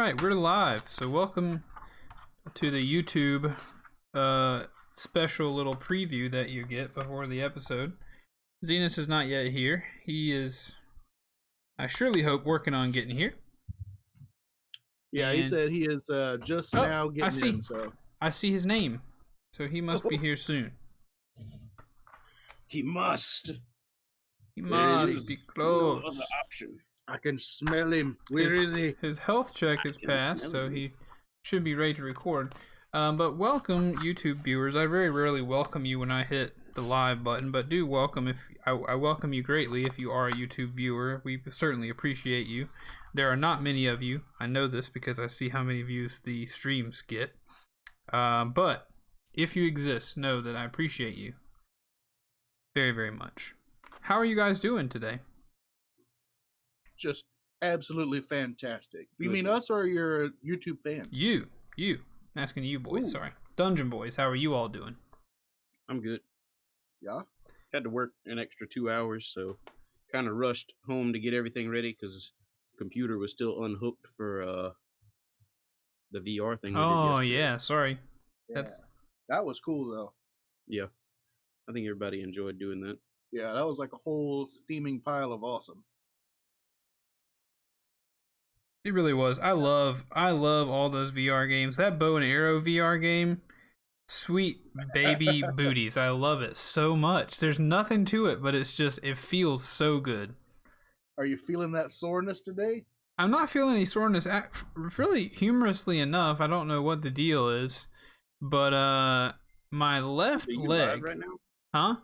right, we're live. So welcome to the YouTube special little preview that you get before the episode. Zenas is not yet here. He is, I surely hope, working on getting here. Yeah, he said he is just now getting in. So I see his name. So he must be here soon. He must. He must be close. No other option. I can smell him. Where is he? His health check is passed, so he should be ready to record. But welcome, YouTube viewers. I very rarely welcome you when I hit the live button, but do welcome if I welcome you greatly if you are a YouTube viewer. We certainly appreciate you. There are not many of you. I know this because I see how many views the streams get. But if you exist, know that I appreciate you very, very much. How are you guys doing today? Just absolutely fantastic. You mean us or your YouTube fans? You. Asking you boys, Ooh. sorry. Dungeon boys, how are you all doing? I'm good. Yeah? Had to work an extra 2 hours, so kind of rushed home to get everything ready because computer was still unhooked for the VR thing. Oh, yeah, sorry. Yeah. That was cool, though. Yeah. I think everybody enjoyed doing that. Yeah, that was like a whole steaming pile of awesome. It really was. I love all those VR games. That bow and arrow VR game, sweet baby booties. I love it so much. There's nothing to it, but it's just, it feels so good. Are you feeling that soreness today? I'm not feeling any soreness. Really, humorously enough, I don't know what the deal is, but my left Are you leg. live right now? Huh?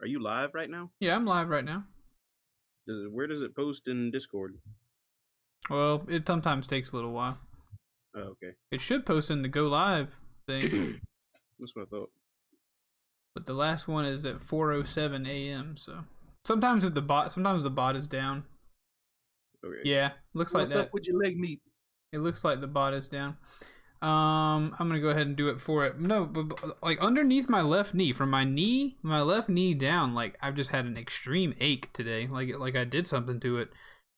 Are you live right now? Yeah, I'm live right now. Where does it post in Discord? Well, it sometimes takes a little while. Oh, okay. It should post in the go live thing. That's what I thought. But the last one is at 4:07 a.m. So sometimes the bot is down. Okay. Yeah, looks like What's that. up with your leg meat? It looks like the bot is down. I'm gonna go ahead and do it for it. No, but like underneath my left knee, from my left knee down, like I've just had an extreme ache today. Like I did something to it,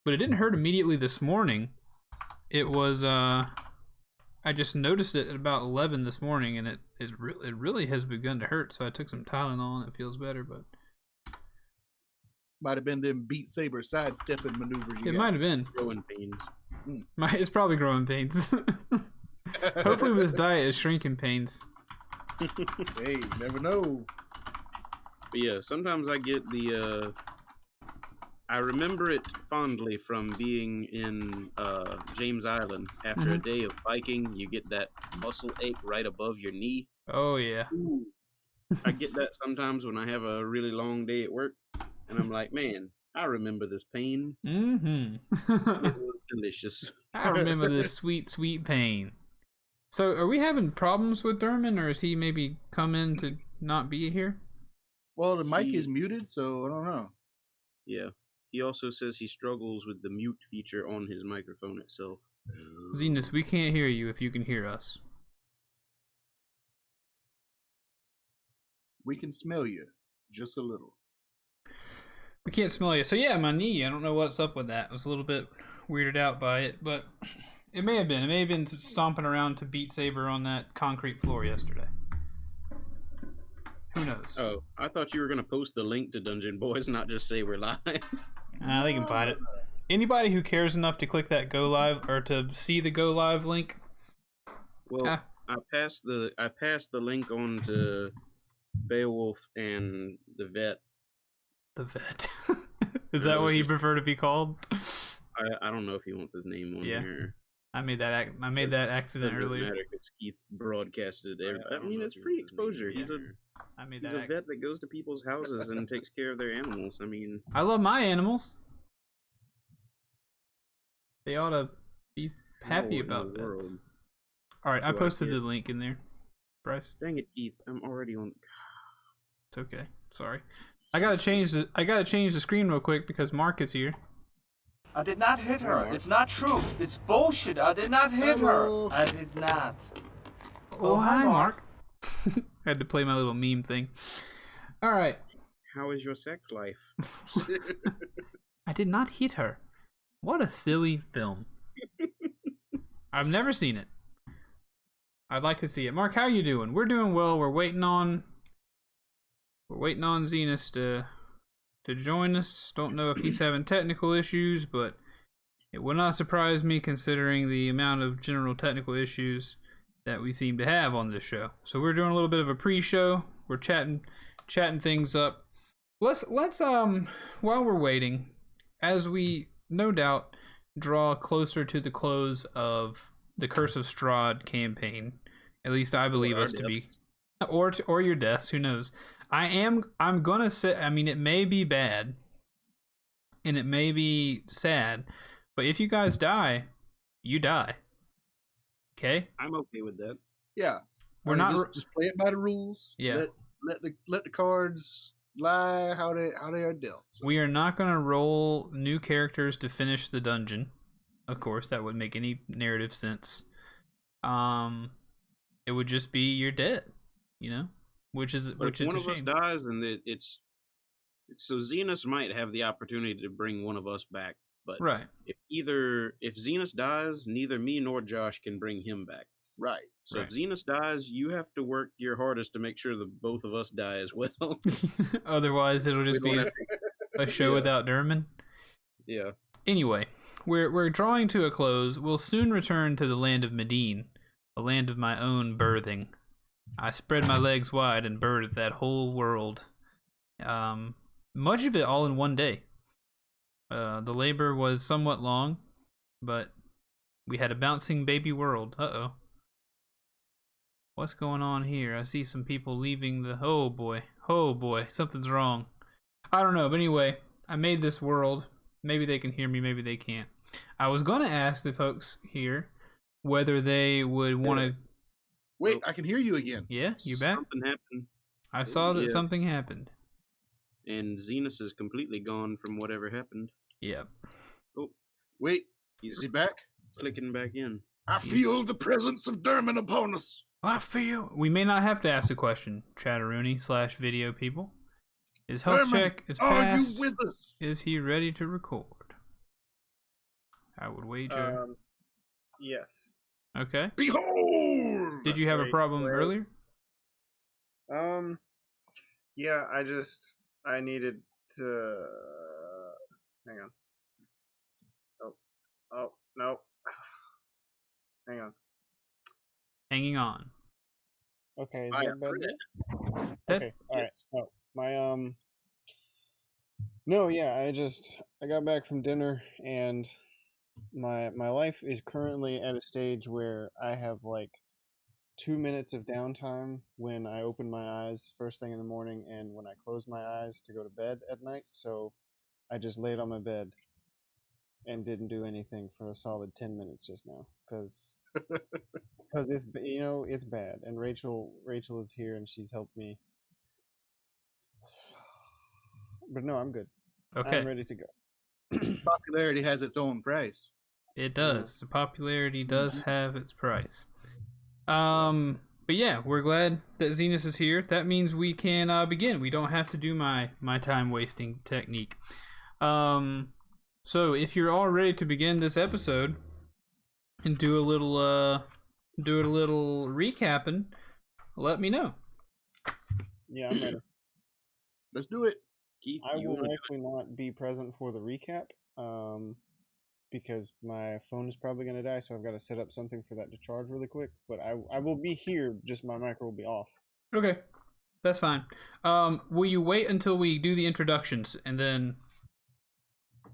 but it didn't hurt immediately this morning. It was I just noticed it at about 11 this morning, and it really has begun to hurt. So I took some Tylenol, and it feels better. But Might have been them Beat Saber sidestepping maneuvers. it might have been. Growing pains. It's probably growing pains. Hopefully, with this diet, it's shrinking pains. Hey, you never know. But yeah, sometimes I get I remember it fondly from being in James Island. After a day of biking, you get that muscle ache right above your knee. Oh, yeah. Ooh. I get that sometimes when I have a really long day at work, and I'm like, man, I remember this pain. Mm-hmm. It was delicious. I remember this sweet, sweet pain. So, are we having problems with Derman, or is he maybe come in to not be here? Well, the mic is muted, so I don't know. Yeah. He also says he struggles with the mute feature on his microphone itself. Zenas, we can't hear you if you can hear us. We can smell you, just a little. We can't smell you. So, yeah, my knee, I don't know what's up with that. I was a little bit weirded out by it, but it may have been. It may have been stomping around to Beat Saber on that concrete floor yesterday. Who knows? Oh, I thought you were going to post the link to Dungeon Boys, not just say we're live. They can find it. Anybody who cares enough to click that go live or to see the go live link. Well, I passed the link on to Beowulf and the vet. The vet. Is that what he'd prefer to be called? I don't know if he wants his name on here. I made that accident earlier. Because Keith broadcasted it. I mean, it's free exposure. He's a vet that goes to people's houses and takes care of their animals. I mean, I love my animals. They ought to be happy about vets. All right, I posted the link in there. Bryce. Dang it, Keith! I'm already on. It's okay. Sorry. I gotta change the screen real quick because Mark is here. I did not hit her. It's not true. It's bullshit. I did not hit her. I did not. Oh, hi, Mark. I had to play my little meme thing. All right. How is your sex life? I did not hit her. What a silly film. I've never seen it. I'd like to see it. Mark, how you doing? We're doing well. We're waiting on Zenas to join us. Don't know if he's having technical issues, but it would not surprise me considering the amount of general technical issues that we seem to have on this show. So we're doing a little bit of a pre-show. We're chatting things up. Let's while we're waiting, as we no doubt draw closer to the close of the Curse of Strahd campaign, at least I believe us to be, or your deaths, who knows. I'm gonna say, I mean, it may be bad and it may be sad, but if you guys die, you die. Okay? I'm okay with that. Yeah. We're not just play it by the rules. Yeah. Let the cards lie how they are dealt. So. We are not going to roll new characters to finish the dungeon. Of course, that wouldn't make any narrative sense. It would just be you're dead, you know, which is if a one of shame. us dies, and it's so Zenas might have the opportunity to bring one of us back, but Right. if Zenas dies, neither me nor Josh can bring him back. Right. So Right. if Zenas dies, you have to work your hardest to make sure that both of us die as well. Otherwise, it'll just We be don't a show Yeah. without Derman. Yeah. Anyway, we're drawing to a close. We'll soon return to the land of Medine, a land of my own birthing. I spread my legs wide and birthed that whole world. Much of it all in one day. The labor was somewhat long, but we had a bouncing baby world. Uh-oh. What's going on here? I see some people leaving the... Oh boy, something's wrong. I don't know, but anyway, I made this world. Maybe they can hear me, maybe they can't. I was going to ask the folks here whether they would want to... Wait, I can hear you again. Yeah, you back? Something happened, I saw that Yeah. something happened. and Zenas is completely gone from whatever happened. Yep. Wait, He's is he back? clicking back in. I feel the presence of Derman upon us. I feel... We may not have to ask the question, Chatteroony/video people. His health Derman, check is are passed. you with us? Is he ready to record? I would wager. Yes. Okay. Behold! Did you have a Wait, problem wait. earlier? Yeah, I needed to... Hang on. Oh, no. Hang on. Hanging on. Okay, is I that better? That- Okay, alright. Oh, my, No, yeah, I got back from dinner, and my life is currently at a stage where I have, like, 2 minutes of downtime when I open my eyes first thing in the morning and when I close my eyes to go to bed at night, so I just laid on my bed and didn't do anything for a solid 10 minutes just now, because it's, you know, it's bad, and Rachel is here and she's helped me. But no, I'm good. Okay. I'm ready to go. Popularity has its own price. It does. The popularity does have its price. But yeah, we're glad that Zenas is here. That means we can begin. We don't have to do my time wasting technique. So if you're all ready to begin this episode and do a little recapping, let me know. Yeah, I'm ready. Let's do it. Keith, I you will want to likely not be present for the recap, because my phone is probably going to die, so I've got to set up something for that to charge really quick. But I will be here, just my micro will be off. Okay, that's fine. Will you wait until we do the introductions and then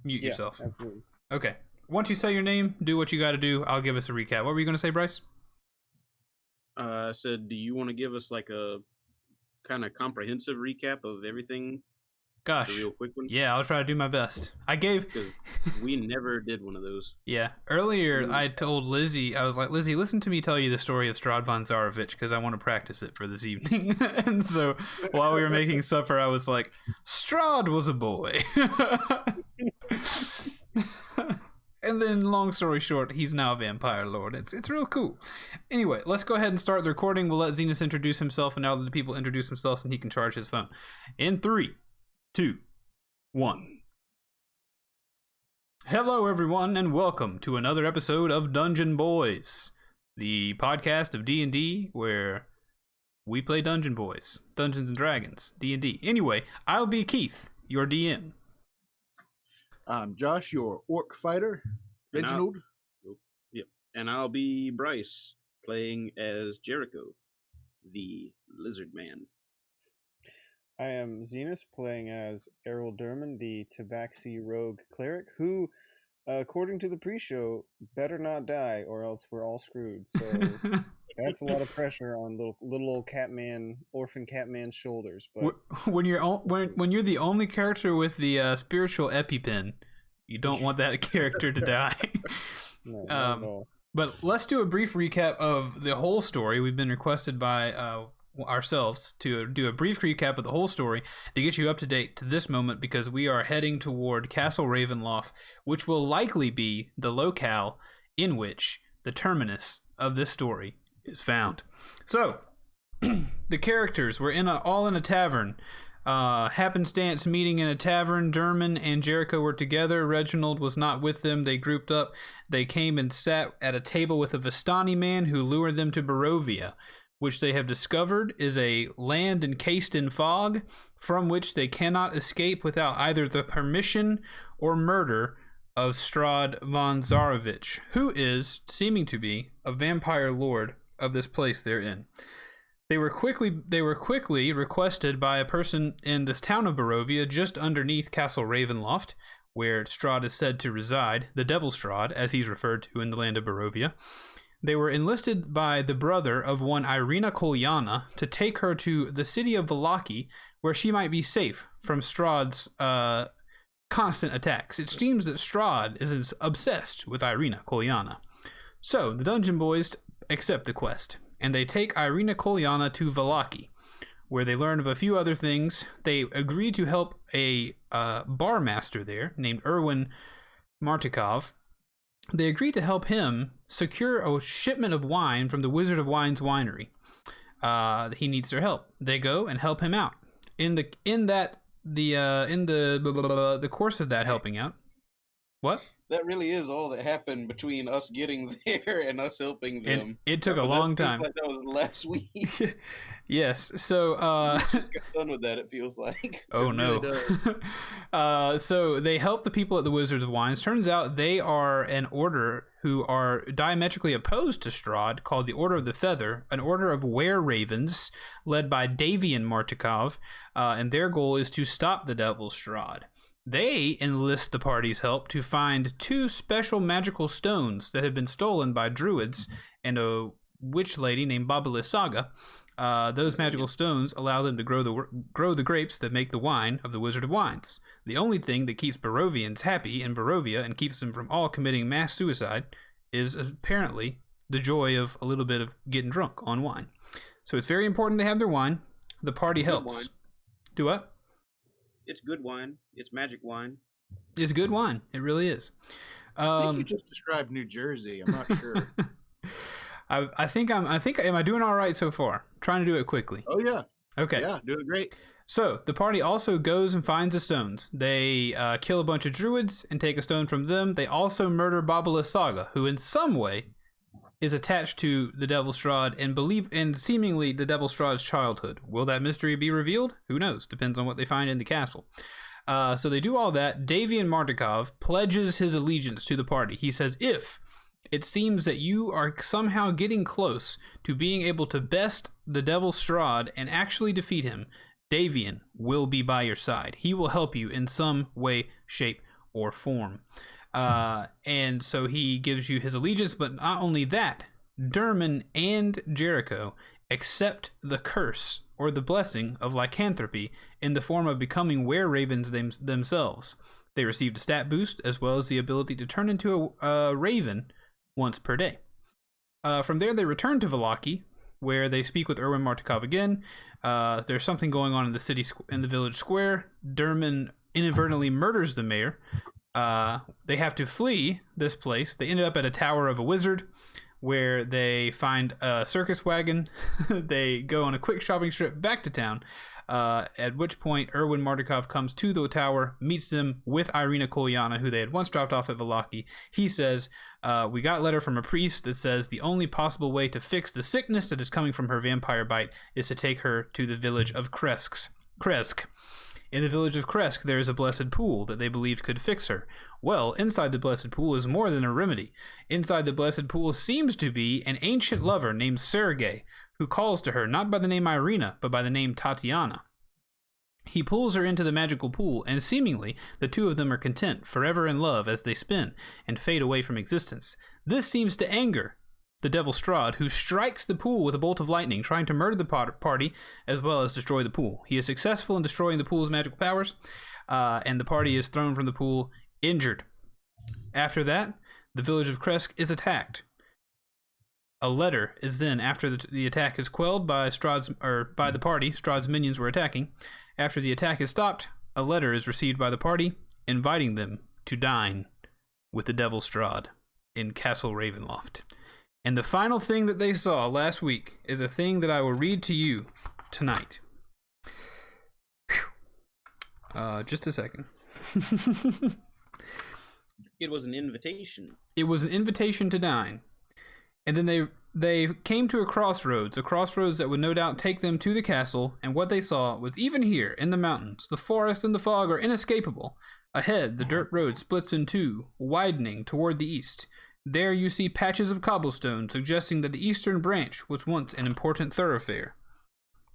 mute yourself? Absolutely. Okay. Once you say your name, do what you got to do. I'll give us a recap. What were you going to say, Bryce? I said, do you want to give us like a kind of comprehensive recap of everything? Just Gosh. a real quick one. Yeah, I'll try to do my best. I gave... Because we never did one of those. Yeah. Earlier, I told Lizzie, I was like, Lizzie, listen to me tell you the story of Strahd von Zarovich because I want to practice it for this evening. And so while we were making supper, I was like, Strahd was a boy. And then, long story short, he's now a vampire lord. It's real cool. Anyway, let's go ahead and start the recording. We'll let Zenas introduce himself, and now that the people introduce themselves, and he can charge his phone. In 3, 2, 1. Hello, everyone, and welcome to another episode of Dungeon Boys, the podcast of D&D where we play Dungeon Boys, Dungeons and Dragons, D&D. Anyway, I'll be Keith, your DM. I'm Josh, your orc fighter. Reginald. And I'll be Bryce, playing as Jericho, the lizard man. I am Zenus, playing as Errol Durman, the Tabaxi rogue cleric, who, according to the pre-show, better not die or else we're all screwed. So that's a lot of pressure on little old Catman, orphan Catman's shoulders. But when you're the only character with the spiritual EpiPen, you don't want that character to die. no, not at all. But let's do a brief recap of the whole story. We've been requested by ourselves to do a brief recap of the whole story to get you up to date to this moment, because we are heading toward Castle Ravenloft, which will likely be the locale in which the terminus of this story is found. So, the characters were all in a tavern. Happenstance meeting in a tavern. Durman and Jericho were together. Reginald was not with them. They grouped up. They came and sat at a table with a Vistani man who lured them to Barovia, which they have discovered is a land encased in fog from which they cannot escape without either the permission or murder of Strahd von Zarovich, who is seeming to be a vampire lord of this place they're in. They were quickly requested by a person in this town of Barovia, just underneath Castle Ravenloft, where Strahd is said to reside, the Devil Strahd, as he's referred to in the land of Barovia. They were enlisted by the brother of one Irina Kolyana to take her to the city of Vallaki, where she might be safe from Strahd's constant attacks. It seems that Strahd is obsessed with Irina Kolyana. So, the Dungeon Boys accept the quest, and they take Irina Kolyana to Vallaki, where they learn of a few other things. They agree to help a bar master there named Erwin Martikov. They agree to help him secure a shipment of wine from the Wizard of Wine's winery. He needs their help. They go and help him out. In the course of that helping out, what? That really is all that happened between us getting there and us helping them. And it took a long time. Like that was last week. Yes. So we just got done with that, it feels like. Oh no. Really so they help the people at the Wizards of Wines. Turns out they are an order who are diametrically opposed to Strahd, called the Order of the Feather, an order of were-ravens led by Davian Martikov, and their goal is to stop the Devil Strahd. They enlist the party's help to find two special magical stones that have been stolen by druids and a witch lady named Babalisaga. Those magical stones allow them to grow the grapes that make the wine of the Wizard of Wines. The only thing that keeps Barovians happy in Barovia and keeps them from all committing mass suicide is apparently the joy of a little bit of getting drunk on wine. So it's very important they have their wine. The party helps. Wine. Do what? It's good wine. It's magic wine. It's good wine. It really is. I think you just described New Jersey. I'm not sure. Am I doing all right so far? Trying to do it quickly. Oh yeah. Okay. Yeah, doing great. So the party also goes and finds the stones. They kill a bunch of druids and take a stone from them. They also murder Babalisaga, who in some way is attached to the Devil Strahd and believe in seemingly the Devil Strahd's childhood. Will that mystery be revealed? Who knows? Depends on what they find in the castle. So they do all that. Davian Martikov pledges his allegiance to the party. He says, if it seems that you are somehow getting close to being able to best the Devil Strahd and actually defeat him, Davian will be by your side. He will help you in some way, shape, or form. And so he gives you his allegiance, but not only that, Durman and Jericho accept the curse or the blessing of lycanthropy in the form of becoming were-ravens themselves. They received a stat boost as well as the ability to turn into a raven once per day. From there, they return to Vallaki, where they speak with Erwin Martikov again. There's something going on in the village square. Durman inadvertently murders the mayor. They have to flee this place. They ended up at a tower of a wizard, where they find a circus wagon. They go on a quick shopping trip back to town. At which point, Erwin Mardukov comes to the tower, meets them with Irina Kolyana, who they had once dropped off at Valaki. He says, we got a letter from a priest that says the only possible way to fix the sickness that is coming from her vampire bite is to take her to the village of Kresk. In the village of Kresk, there is a blessed pool that they believed could fix her. Well, inside the blessed pool is more than a remedy. Inside the blessed pool seems to be an ancient lover named Sergei, who calls to her not by the name Irina, but by the name Tatiana. He pulls her into the magical pool, and seemingly the two of them are content, forever in love as they spin and fade away from existence. This seems to anger the devil Strahd, who strikes the pool with a bolt of lightning, trying to murder the party as well as destroy the pool. He is successful in destroying the pool's magical powers, and the party is thrown from the pool injured. After that, the village of Kresk is attacked. A letter is then, after the attack is quelled by by the party Strahd's minions were attacking. After the attack is stopped, a letter is received by the party, inviting them to dine with the devil Strahd in Castle Ravenloft. And the final thing that they saw last week is a thing that I will read to you tonight. Just a second. It was an invitation. It was an invitation to dine. And then they came to a crossroads that would no doubt take them to the castle, and what they saw was, even here in the mountains, the forest and the fog are inescapable. Ahead, the dirt road splits in two, widening toward the east. There you see patches of cobblestone, suggesting that the eastern branch was once an important thoroughfare.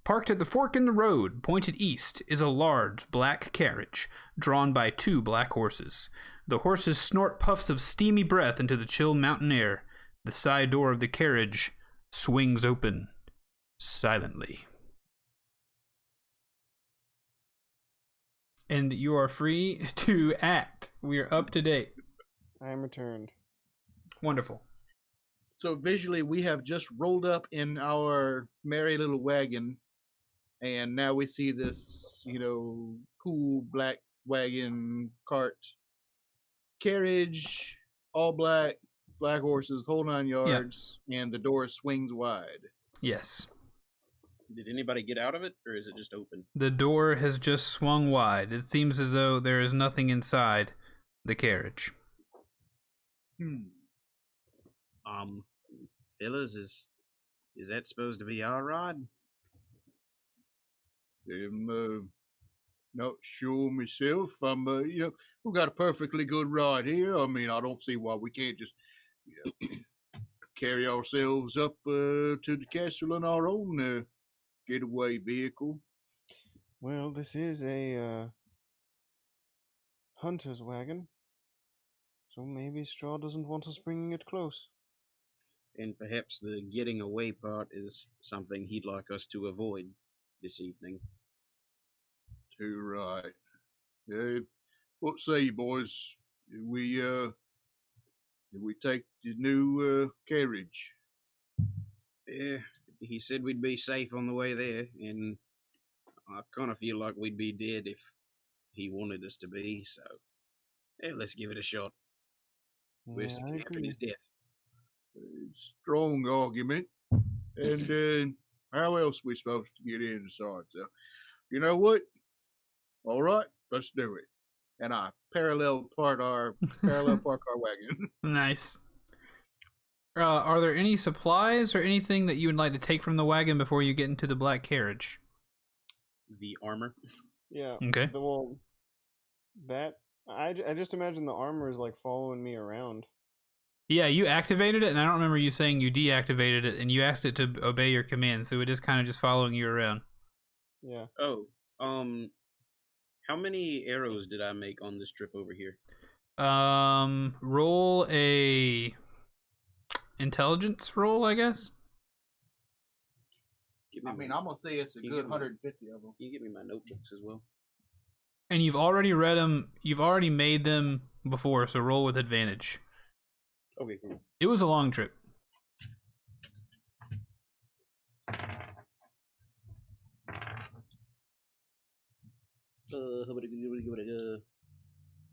Parked at the fork in the road, pointed east, is a large black carriage, drawn by two black horses. The horses snort puffs of steamy breath into the chill mountain air. The side door of the carriage swings open, silently. And you are free to act. We are up to date. I am returned. Wonderful. So visually, we have just rolled up in our merry little wagon, and now we see this, cool black wagon cart carriage, all black horses, whole 9 yards, and the door swings wide. Yes. Did anybody get out of it, or is it just open? The door has just swung wide. It seems as though there is nothing inside the carriage. Fellas, is that supposed to be our ride? Not sure myself. We've got a perfectly good ride here. I mean, I don't see why we can't just, carry ourselves up to the castle in our own getaway vehicle. Well, this is a hunter's wagon, so maybe Strahd doesn't want us bringing it close. And perhaps the getting away part is something he'd like us to avoid this evening. Too right. What say you, boys? Did we take the new carriage? Yeah, he said we'd be safe on the way there, and I kind of feel like we'd be dead if he wanted us to be, so yeah, let's give it a shot. Worst that can happen is death. Strong argument. And how else we supposed to get inside? So, you know what? All right, let's do it. And I parallel park our wagon. Nice. Are there any supplies or anything that you would like to take from the wagon before you get into the black carriage? The armor. Yeah. Okay. I just imagine the armor is like following me around. Yeah, you activated it, and I don't remember you saying you deactivated it, and you asked it to obey your command, so it is kind of just following you around. Yeah. Oh, how many arrows did I make on this trip over here? Roll a intelligence roll, I guess. I'm gonna say it's a good 150 of them. Can you give me my notebooks as well? And you've already read them. You've already made them before, so roll with advantage. Okay, cool. It was a long trip.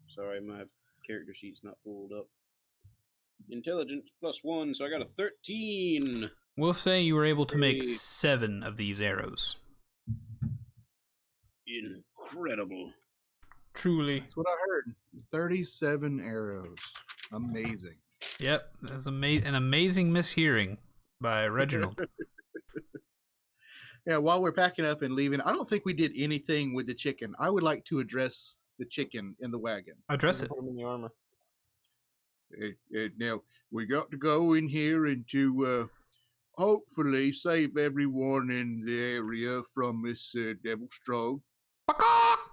Sorry, my character sheet's not pulled up. Intelligence +1, so I got a 13. We'll say you were able to make 7 of these arrows. Incredible. Truly. That's what I heard. 37 arrows. Amazing. Yep, that's an amazing mishearing by Reginald. Yeah, while we're packing up and leaving, I don't think we did anything with the chicken. I would like to address the chicken in the wagon. Address it. Put him in the armor. Now, we got to go in here and to hopefully save everyone in the area from this devil Strahd.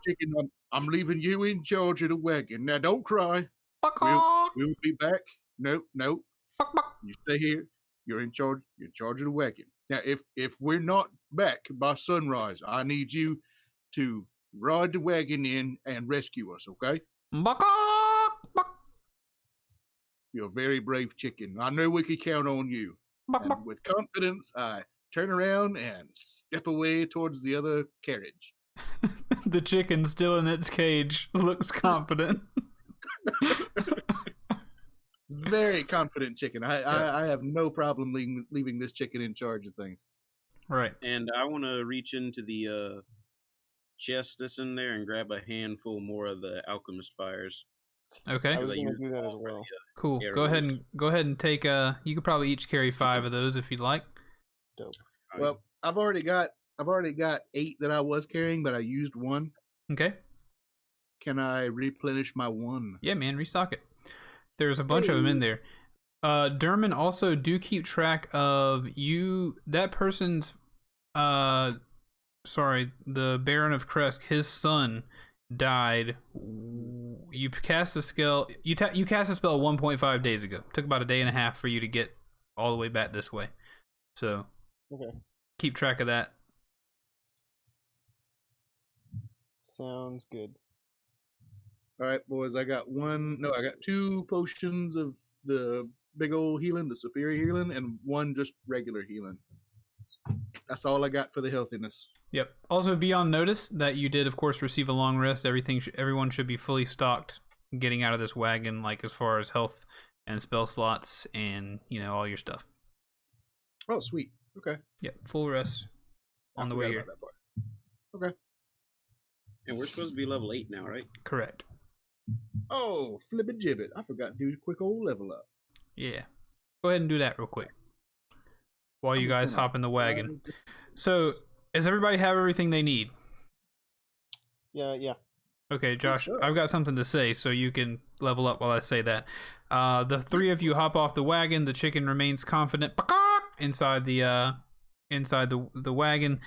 Chicken, I'm leaving you in charge of the wagon. Now, don't cry. We'll be back. Nope. You stay here. You're in charge. You're in charge of the wagon. Now, if we're not back by sunrise, I need you to ride the wagon in and rescue us, okay? You're a very brave chicken. I know we could count on you. And with confidence, I turn around and step away towards the other carriage. The chicken, still in its cage, looks confident. Very confident chicken. I have no problem leaving this chicken in charge of things. Right. And I want to reach into the chest that's in there and grab a handful more of the alchemist fires. Okay. I was going to do that as well. Cool. arrows. Go ahead and take you could probably each carry 5 of those if you'd like. Dope. Well, I've already got 8 that I was carrying, but I used 1. Okay. Can I replenish my 1? Yeah, man, restock it. There's a bunch of them in there. Derman, also do keep track of that person's the Baron of Kresk, his son died. You cast a spell. You cast a spell 1.5 days ago. Took about a day and a half for you to get all the way back this way. So Okay. keep track of that. Sounds good. All right, boys. I got 2 potions of the big old healing, the superior healing, and 1 just regular healing. That's all I got for the healthiness. Yep. Also, be on notice that you did, of course, receive a long rest. Everyone should be fully stocked getting out of this wagon, like as far as health and spell slots and all your stuff. Oh, sweet. Okay. Yep. Full rest on the way here. Okay. And we're supposed to be level 8 now, right? Correct. Oh, flippin' gibbet. I forgot to do a quick old level up. Yeah. Go ahead and do that real quick while you guys hop in the wagon. So, does everybody have everything they need? Yeah. Okay, Josh, sure. I've got something to say, so you can level up while I say that. The 3 of you hop off the wagon. The chicken remains confident inside the wagon.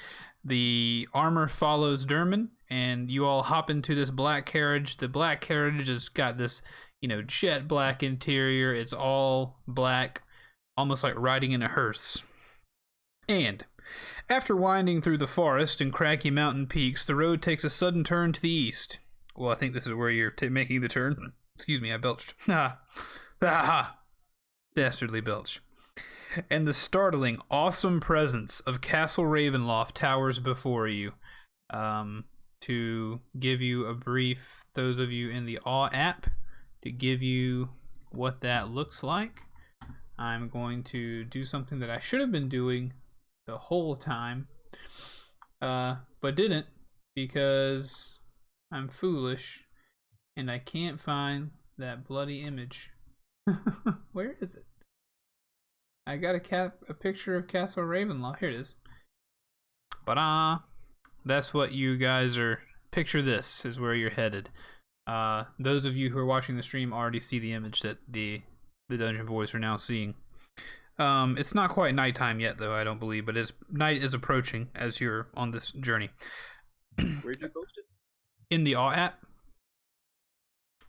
The armor follows Derman, and you all hop into this black carriage. The black carriage has got this, jet black interior. It's all black, almost like riding in a hearse. And after winding through the forest and craggy mountain peaks, the road takes a sudden turn to the east. Well, I think this is where you're making the turn. Excuse me, I belched. Dastardly belch. And the startling, awesome presence of Castle Ravenloft towers before you. To give you a brief, those of you in the Awe app, to give you what that looks like, I'm going to do something that I should have been doing the whole time, but didn't because I'm foolish and I can't find that bloody image. Where is it? I got a picture of Castle Ravenloft. Here it is. But that's what you guys are. Picture this is where you're headed. Those of you who are watching the stream already see the image that the Dungeon Boys are now seeing. It's not quite nighttime yet, though, I don't believe, but night is approaching as you're on this journey. Where'd you post it? In the Awe app.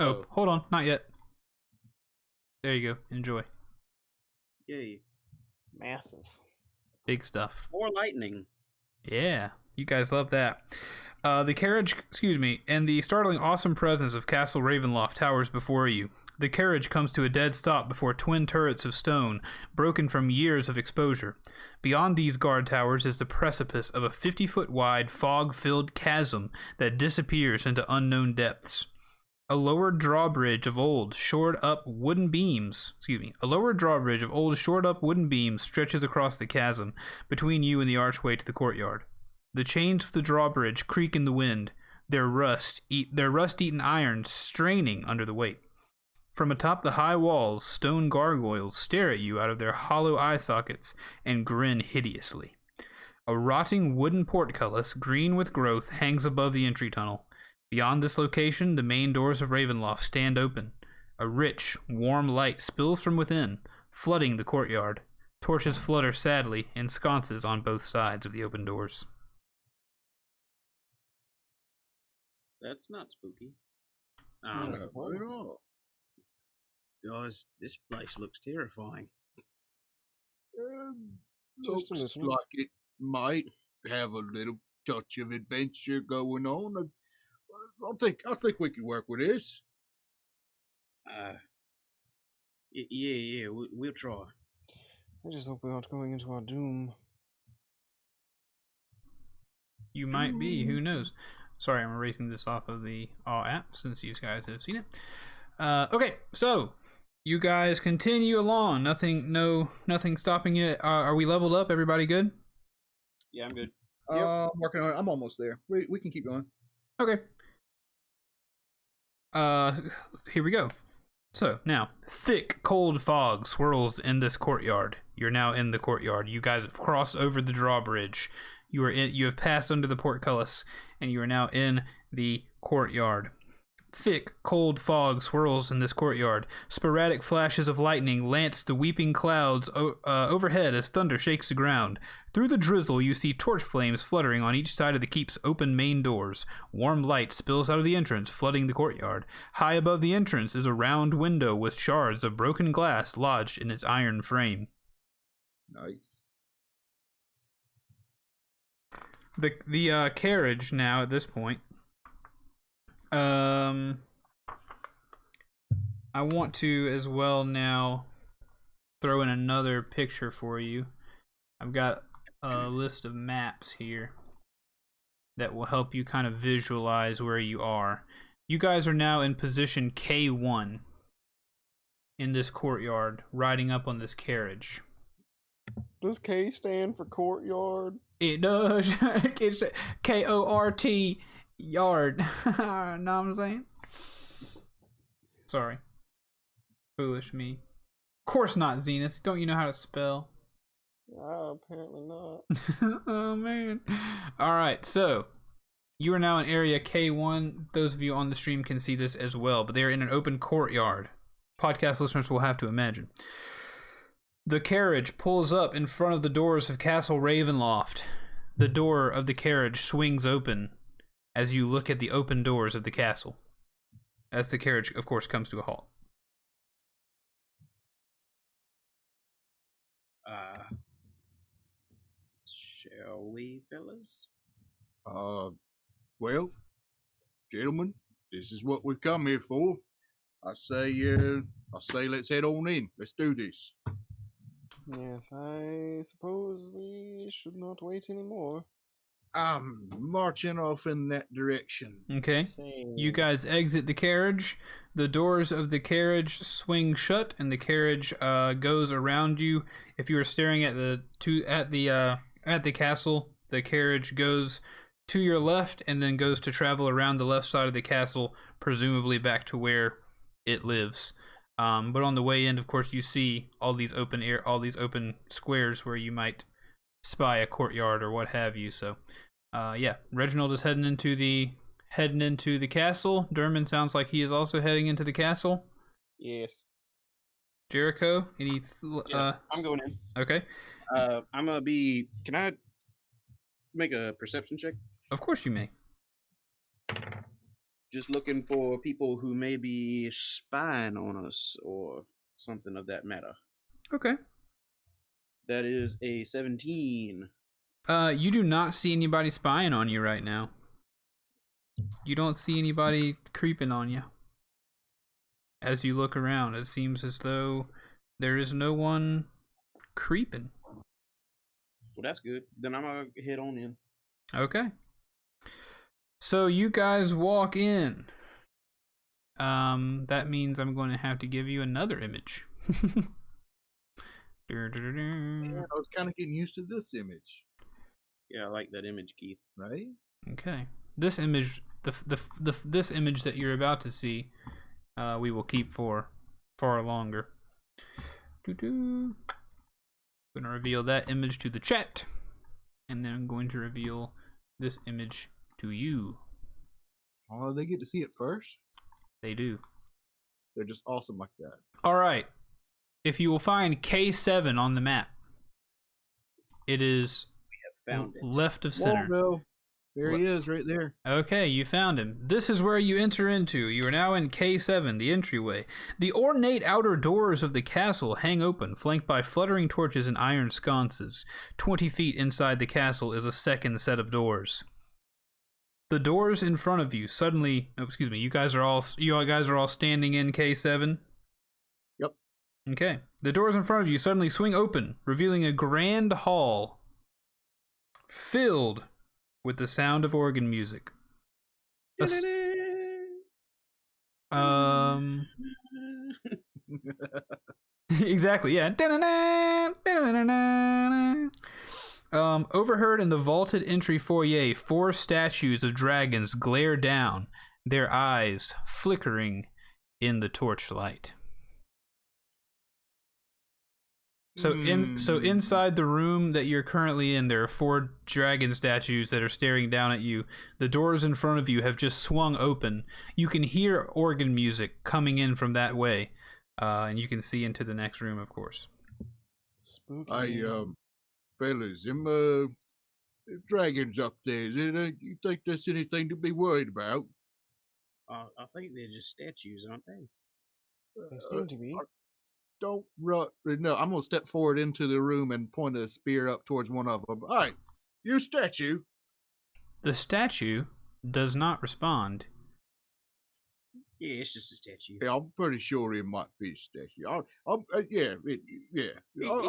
Oh, hold on, not yet. There you go. Enjoy. Yay. Massive. Big stuff. More lightning. Yeah, you guys love that. The carriage, and the startling awesome presence of Castle Ravenloft towers before you. The carriage comes to a dead stop before twin turrets of stone, broken from years of exposure. Beyond these guard towers is the precipice of a 50-foot wide, fog-filled chasm that disappears into unknown depths. A lower drawbridge of old, shored-up wooden beams stretches across the chasm between you and the archway to the courtyard. The chains of the drawbridge creak in the wind, their rust-eaten iron straining under the weight. From atop the high walls, stone gargoyles stare at you out of their hollow eye sockets and grin hideously. A rotting wooden portcullis, green with growth, hangs above the entry tunnel. Beyond this location, the main doors of Ravenloft stand open. A rich, warm light spills from within, flooding the courtyard. Torches flutter sadly in sconces on both sides of the open doors. That's not spooky. Not at all. Guys, this place looks terrifying. Just a Looks little. like it might have a little touch of adventure going on. I think we can work with this. Yeah, we'll try. I just hope we aren't going into our doom. You might be, who knows? Sorry, I'm erasing this off of the app since you guys have seen it. Okay, so you guys continue along. Nothing stopping it. Are we leveled up? Everybody good? Yeah, I'm good. I'm working on it. I'm almost there. We can keep going. Okay. Here we go. So now, thick, cold fog swirls in this courtyard. You're now in the courtyard. You guys have crossed over the drawbridge. You have passed under the portcullis, and you are now in the courtyard. Thick, cold fog swirls in this courtyard. Sporadic flashes of lightning lance the weeping clouds overhead as thunder shakes the ground. Through the drizzle, you see torch flames fluttering on each side of the keep's open main doors. Warm light spills out of the entrance, flooding the courtyard. High above the entrance is a round window with shards of broken glass lodged in its iron frame. Nice. The carriage now at this point. I want to as well now throw in another picture for you. I've got a list of maps here that will help you kind of visualize where you are. You guys are now in position K1 in this courtyard, riding up on this carriage. Does K stand for courtyard? It does. It's K-O-R-T yard. Know what I'm saying? Sorry. Foolish me. Of course not, Zenith. Don't you know how to spell? Apparently not. Oh, man. Alright, so you are now in area K1. Those of you on the stream can see this as well, but they are in an open courtyard. Podcast listeners will have to imagine. The carriage pulls up in front of the doors of Castle Ravenloft. The door of the carriage swings open as you look at the open doors of the castle. As the carriage, of course, comes to a halt. Shall we, fellas? Well, gentlemen, this is what we've come here for. I say let's head on in. Let's do this. Yes, I suppose we should not wait anymore. I'm marching off in that direction. Okay. You guys exit the carriage. The doors of the carriage swing shut, and the carriage goes around you. If you are staring at the castle, the carriage goes to your left and then goes to travel around the left side of the castle, presumably back to where it lives. But on the way in, of course, you see all these open squares where you might spy a courtyard or what have you. So, yeah, Reginald is heading into the castle. Dermot sounds like he is also heading into the castle. Yes. Jericho, I'm going in. Okay. I'm gonna be. Can I make a perception check? Of course you may. Just looking for people who may be spying on us or something of that matter. Okay. That is a 17. You do not see anybody spying on you right now. You don't see anybody creeping on you. As you look around, it seems as though there is no one creeping. Well, that's good. Then I'm gonna head on in. Okay. So you guys walk in. That means I'm going to have to give you another image. Yeah, I was kind of getting used to this image. Yeah, I like that image, Keith. Right? Okay. This image, this image that you're about to see, we will keep for far longer. I'm going to reveal that image to the chat, and then I'm going to reveal this image to you. Oh, they get to see it first? They do. They're just awesome like that. All right. If you will find K7 on the map, it is Found it. left of center. Waldo. There he is, right there. Okay, you found him. This is where you enter into. You are now in K7, the entryway. The ornate outer doors of the castle hang open, flanked by fluttering torches and iron sconces. 20 feet inside the castle is a second set of doors. The doors in front of you suddenly... Oh, excuse me. You guys are all standing in K7? Yep. Okay. The doors in front of you suddenly swing open, revealing a grand hall filled with the sound of organ music. Exactly, yeah. Overheard in the vaulted entry foyer, 4 statues of dragons glare down, their eyes flickering in the torchlight. So inside the room that you're currently in, there are 4 dragon statues that are staring down at you. The doors in front of you have just swung open. You can hear organ music coming in from that way, and you can see into the next room, of course. Spooky. Fellas, them dragons up there, you think there's anything to be worried about? I think they're just statues, aren't they? They seem to be. Don't run. No, I'm going to step forward into the room and point a spear up towards one of them. All right, you statue. The statue does not respond. Yeah, it's just a statue. Yeah, I'm pretty sure it might be a statue. I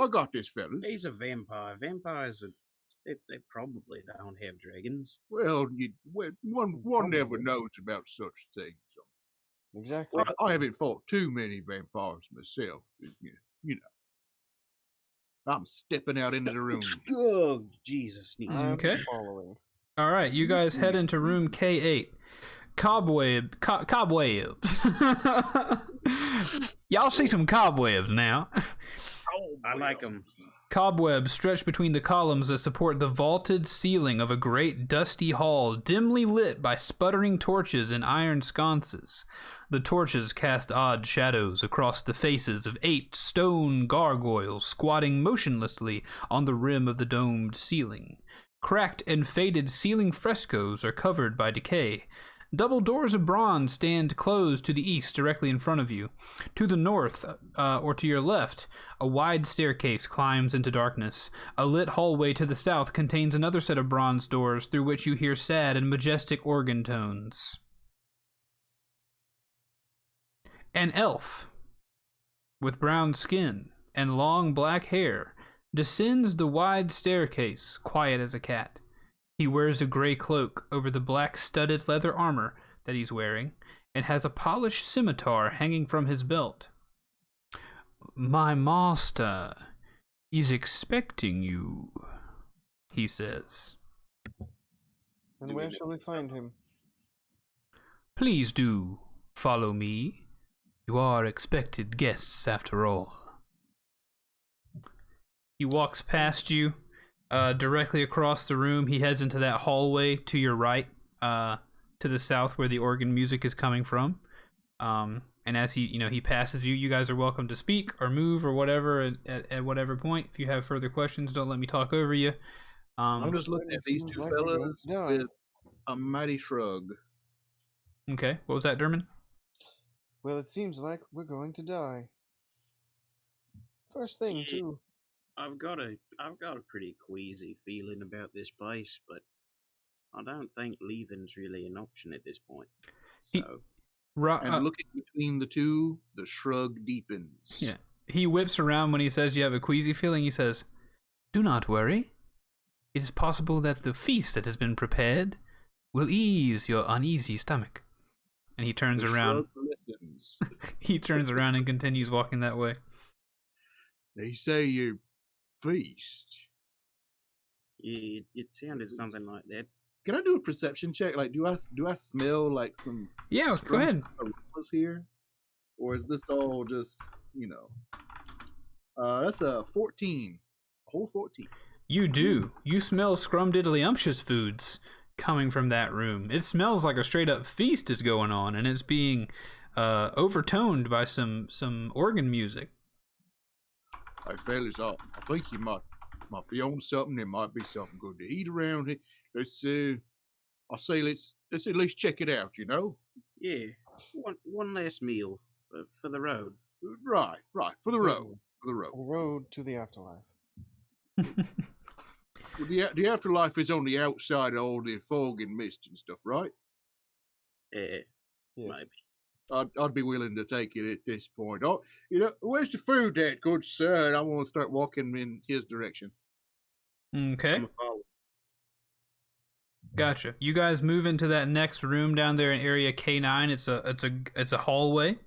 got this, fellas. He's a vampire. Vampires, they probably don't have dragons. Well, one never knows about such things. Exactly. I haven't fought too many vampires myself. You know. I'm stepping out into the room. Oh, Jesus. Okay. Following. All right, you guys head into room K8. Cobwebs. Y'all see some cobwebs now. I like them. Cobwebs stretch between the columns that support the vaulted ceiling of a great dusty hall, dimly lit by sputtering torches and iron sconces. The torches cast odd shadows across the faces of 8 stone gargoyles squatting motionlessly on the rim of the domed ceiling. Cracked and faded ceiling frescoes are covered by decay. Double doors of bronze stand closed to the east, directly in front of you. To the north, or to your left, a wide staircase climbs into darkness. A lit hallway to the south contains another set of bronze doors through which you hear sad and majestic organ tones. An elf, with brown skin and long black hair, descends the wide staircase, quiet as a cat. He wears a gray cloak over the black studded leather armor that he's wearing, and has a polished scimitar hanging from his belt. "My master is expecting you," he says. And where shall we find him? "Please do follow me. You are expected guests after all." He walks past you. Directly across the room, he heads into that hallway to your right, to the south where the organ music is coming from. And as he passes you, you guys are welcome to speak or move or whatever at whatever point. If you have further questions, don't let me talk over you. I'm just looking at these 2 fellas with a mighty shrug. Okay, what was that, Derman? Well, it seems like we're going to die. First thing, too. I've got a pretty queasy feeling about this place, but I don't think leaving's really an option at this point. So, and looking between the 2, the shrug deepens. Yeah, he whips around when he says you have a queasy feeling. He says, "Do not worry. It is possible that the feast that has been prepared will ease your uneasy stomach." And he turns around. He turns around and continues walking that way. They say your feast. Yeah, it sounded something like that. Can I do a perception check? Like, do I smell like some Yeah, go ahead. aromas here, or is this all just that's a 14, a whole 14. You do. You smell scrumdiddlyumptious foods coming from that room. It smells like a straight up feast is going on, and it's being overtoned by some organ music. Hey fellas, I think you might be on something. There might be something good to eat around here. Let's I say let's at least check it out. Yeah, one last meal for the road. Right, for the road, The road to the afterlife. Well, the afterlife is on the outside of all the fog and mist and stuff, right? Yeah. Maybe. I'd be willing to take it at this point. Oh, where's the food at, good sir? And I want to start walking in his direction. Okay. Gotcha. You guys move into that next room down there in area K9. It's a hallway.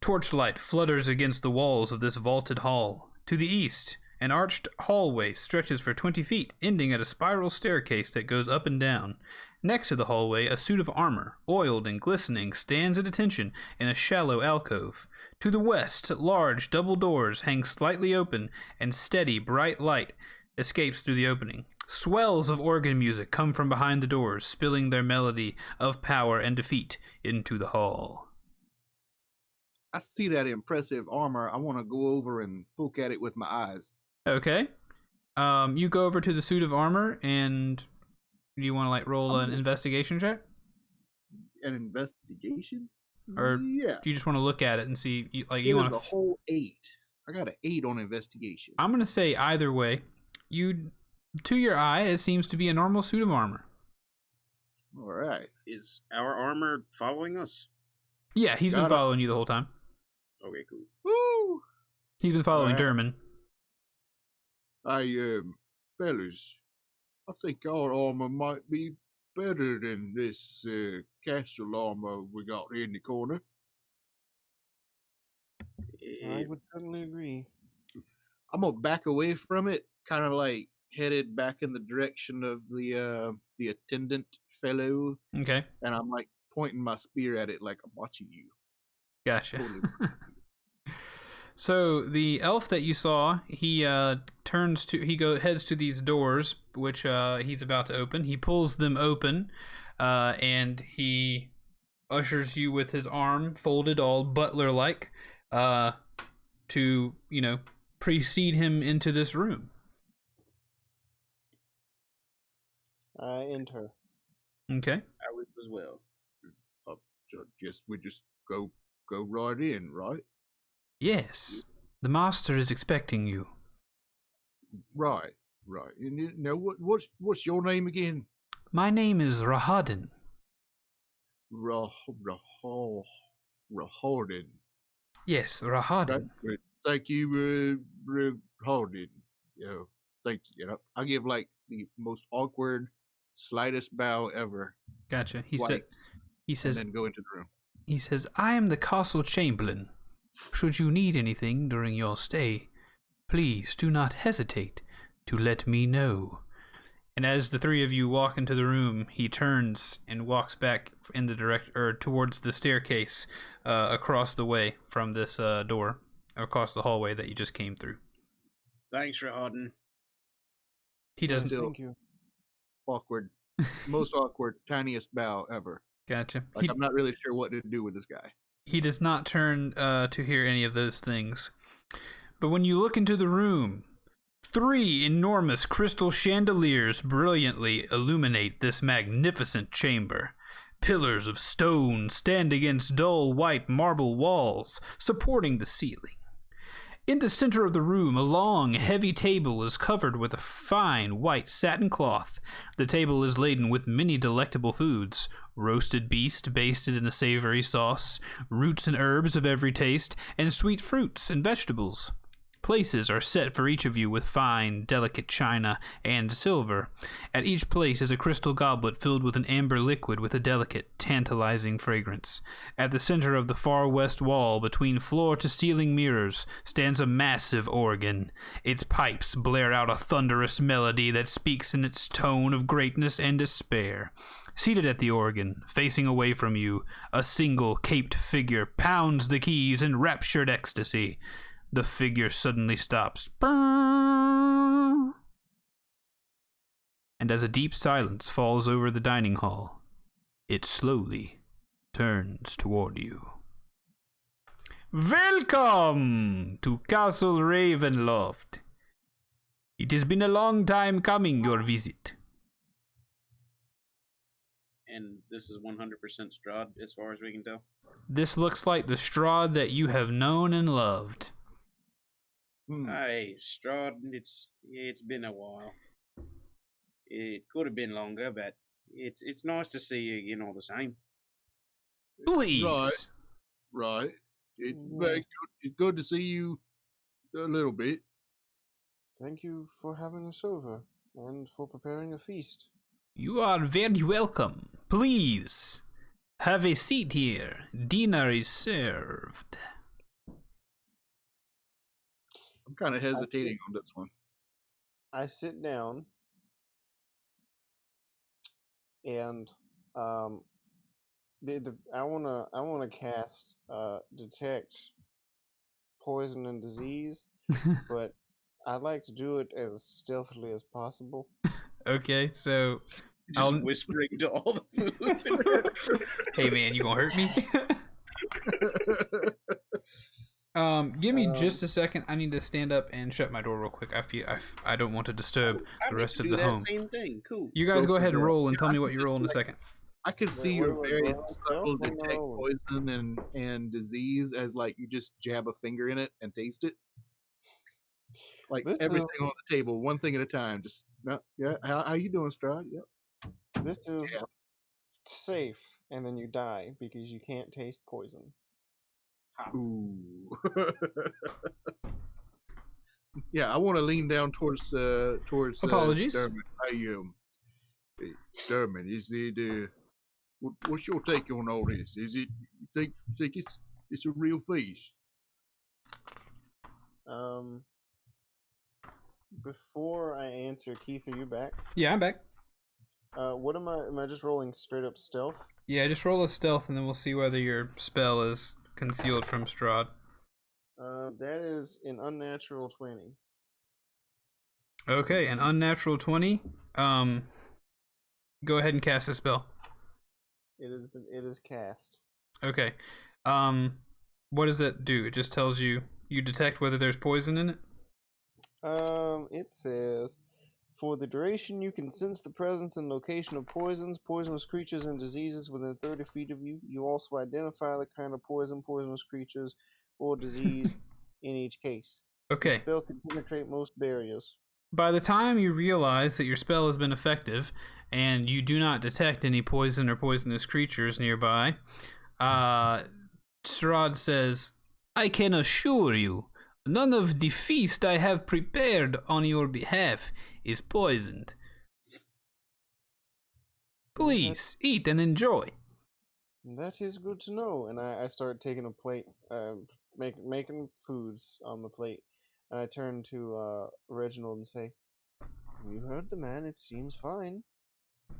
Torchlight flutters against the walls of this vaulted hall. To the east, an arched hallway stretches for 20 feet, ending at a spiral staircase that goes up and down. Next to the hallway, a suit of armor, oiled and glistening, stands at attention in a shallow alcove. To the west, large double doors hang slightly open, and steady, bright light escapes through the opening. Swells of organ music come from behind the doors, spilling their melody of power and defeat into the hall. I see that impressive armor. I want to go over and poke at it with my eyes. Okay. You go over to the suit of armor, and do you want to roll an investigation check? An investigation? Or yeah. do you just want to look at it and see? You want a whole 8. I got an 8 on investigation. I'm gonna say either way. To your eye, it seems to be a normal suit of armor. All right. Is our armor following us? Yeah, he's been following you the whole time. Okay, cool. Woo! He's been following Derman. Fellas, I think our armor might be better than this castle armor we got here in the corner. I would certainly agree. I'm gonna back away from it, kind of headed back in the direction of the attendant fellow. Okay. And I'm pointing my spear at it like I'm watching you. Gotcha. Totally. So the elf that you saw, he heads to these doors, which he's about to open. He pulls them open, and he ushers you with his arm folded, all butler-like, to precede him into this room. I enter. Okay. I would as well. So guess we just go right in, right? Yes. The master is expecting you. Right. And what's your name again? My name is Rahadin. Rahadin. Yes, Rahadin. Thank you, Rahadin. Thank you. I give the most awkward, slightest bow ever. Gotcha. He says, and then go into the room. He says, I am the castle chamberlain. Should you need anything during your stay, please do not hesitate to let me know. And as the three of you walk into the room, he turns and walks back in the towards the staircase across the way from this door, across the hallway that you just came through. Thanks, Rahadin. He doesn't. Thank you. Awkward, most awkward, tiniest bow ever. Gotcha. I'm not really sure what to do with this guy. He does not turn to hear any of those things. But when you look into the room, 3 enormous crystal chandeliers brilliantly illuminate this magnificent chamber. Pillars of stone stand against dull white marble walls, supporting the ceiling. In the center of the room, a long, heavy table is covered with a fine white satin cloth. The table is laden with many delectable foods: roasted beast basted in a savory sauce, roots and herbs of every taste, and sweet fruits and vegetables. Places are set for each of you with fine, delicate china and silver. At each place is a crystal goblet filled with an amber liquid with a delicate, tantalizing fragrance. At the center of the far west wall, between floor-to-ceiling mirrors, stands a massive organ. Its pipes blare out a thunderous melody that speaks in its tone of greatness and despair. Seated at the organ, facing away from you, a single caped figure pounds the keys in raptured ecstasy. The figure suddenly stops. And as a deep silence falls over the dining hall, it slowly turns toward you. Welcome to Castle Ravenloft. It has been a long time coming, your visit. And this is 100% Strahd, as far as we can tell. This looks like the Strahd that you have known and loved. Hey, Strahd, it's been a while. It could have been longer, but it's nice to see you again all the same. Please. Right. It's very good. It's good to see you a little bit. Thank you for having us over and for preparing a feast. You are very welcome. Please, have a seat here. Dinner is served. I'm kind of hesitating on this one. I sit down and I wanna cast detect poison and disease, but I'd like to do it as stealthily as possible. Okay, so Just whispering to all the food. hey man, you gonna hurt me? Give me just a second. I need to stand up and shut my door real quick. I don't want to disturb the rest of the home. Same thing. Cool. You guys go ahead and roll and tell me what you roll in a second. I can see your wait, very wait, subtle wait, detect wait. poison and disease as like you just jab a finger in it and taste it. Like This everything on the table, one thing at a time. Just yeah. How you doing, Strahd? Yep. This is safe, and then you die because you can't taste poison. Ooh. Yeah, I want to lean down towards Apologies. Dermot. Dermot, is it what's your take on all this? Is it you think it's a real feast? Before I answer, Keith, are you back? Yeah, I'm back. What am I just rolling straight up stealth? Yeah, just roll a stealth and then we'll see whether your spell is concealed from Strahd. That is an unnatural 20. Okay, an unnatural 20. Go ahead and cast the spell. It is cast. Okay. What does it do? It just tells you detect whether there's poison in it? It says, for the duration you can sense the presence and location of poisons, poisonous creatures, and diseases within 30 feet of you. You also identify the kind of poison, poisonous creatures, or disease in each case. Okay. The spell can penetrate most barriers. By the time you realize that your spell has been effective and you do not detect any poison or poisonous creatures nearby, Strahd says, I can assure you, none of the feast I have prepared on your behalf is poisoned. Please, eat and enjoy. That is good to know. And I start taking a plate, making foods on the plate. And I turn to Reginald and say, you heard the man, it seems fine.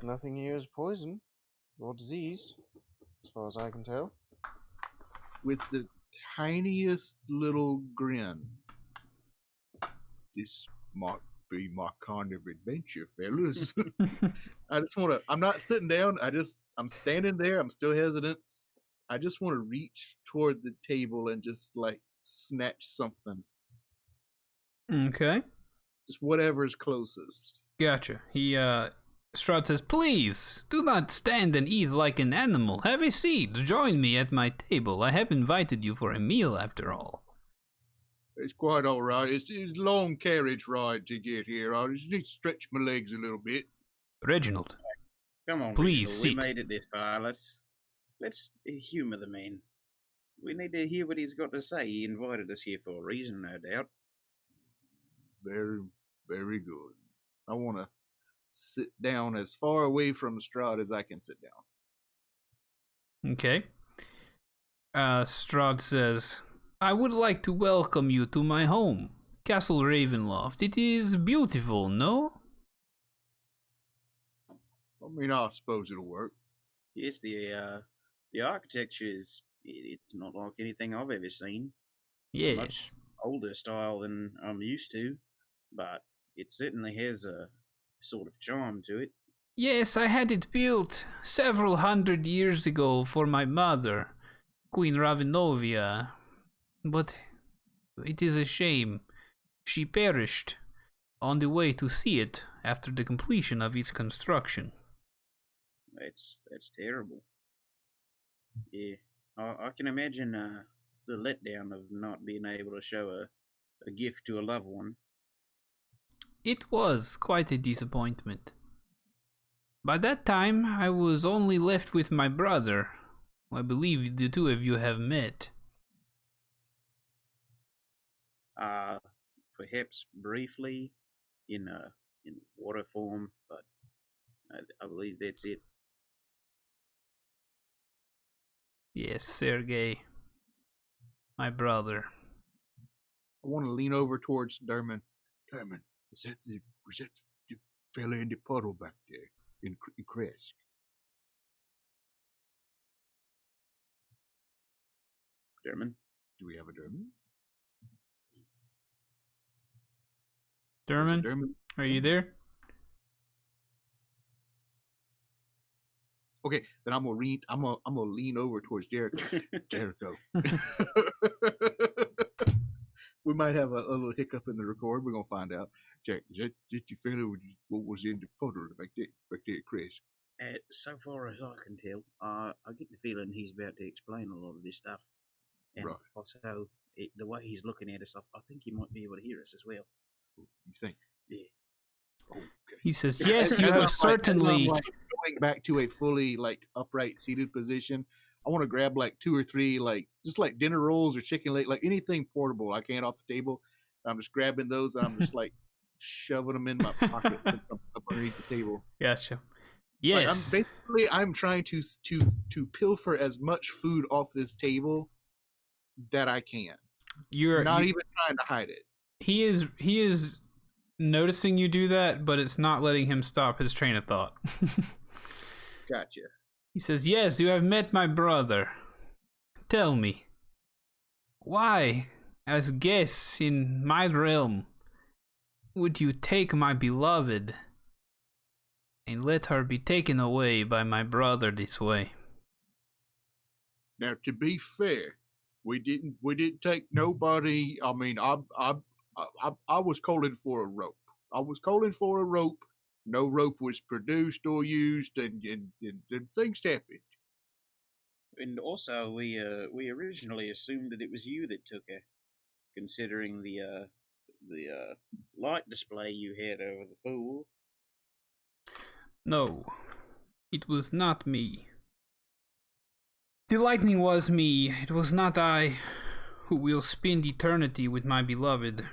Nothing here is poison or diseased, as far as I can tell. With the tiniest little grin. This might be my kind of adventure, fellas. I just want to, I'm not sitting down. I'm standing there. I'm still hesitant. I just want to reach toward the table and just like snatch something. Okay. Just whatever is closest. Gotcha. Strahd says, please, do not stand and eat like an animal. Have a seat. Join me at my table. I have invited you for a meal after all. It's quite all right. It's a long carriage ride to get here. I just need to stretch my legs a little bit. Reginald. Come on, Please Reginald. sit. We made it this far. Let's humor the man. We need to hear what he's got to say. He invited us here for a reason, no doubt. Very, very good. I want to sit down as far away from Strahd as I can sit down. Okay. Strahd says, I would like to welcome you to my home, Castle Ravenloft. It is beautiful, no? I mean, I suppose it'll work. Yes, the architecture it's not like anything I've ever seen. It's a much Yes. older style than I'm used to, but it certainly has a sort of charm to it. Yes, I had it built several hundred years ago for my mother, Queen Ravenovia. But it is a shame. She perished on the way to see it after the completion of its construction. That's terrible. Yeah, I can imagine the letdown of not being able to show a gift to a loved one. It was quite a disappointment. By that time, I was only left with my brother. I believe the two of you have met. Perhaps briefly in water form, but I believe that's it. Yes, Sergei. My brother. I want to lean over towards Dermot. Dermot, was that the fella in the puddle back there in Kresk? Dermot? Do we have a Dermot? Dermot, are you there? Okay, then I'm gonna lean over towards Jericho. Jericho. We might have a little hiccup in the record. We're gonna find out. Jack, is that you fella what was in the puddle back there, Chris? So far as I can tell, I get the feeling he's about to explain a lot of this stuff. And right. Also, the way he's looking at us, I think he might be able to hear us as well. You think? Yeah. Okay. He says, yes, you have certainly... going back to a fully, upright seated position, I want to grab, 2 or 3, just dinner rolls or chicken leg, anything portable I can off the table. I'm just grabbing those, and I'm just, shoving them in my pocket up underneath the table. Gotcha. Yes. I'm trying to pilfer as much food off this table that I can. You're not even trying to hide it. He is noticing you do that, but it's not letting him stop his train of thought. Gotcha. He says, yes, you have met my brother. Tell me, why, as guests in my realm, would you take my beloved and let her be taken away by my brother this way? Now, to be fair, we didn't take nobody. I mean, I was calling for a rope. No rope was produced or used, and things happened. And also, we originally assumed that it was you that took her, considering the light display you had over the pool. No, it was not me. The lightning was me. It was not I who will spend eternity with my beloved.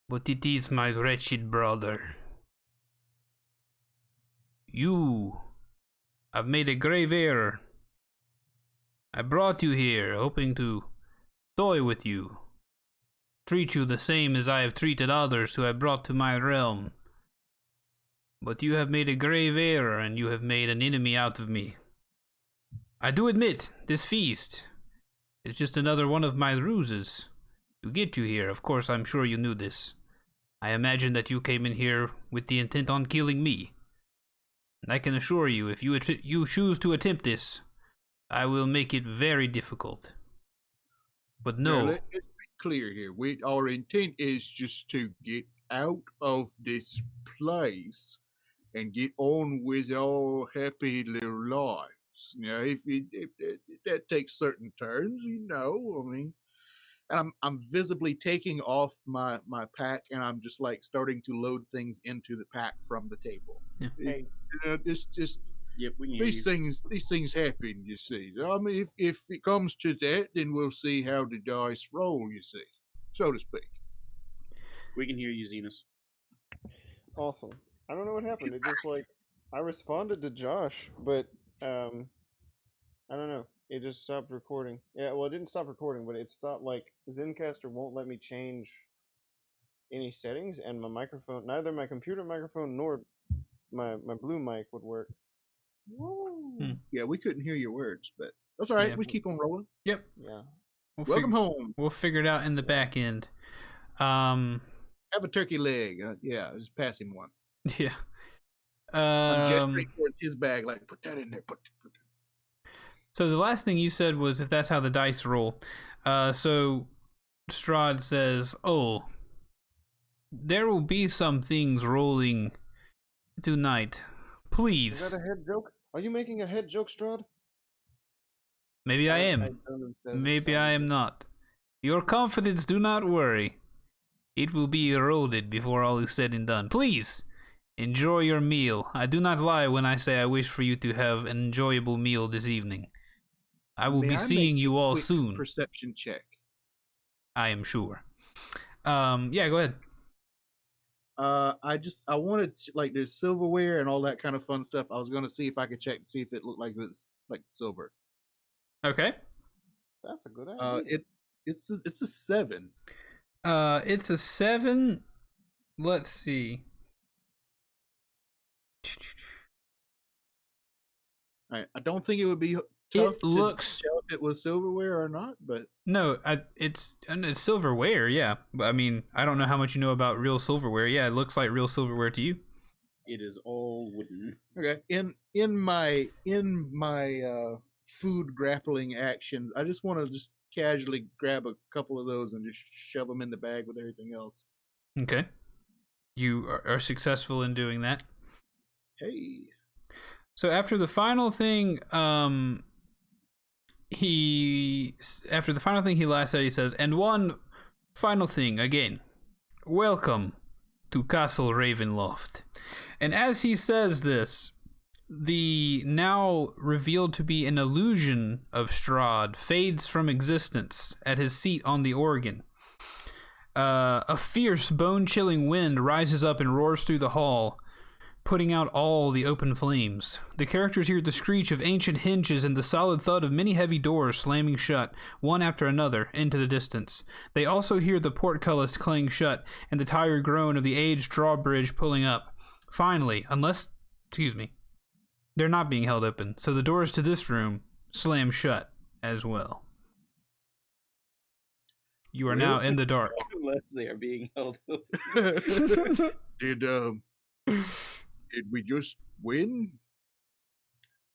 But it is my wretched brother. You have made a grave error. I brought you here hoping to toy with you, treat you the same as I have treated others who I brought to my realm. But you have made a grave error, and you have made an enemy out of me. I do admit, this feast is just another one of my ruses to get you here. Of course, I'm sure you knew this. I imagine that you came in here with the intent on killing me. And I can assure you, if you choose to attempt this, I will make it very difficult. But no. Now, let's be clear here. Our intent is just to get out of this place and get on with our happy little lives. Now, if that takes certain turns, I mean, and I'm visibly taking off my pack, and I'm just starting to load things into the pack from the table. Yeah. Hey, Yep, these things happen, you see. I mean, if it comes to that, then we'll see how the dice roll, you see, so to speak. We can hear you, Zenas. Awesome. I don't know what happened. It just like I responded to Josh, but I don't know. It just stopped recording. Yeah, well, it didn't stop recording, but it stopped. Like Zencaster won't let me change any settings, and my microphone, neither my computer microphone nor my blue mic would work. Woo. Yeah, we couldn't hear your words, but that's all right. Yeah. We keep on rolling. Yep. Yeah. Welcome home. We'll figure it out in the back end. Have a turkey leg. Yeah, just pass him one. Yeah. I'm gesturing towards his bag, like put that in there. Put that. So the last thing you said was if that's how the dice roll. So Strahd says, "Oh, there will be some things rolling tonight. Please." Is that a head joke? Are you making a head joke, Strahd? Maybe I am. Maybe I am not. Your confidence, do not worry. It will be eroded before all is said and done. Please, enjoy your meal. I do not lie when I say I wish for you to have an enjoyable meal this evening. I will be seeing you all soon. Perception check. I am sure. Yeah, go ahead. I wanted to, like there's silverware and all that kind of fun stuff. I was gonna see if I could check to see if it looked like it's like silver. Okay. That's a good idea. It's a 7. It's a 7. Let's see. I don't think it would be tough It looks. to tell if it was silverware or not, but No, it's silverware, yeah. But I mean, I don't know how much you know about real silverware. Yeah, it looks like real silverware to you. It is all wooden. okay. In my food grappling actions, I just want to just casually grab a couple of those and just shove them in the bag with everything else. Okay. You are successful in doing that. Hey. So after the final thing, he last said, he says, "And one final thing again. Welcome to Castle Ravenloft." And as he says this, the now revealed to be an illusion of Strahd fades from existence at his seat on the organ. A fierce, bone-chilling wind rises up and roars through the hall, putting out all the open flames. The characters hear the screech of ancient hinges and the solid thud of many heavy doors slamming shut, one after another, into the distance. They also hear the portcullis clang shut and the tired groan of the aged drawbridge pulling up. Finally, they're not being held open, so the doors to this room slam shut as well. You are now in the dark. Unless they are being held open. Did we just win?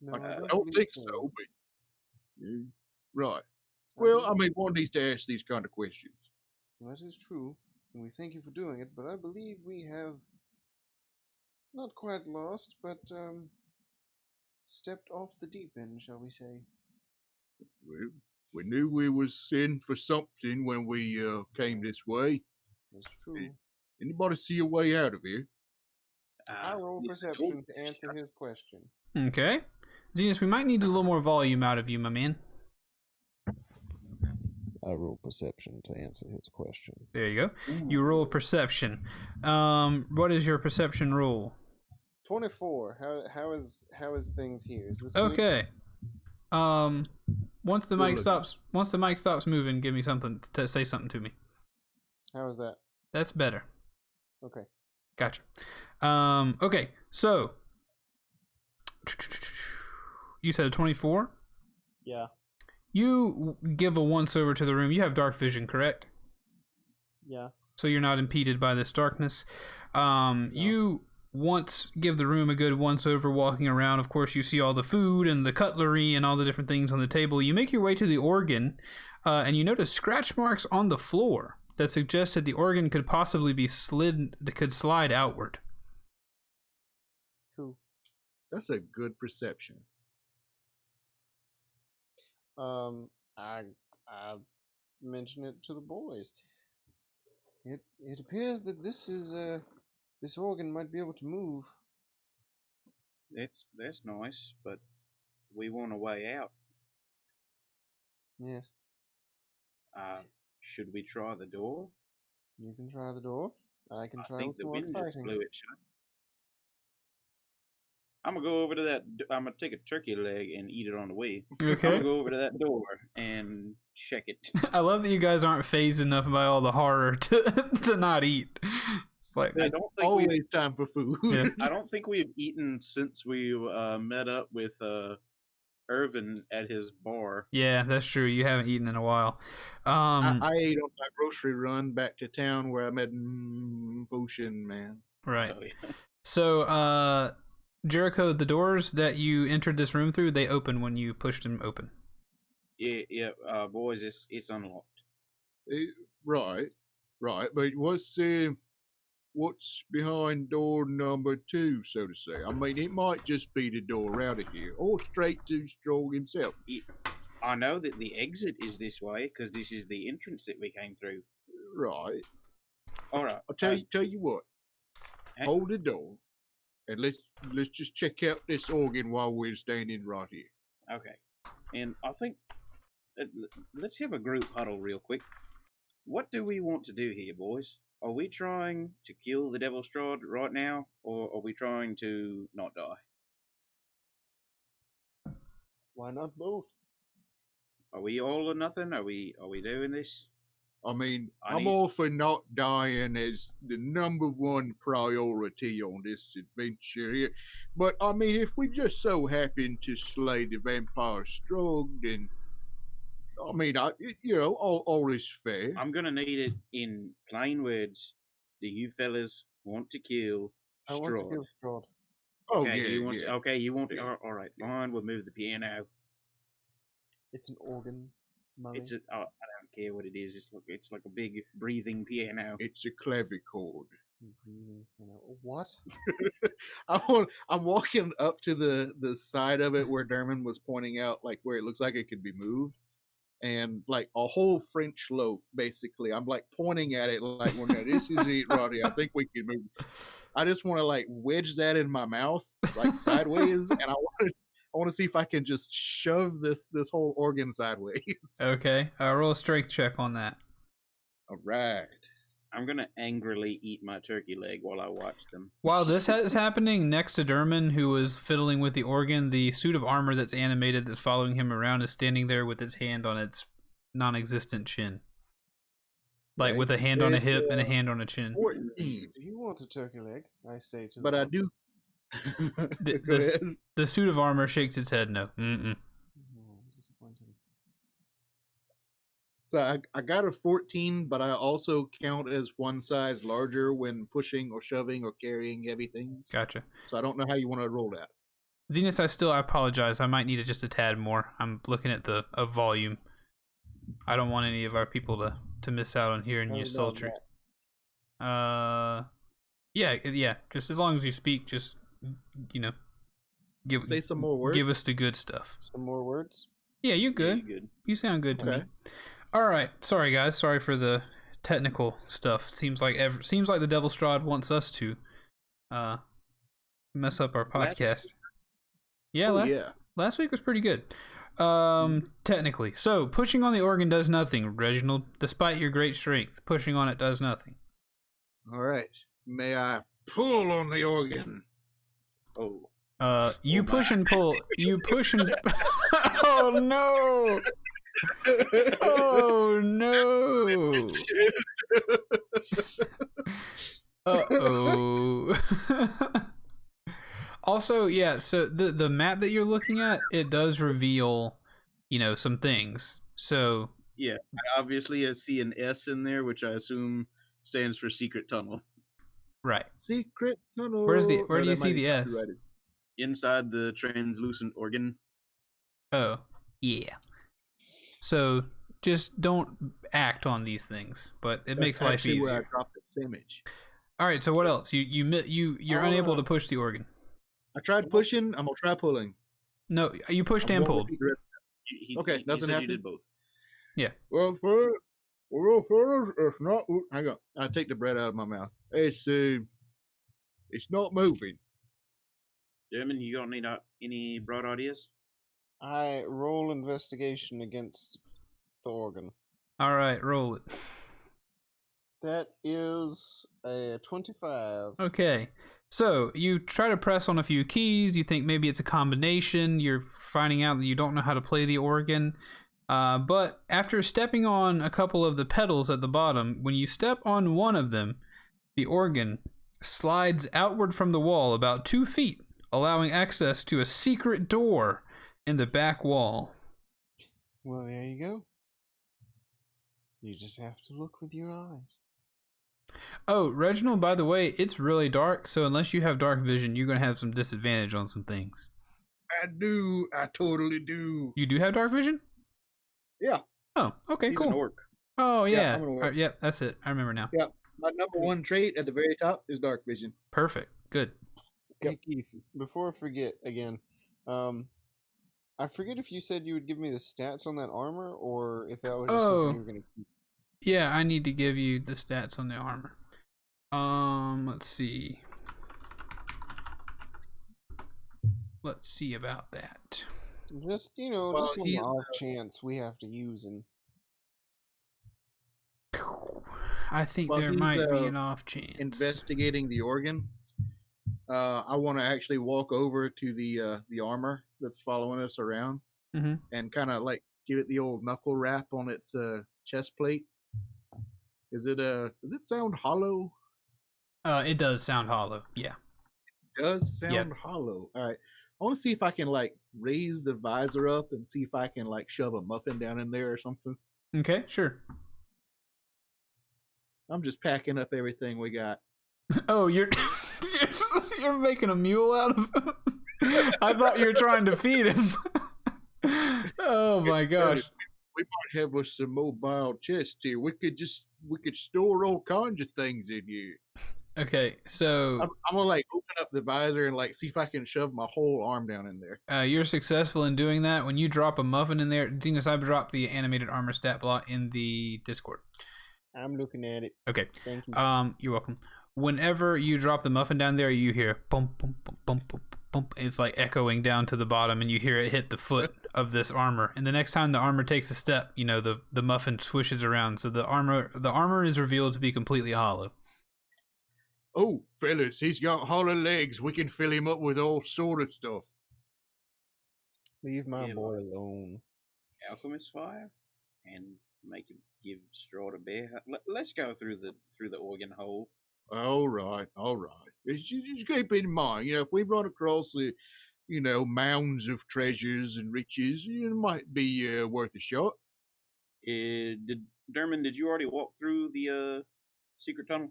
No, I don't think so, but right. Well, I mean, one needs to ask these kind of questions. That is true, and we thank you for doing it, but I believe we have not quite lost, but stepped off the deep end, shall we say. Well, we knew we was in for something when we came this way. That's true. Anybody see a way out of here? I roll perception to answer his question. Okay. Zenas, we might need a little more volume out of you, my man. I roll perception to answer his question. There you go. You roll perception. What is your perception roll? 24. How is things here? Is this okay? Once the mic stops moving, give me something to say something to me. How is that? That's better. Okay. Gotcha. Okay. So you said a 24? Yeah. You give a once over to the room. You have dark vision, correct? Yeah. So you're not impeded by this darkness. No. You once give the room a good once over walking around. Of course, you see all the food and the cutlery and all the different things on the table. You make your way to the organ, and you notice scratch marks on the floor that suggested the organ could possibly be slide outward. Cool. That's a good perception. I mention it to the boys. It appears that this organ might be able to move. That's nice, but we want a way out. Yes. Should we try the door? You can try the door. I can I try think what's the more wind just exciting. blew it shut. I'm gonna go over to that. I'm gonna take a turkey leg and eat it on the way. I'm Okay. gonna go over to that door and check it. I love that you guys aren't phased enough by all the horror to not eat. It's like, I There's don't think we. always time for food. Yeah. I don't think we've eaten since we met up with Irvin at his bar. yeah, that's true. You haven't eaten in a while. I ate on my grocery run back to town where I met Potion Man. Right. Oh, yeah. So, Jericho, the doors that you entered this room through, they open when you pushed them open. Yeah, boys, it's unlocked. Right. But what's behind door number 2, so to say? I mean, it might just be the door out of here, or straight to Strahd himself. I know that the exit is this way because this is the entrance that we came through. Right. All right. I'll tell you what. Hey. Hold the door, and let's just check out this organ while we're standing right here. Okay. And I think let's have a group huddle real quick. What do we want to do here, boys? Are we trying to kill the Devil Strahd right now, or are we trying to not die? Why not both? Are we all or nothing? Are we doing this? I mean, I I'm need- all for not dying as the number one priority on this adventure here. But, I mean, if we just so happen to slay the vampire Strahd, then, I mean, all is fair. I'm gonna need it in plain words. Do you fellas want to kill I want to Strahd? kill Strahd. Oh, Okay, yeah, you want yeah. to, okay, you want to, Yeah. all right, fine, we'll move the piano. It's an organ, mummy. I don't care what it is, it's like a big breathing piano. It's a clavichord. What? I'm walking up to the side of it where Dermot was pointing out, like where it looks like it could be moved, and like a whole French loaf, basically. I'm like pointing at it, like, well, now this is it, Roddy. I think we can move. I just want to like wedge that in my mouth, like sideways, and I want to see if I can just shove this whole organ sideways. Okay. Roll a strength check on that. All right. I'm gonna angrily eat my turkey leg while I watch them. While this is happening, next to Derman, who was fiddling with the organ, the suit of armor that's animated that's following him around is standing there with its hand on its non-existent chin. Like Right. with a hand on a It's, hip and a hand on a chin. 14. Do you want a turkey leg? I say to But the I do. The- Go ahead. The suit of armor shakes its head no. Mm-mm. Oh, disappointing. So I got a 14, but I also count as one size larger when pushing or shoving or carrying heavy things. Gotcha. So I don't know how you want to roll that. Zenus, I apologize. I might need it just a tad more. I'm looking at the volume. I don't want any of our people to miss out on hearing you Sorry about sultry. that. Yeah. Just as long as you speak, just Say some more words. give us the good stuff. Some more words? Yeah, you're good. Pretty good. You sound good to Okay. me. All right. Sorry, guys. Sorry for the technical stuff. Seems like the Devil Strahd wants us to mess up our Last podcast. Yeah, Oh, last week was pretty good. Technically. So, pushing on the organ does nothing, Reginald. Despite your great strength, pushing on it does nothing. All right. May I pull on the organ? Oh, You Oh, push my. and pull. You push and Oh no. Oh no. Uh-oh. Also, yeah, so the map that you're looking at, it does reveal, some things. So, yeah. I obviously see an S in there, which I assume stands for secret tunnel. right. Secret tunnel. Where do you that see might the be S? copyrighted. Inside the translucent organ. Oh, yeah. So, just don't act on these things, but it makes That's life actually where I easier. dropped this image. All right, so what else? You're unable to push the organ. I tried pushing. I'm gonna try pulling. No, you pushed I'm and going pulled. with the grip. Okay, He nothing said you happened? did both. Well, it's not. Hang on. I take the bread out of my mouth. It's not moving. German, you got any broad ideas? I roll investigation against the organ. All right, roll it. That is a 25. Okay. So you try to press on a few keys. You think maybe it's a combination. You're finding out that you don't know how to play the organ. But after stepping on a couple of the pedals at the bottom, when you step on one of them, the organ slides outward from the wall about 2 feet, allowing access to a secret door in the back wall. Well, there you go. You just have to look with your eyes. Oh, Reginald, by the way, it's really dark, so unless you have dark vision, you're going to have some disadvantage on some things. I do. I totally do. You do have dark vision? Yeah. Oh, okay, He's cool. an orc. Oh, yeah. I'm an orc. Yeah, that's it. I remember now. Yeah. My number one trait at the very top is dark vision. Perfect. Good. Hey, Keith, before I forget again, I forget if you said you would give me the stats on that armor, or if that was just something you were going to keep. Yeah, I need to give you the stats on the armor. Let's see. Let's see about that. Just, just on the off chance we have to use him. I think there might be an off chance. Investigating the organ. I want to actually walk over to the armor that's following us around, and kind of like give it the old knuckle wrap on its chest plate. Does it sound hollow? It does sound hollow. Yeah. It does sound hollow. All right. I want to see if I can like raise the visor up and see if I can like shove a muffin down in there or something. Okay, sure. I'm just packing up everything we got. Oh, you're making a mule out of him? I thought you were trying to feed him. Oh my gosh. We might have us some mobile chest here. We could store all kinds of things in here. Okay, so I'm gonna like open up the visor and like see if I can shove my whole arm down in there. You're successful in doing that. When you drop a muffin in there, Dinas, I dropped the animated armor stat block in the Discord. I'm looking at it. Okay. Thank you. You're welcome. Whenever you drop the muffin down there, you hear bump, bump, bump, bump, bump, bump. It's like echoing down to the bottom, and you hear it hit the foot of this armor. And the next time the armor takes a step, the muffin swishes around. So the armor is revealed to be completely hollow. Oh, fellas, he's got hollow legs. We can fill him up with all sort of stuff. Leave my boy alone. Alchemist fire and make him give Strahd a bear. Let's go through the organ hole. All right. Just keep in mind, if we run across the, mounds of treasures and riches, it might be worth a shot. Dermot, did you already walk through the secret tunnel?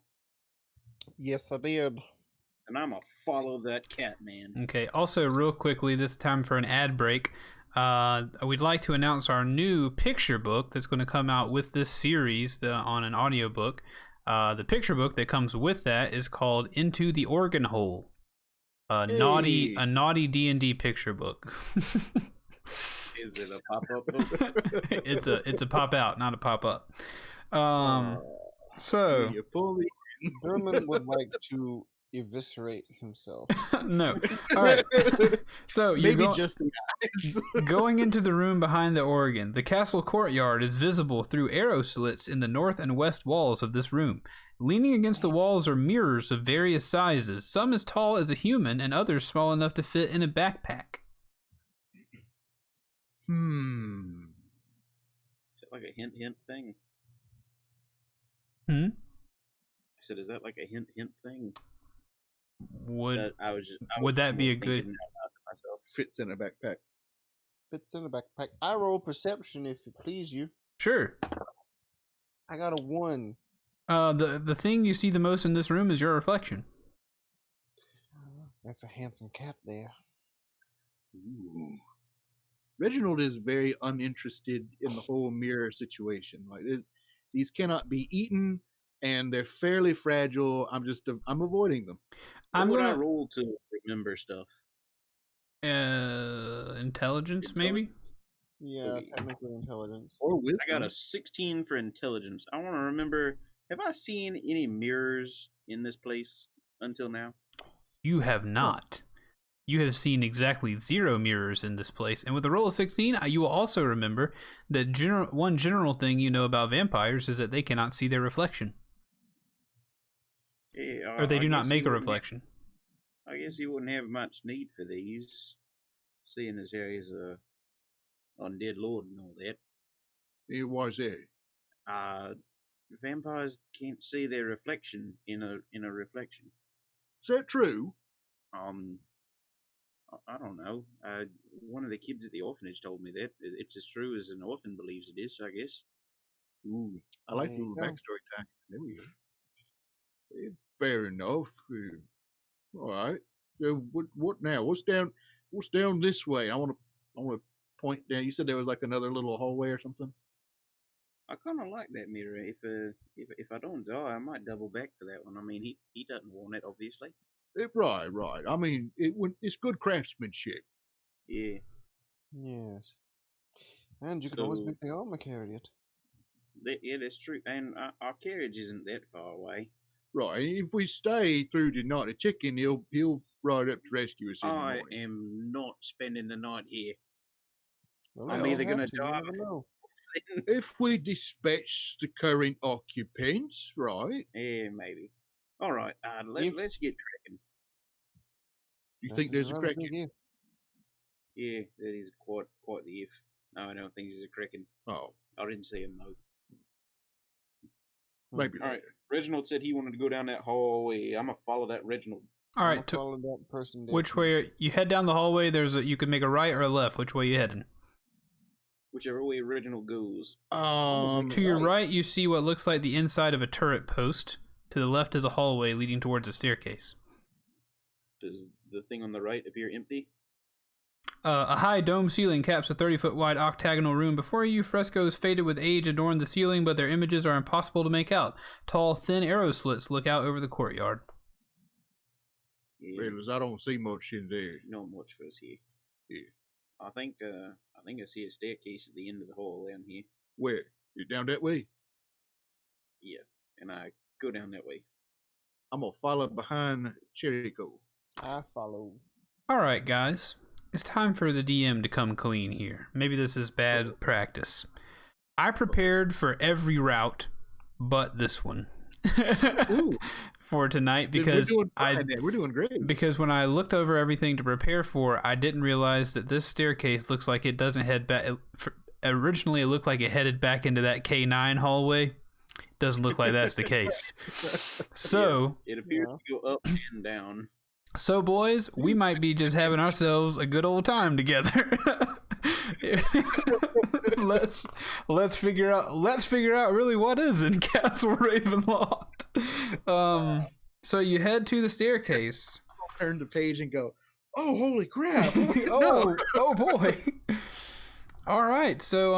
Yes, I did. And I'm gonna follow that cat, man. Okay. Also, real quickly, this time for an ad break. We'd like to announce our new picture book that's going to come out with this series on an audiobook. The picture book that comes with that is called Into the Organ Hole. A naughty D&D picture book. Is it a pop-up book? It's a pop-out, not a pop-up. So Herman would like to eviscerate himself. No. All right. So maybe just the eyes. Going into the room behind the organ, the castle courtyard is visible through arrow slits in the north and west walls of this room. Leaning against the walls are mirrors of various sizes, some as tall as a human and others small enough to fit in a backpack. Is it like a hint thing? I said, is that like a hint thing? Would that be a good? Fits in a backpack. Fits in a backpack. I roll perception if it please you. Sure. I got a 1. The thing you see the most in this room is your reflection. That's a handsome cat there. Ooh. Reginald is very uninterested in the whole mirror situation. Like these cannot be eaten, and they're fairly fragile. I'm avoiding them. What would I roll to remember stuff? Intelligence, maybe? Yeah, technically intelligence. Or wisdom. I got a 16 for intelligence. I want to remember, have I seen any mirrors in this place until now? You have not. You have seen exactly 0 mirrors in this place. And with a roll of 16, you will also remember that one general thing you know about vampires is that they cannot see their reflection. Yeah, Or they do not guess make he a wouldn't reflection. I guess he wouldn't have much need for these, seeing as how he's a undead lord and all that. Why is that? Vampires can't see their reflection in a reflection. Is that true? I don't know. One of the kids at the orphanage told me that. It's as true as an orphan believes it is, I guess. Ooh, I like There the you little go. backstory time. There we go. Fair enough. All right. So what now? What's down? What's down this way? I want to point down. You said there was like another little hallway or something. I kind of like that mirror. If I don't die, I might double back for that one. I mean, he doesn't want it, obviously. Right. I mean, it's good craftsmanship. Yeah. Yes. And you could always So- make the armor carry it. Yeah, that's true. And our carriage isn't that far away. Right. If we stay through the night, the chicken he'll ride up to rescue us in the I morning. am not spending the night here. Well, I'm you don't either gonna have to, you die never know. If we dispatch the current occupants, right? Yeah, maybe. All right. If- Let's get cracking. You This think is there's a rather crack? big if. Yeah, that is quite the if. No, I don't think he's a kraken. Oh, I didn't see him though. maybe. All right. Reginald said he wanted to go down that hallway. I'm gonna follow that Reginald. All I'ma right, follow that person down. which way you head down the hallway? You could make a right or a left. Which way you heading? Whichever way Reginald goes. To your right, you see what looks like the inside of a turret post. To the left is a hallway leading towards a staircase. Does the thing on the right appear empty? A high dome ceiling caps a 30-foot wide octagonal room. Before you, frescoes faded with age adorn the ceiling, but their images are impossible to make out. Tall, thin arrow slits look out over the courtyard. Yeah, Fellas, I don't see much in there. not much for us here. Yeah. I think I see a staircase at the end of the hall down here. Where? You down that way? Yeah, and I go down that way. I'm gonna follow behind Cherico. I follow. All right, guys. It's time for the DM to come clean here. Maybe this is bad practice. I prepared for every route but this one Ooh. for tonight Then because we're doing great. because when I looked over everything to prepare for, I didn't realize that this staircase looks like it doesn't head back. Originally, it looked like it headed back into that K9 hallway. Doesn't look like that's the case. So, It appears to go up and down. so boys, we might be just having ourselves a good old time together. let's figure out really what is in Castle Ravenloft. So you head to the staircase. Turn the page and go, oh, holy crap. oh boy. All right. So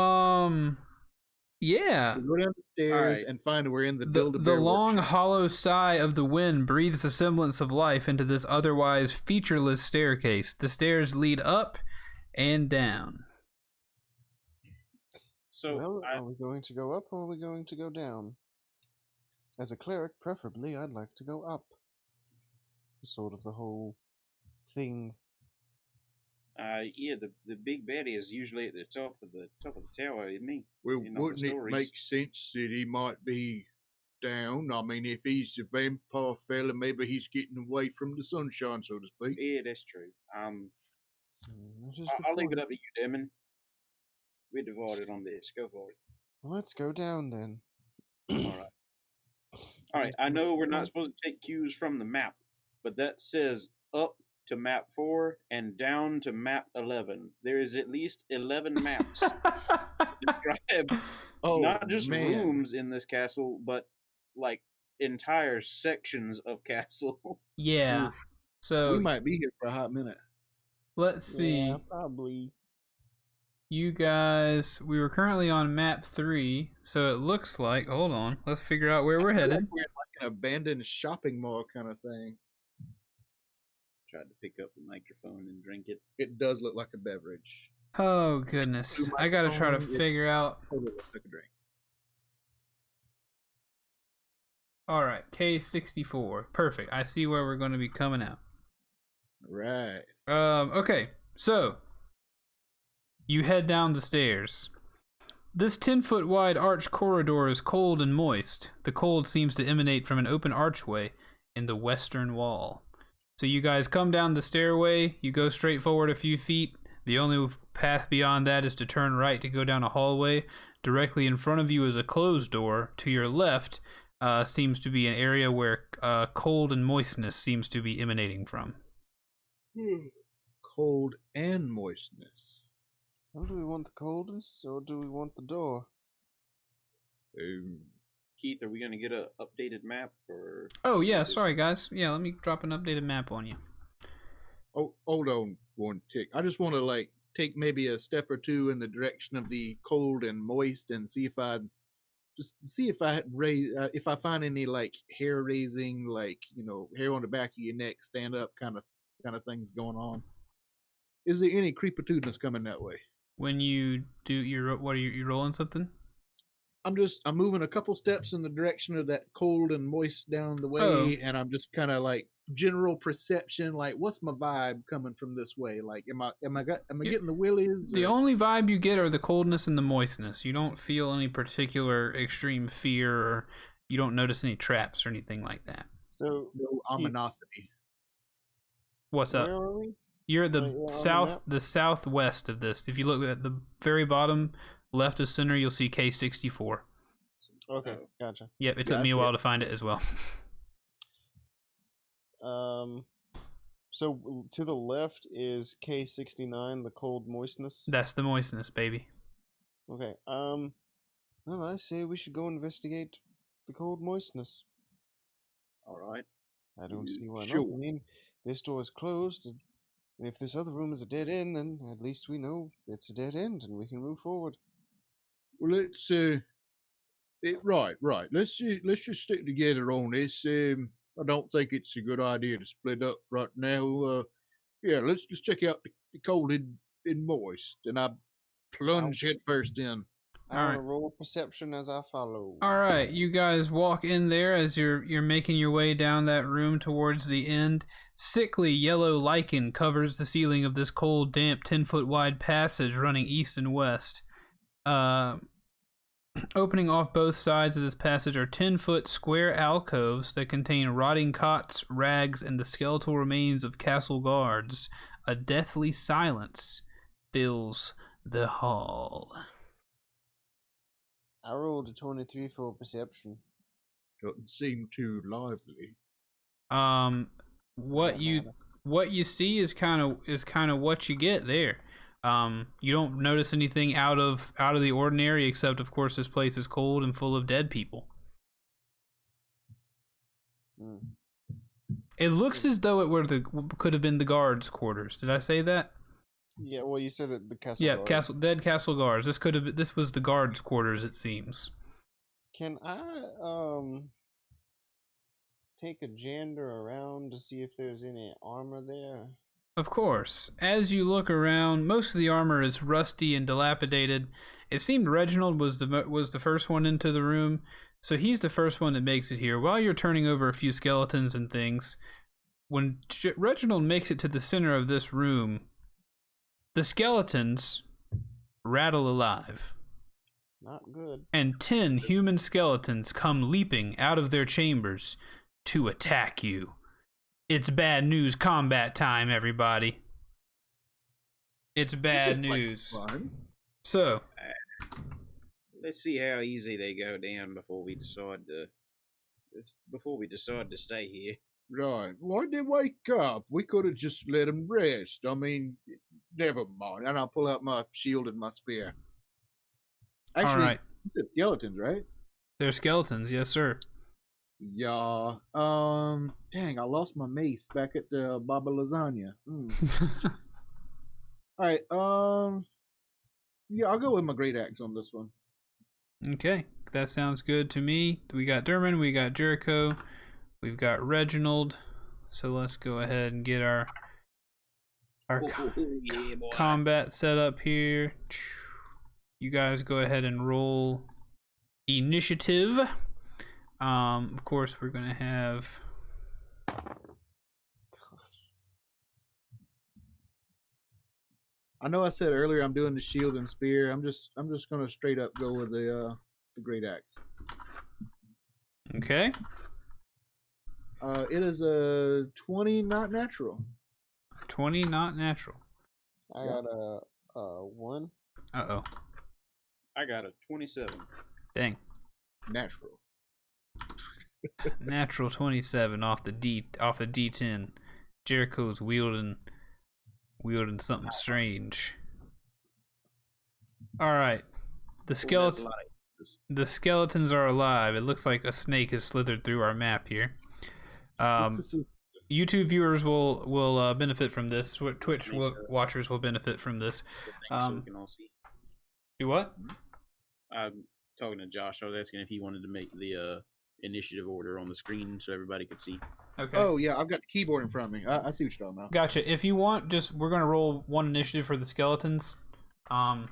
yeah. We go down the stairs Alright. and find we're in the The Build-A-Bear long, workshop. hollow sigh of the wind breathes a semblance of life into this otherwise featureless staircase. The stairs lead up and down. So Well, are we going to go up or are we going to go down? As a cleric, preferably, I'd like to go up. Sort of the whole thing. yeah, the big baddie is usually at the top of the tower, isn't he? Well, in all the wouldn't it stories. make sense that he might be down? I mean, if he's a vampire fella, maybe he's getting away from the sunshine, so to speak. Yeah, that's true. That is I'll the leave it point. up to you, Demon. We're divided on this. Go for it. Well, let's go down then. All right. All right. I know we're not supposed to take cues from the map, but that says up to map 4 and down to map 11. There is at least 11 maps. Describe Oh, not just man. rooms in this castle, but like entire sections of castle. Yeah. Oof. So We might be here for a hot minute. let's see. Yeah, probably. You guys, we were currently on map 3, so it looks like. Hold on, let's figure out where we're I feel headed. like we're in like an abandoned shopping mall kind of thing. Tried to pick up the microphone and drink it. It does look like a beverage. Oh goodness, I gotta try to figure out. Totally looks like a drink. All right, K64, perfect. I see where we're going to be coming out. Right. Okay, so you head down the stairs. This 10-foot wide arch corridor is cold and moist. The cold seems to emanate from an open archway. in the western wall. So you guys come down the stairway, you go straight forward a few feet. The only path beyond that is to turn right to go down a hallway. Directly in front of you is a closed door. To your left seems to be an area where cold and moistness seems to be emanating from. Cold and moistness. Well, do we want the coldness or do we want the door? Keith, are we going to get an updated map? Or Oh, yeah, sorry, guys. Yeah, let me drop an updated map on you. Oh, hold on one tick. I just want to like take maybe a step or two in the direction of the cold and moist, and see if I if I find any like hair raising, like hair on the back of your neck, stand up kind of things going on. Is there any creepitudeness coming that way? When you do what are you rolling something? I'm moving a couple steps in the direction of that cold and moist down the way, and I'm just kind of like general perception, like what's my vibe coming from this way? Like, am I getting the willies? The only vibe you get are the coldness and the moistness. You don't feel any particular extreme fear, or you don't notice any traps or anything like that. So no ominosity. What's up? Where are we? You're the southwest of this. If you look at the very bottom left of center, you'll see K64. Okay, gotcha. Yep, it took me a while to find it as well. So to the left is K69, the cold moistness. That's the moistness, baby. Okay. Well, I say we should go investigate the cold moistness. All right. I don't see why Sure. not. I mean, this door is closed, and if this other room is a dead end, then at least we know it's a dead end, and we can move forward. Well, let's right. Let's just stick together on this. I don't think it's a good idea to split up right now. Yeah, let's just check out the cold and moist, and I plunge head first in. I want to roll perception as I follow. All right, you guys walk in there as you're making your way down that room towards the end. Sickly yellow lichen covers the ceiling of this cold, damp, 10-foot wide passage running east and west. Opening off both sides of this passage are 10-foot square alcoves that contain rotting cots, rags, and the skeletal remains of castle guards. A deathly silence fills the hall. I rolled a 23 for perception. Doesn't seem too lively. What you see is kind of what you get there. You don't notice anything out of the ordinary, except of course this place is cold and full of dead people. It looks as though it could have been the guards' quarters. Did I say that? Yeah, well, you said it, the castle. Yeah, guards. dead castle guards. This was the guards' quarters, it seems. Can I take a gander around to see if there's any armor there? Of course. As you look around, most of the armor is rusty and dilapidated. It seemed Reginald was the first one into the room, so he's the first one that makes it here. While you're turning over a few skeletons and things, when Reginald makes it to the center of this room, the skeletons rattle alive. Not good. And 10 human skeletons come leaping out of their chambers to attack you. It's bad news combat time, everybody. It's bad news. So, let's see how easy they go down before we decide to stay here. Right. Why'd they wake up? We could have just let them rest. I mean, never mind. And I'll pull out my shield and my spear. Actually, all right. It's skeletons, right? They're skeletons, yes, sir. Yeah. Dang, I lost my mace back at the Baba Lasagna. All right. Yeah, I'll go with my great axe on this one. Okay, that sounds good to me. We got Derman, we got Jericho, we've got Reginald. So let's go ahead and get our combat set up here. You guys go ahead and roll initiative. Of course, we're gonna have. I know I said earlier I'm doing the shield and spear. I'm just gonna straight up go with the great axe. Okay. It is a 20 not natural. 20 not natural. I got a 1. Uh-oh. I got a 27. Dang. Natural. Natural 27 off the D10. Jericho's wielding something strange. All right. The skeletons are alive. It looks like a snake has slithered through our map here. YouTube viewers will benefit from this. Twitch watchers will benefit from this. So we can all see. Do what? I'm talking to Josh. I was asking if he wanted to make the initiative order on the screen so everybody could see. Okay. Oh yeah, I've got the keyboard in front of me. I see what you're talking about. Gotcha. If you want, we're gonna roll one initiative for the skeletons. So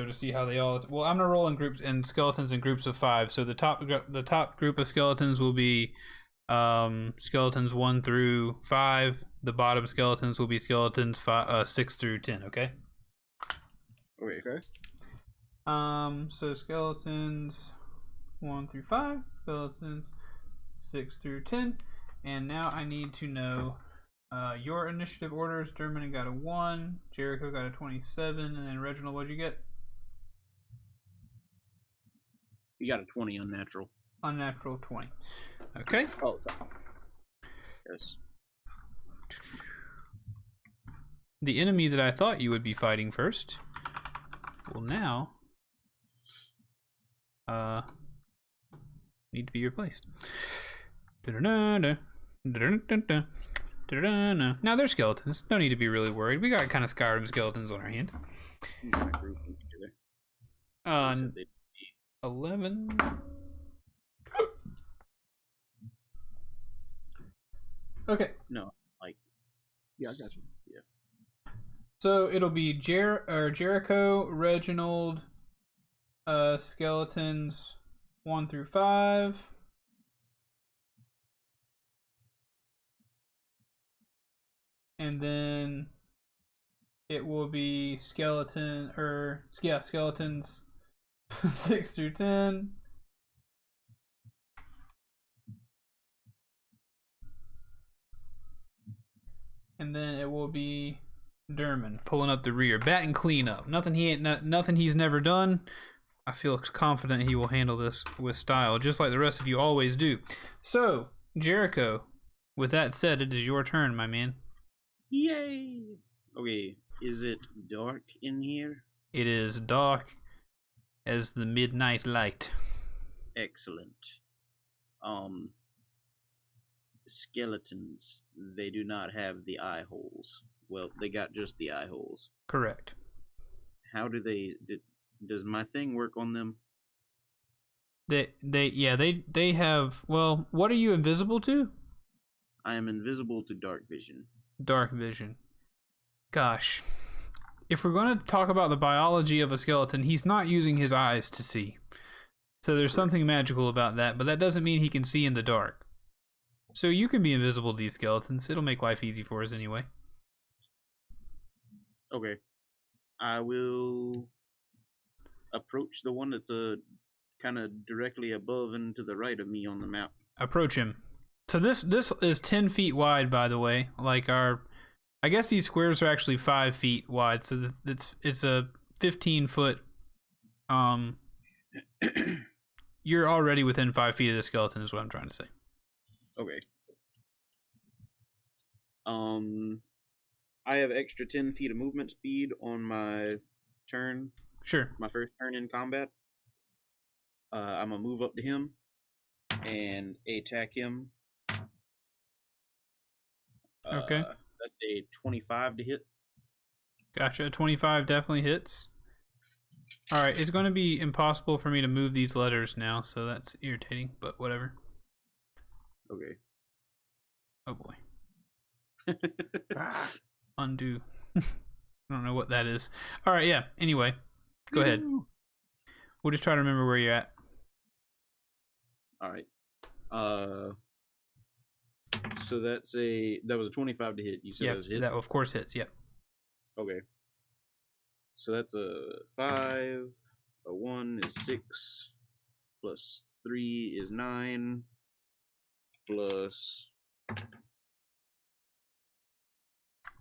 to see how they all. Well, I'm gonna roll in groups and skeletons in groups of 5. So the top group of skeletons will be skeletons 1 through 5. The bottom skeletons will be skeletons 6 through 10. Okay. Okay. So skeletons 1 through 5, skeletons 6 through 10, and now I need to know your initiative orders. Dermot got a 1, Jericho got a 27, and then Reginald, what'd you get? You got a 20 unnatural. Unnatural 20. Okay. Oh, sorry. Yes. The enemy that I thought you would be fighting first will now need to be replaced. Now they're skeletons. No need to be really worried. We got kind of Skyrim skeletons on our hand. 11. Okay. No, like. Yeah, I got you. Yeah. So it'll be Jericho, Reginald, skeletons 1 through 5. And then it will be skeletons 6 through 10. And then it will be Dermot pulling up the rear, batting clean up. Nothing he's never done. I feel confident he will handle this with style, just like the rest of you always do. So, Jericho, with that said, it is your turn, my man. Yay! Okay, is it dark in here? It is dark as the midnight light. Excellent. Skeletons, they do not have the eye holes. Well, they got just the eye holes. Correct. How do does my thing work on them? They have, well, what are you invisible to? I am invisible to dark vision. Dark vision. Gosh. If we're going to talk about the biology of a skeleton, he's not using his eyes to see. So there's something magical about that, but that doesn't mean he can see in the dark. So you can be invisible to these skeletons. It'll make life easy for us anyway. Okay. I will approach the one that's kind of directly above and to the right of me on the map. Approach him. So this is 10 feet wide, by the way. Like I guess these squares are actually 5 feet wide, so it's a 15-foot. You're already within 5 feet of the skeleton, is what I'm trying to say. Okay. I have extra 10 feet of movement speed on my turn. Sure. My first turn in combat. I'm gonna move up to him and attack him. Okay. That's a 25 to hit. Gotcha. 25 definitely hits. Alright, it's going to be impossible for me to move these letters now, so that's irritating, but whatever. Okay. Oh boy. Undo. I don't know what that is. Alright, yeah. Anyway, go ahead. We'll just try to remember where you're at. Alright. So that was a 25 to hit. You said that was hit? That of course hits, yep. Okay. So that's a 5, a 1 is 6, plus 3 is 9, plus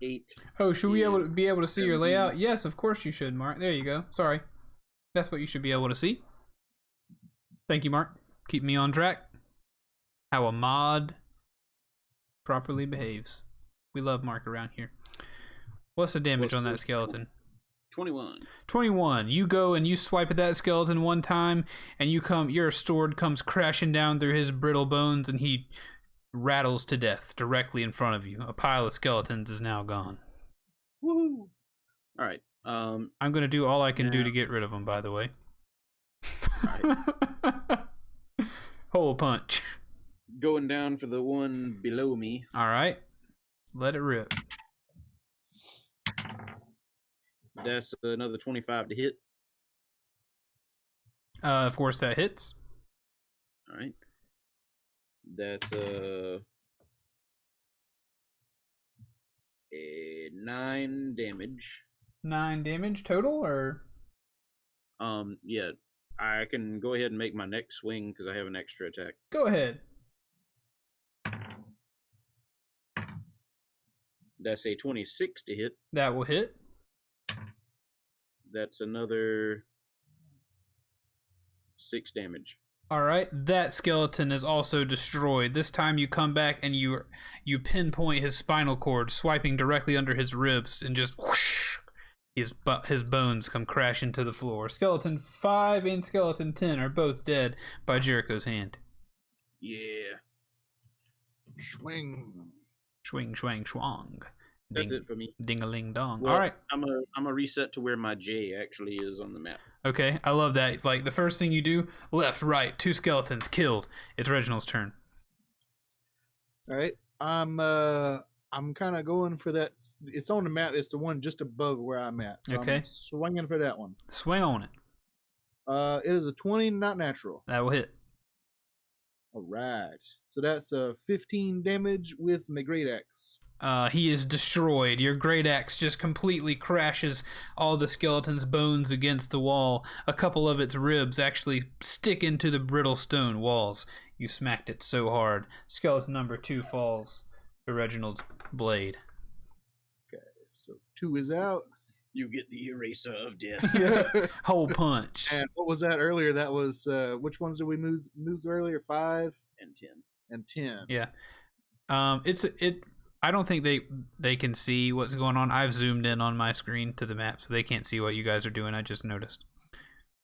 8. Oh, should we is be able to see your 17. layout? Yes, of course you should, Mark. There you go. Sorry. That's what you should be able to see. Thank you, Mark. Keep me on track. How a mod properly behaves. We love Mark around here. What's the damage on that skeleton? 21. 21. You go and you swipe at that skeleton one time, and your sword comes crashing down through his brittle bones, and he rattles to death directly in front of you. A pile of skeletons is now gone. Woohoo! All right. I'm gonna do all I can do to get rid of them, by the way. Hole punch. Going down for the one below me. All right. Let it rip. That's another 25 to hit. Of course, that hits. All right. That's 9 damage. 9 damage total, or? Yeah. I can go ahead and make my next swing because I have an extra attack. Go ahead. That's a 26 to hit. That will hit. That's another 6 damage. All right, that skeleton is also destroyed. This time you come back and you pinpoint his spinal cord, swiping directly under his ribs, and just whoosh, his bones come crashing to the floor. Skeleton 5 and Skeleton 10 are both dead by Jericho's hand. Yeah. Swing. Swing, swang, swang. That's it for me. Ding-a-ling-dong. Well, All right. I'm a reset to where my J actually is on the map. Okay, I love that. Like, the first thing you do, left, right, 2 skeletons killed. It's Reginald's turn. All right. I'm kind of going for that. It's on the map. It's the one just above where I'm at. So Okay. I'm swinging for that one. Swing on it. It is a 20, not natural. That will hit. All right. So that's 15 damage with my great axe. He is destroyed. Your great axe just completely crashes all the skeleton's bones against the wall. A couple of its ribs actually stick into the brittle stone walls. You smacked it so hard. Skeleton number 2 falls to Reginald's blade. Okay, so 2 is out. You get the eraser of death. Hole punch. And what was that earlier? That was which ones did we move earlier? 5 and 10. and 10. Yeah. I don't think they can see what's going on. I've zoomed in on my screen to the map, so they can't see what you guys are doing. I just noticed.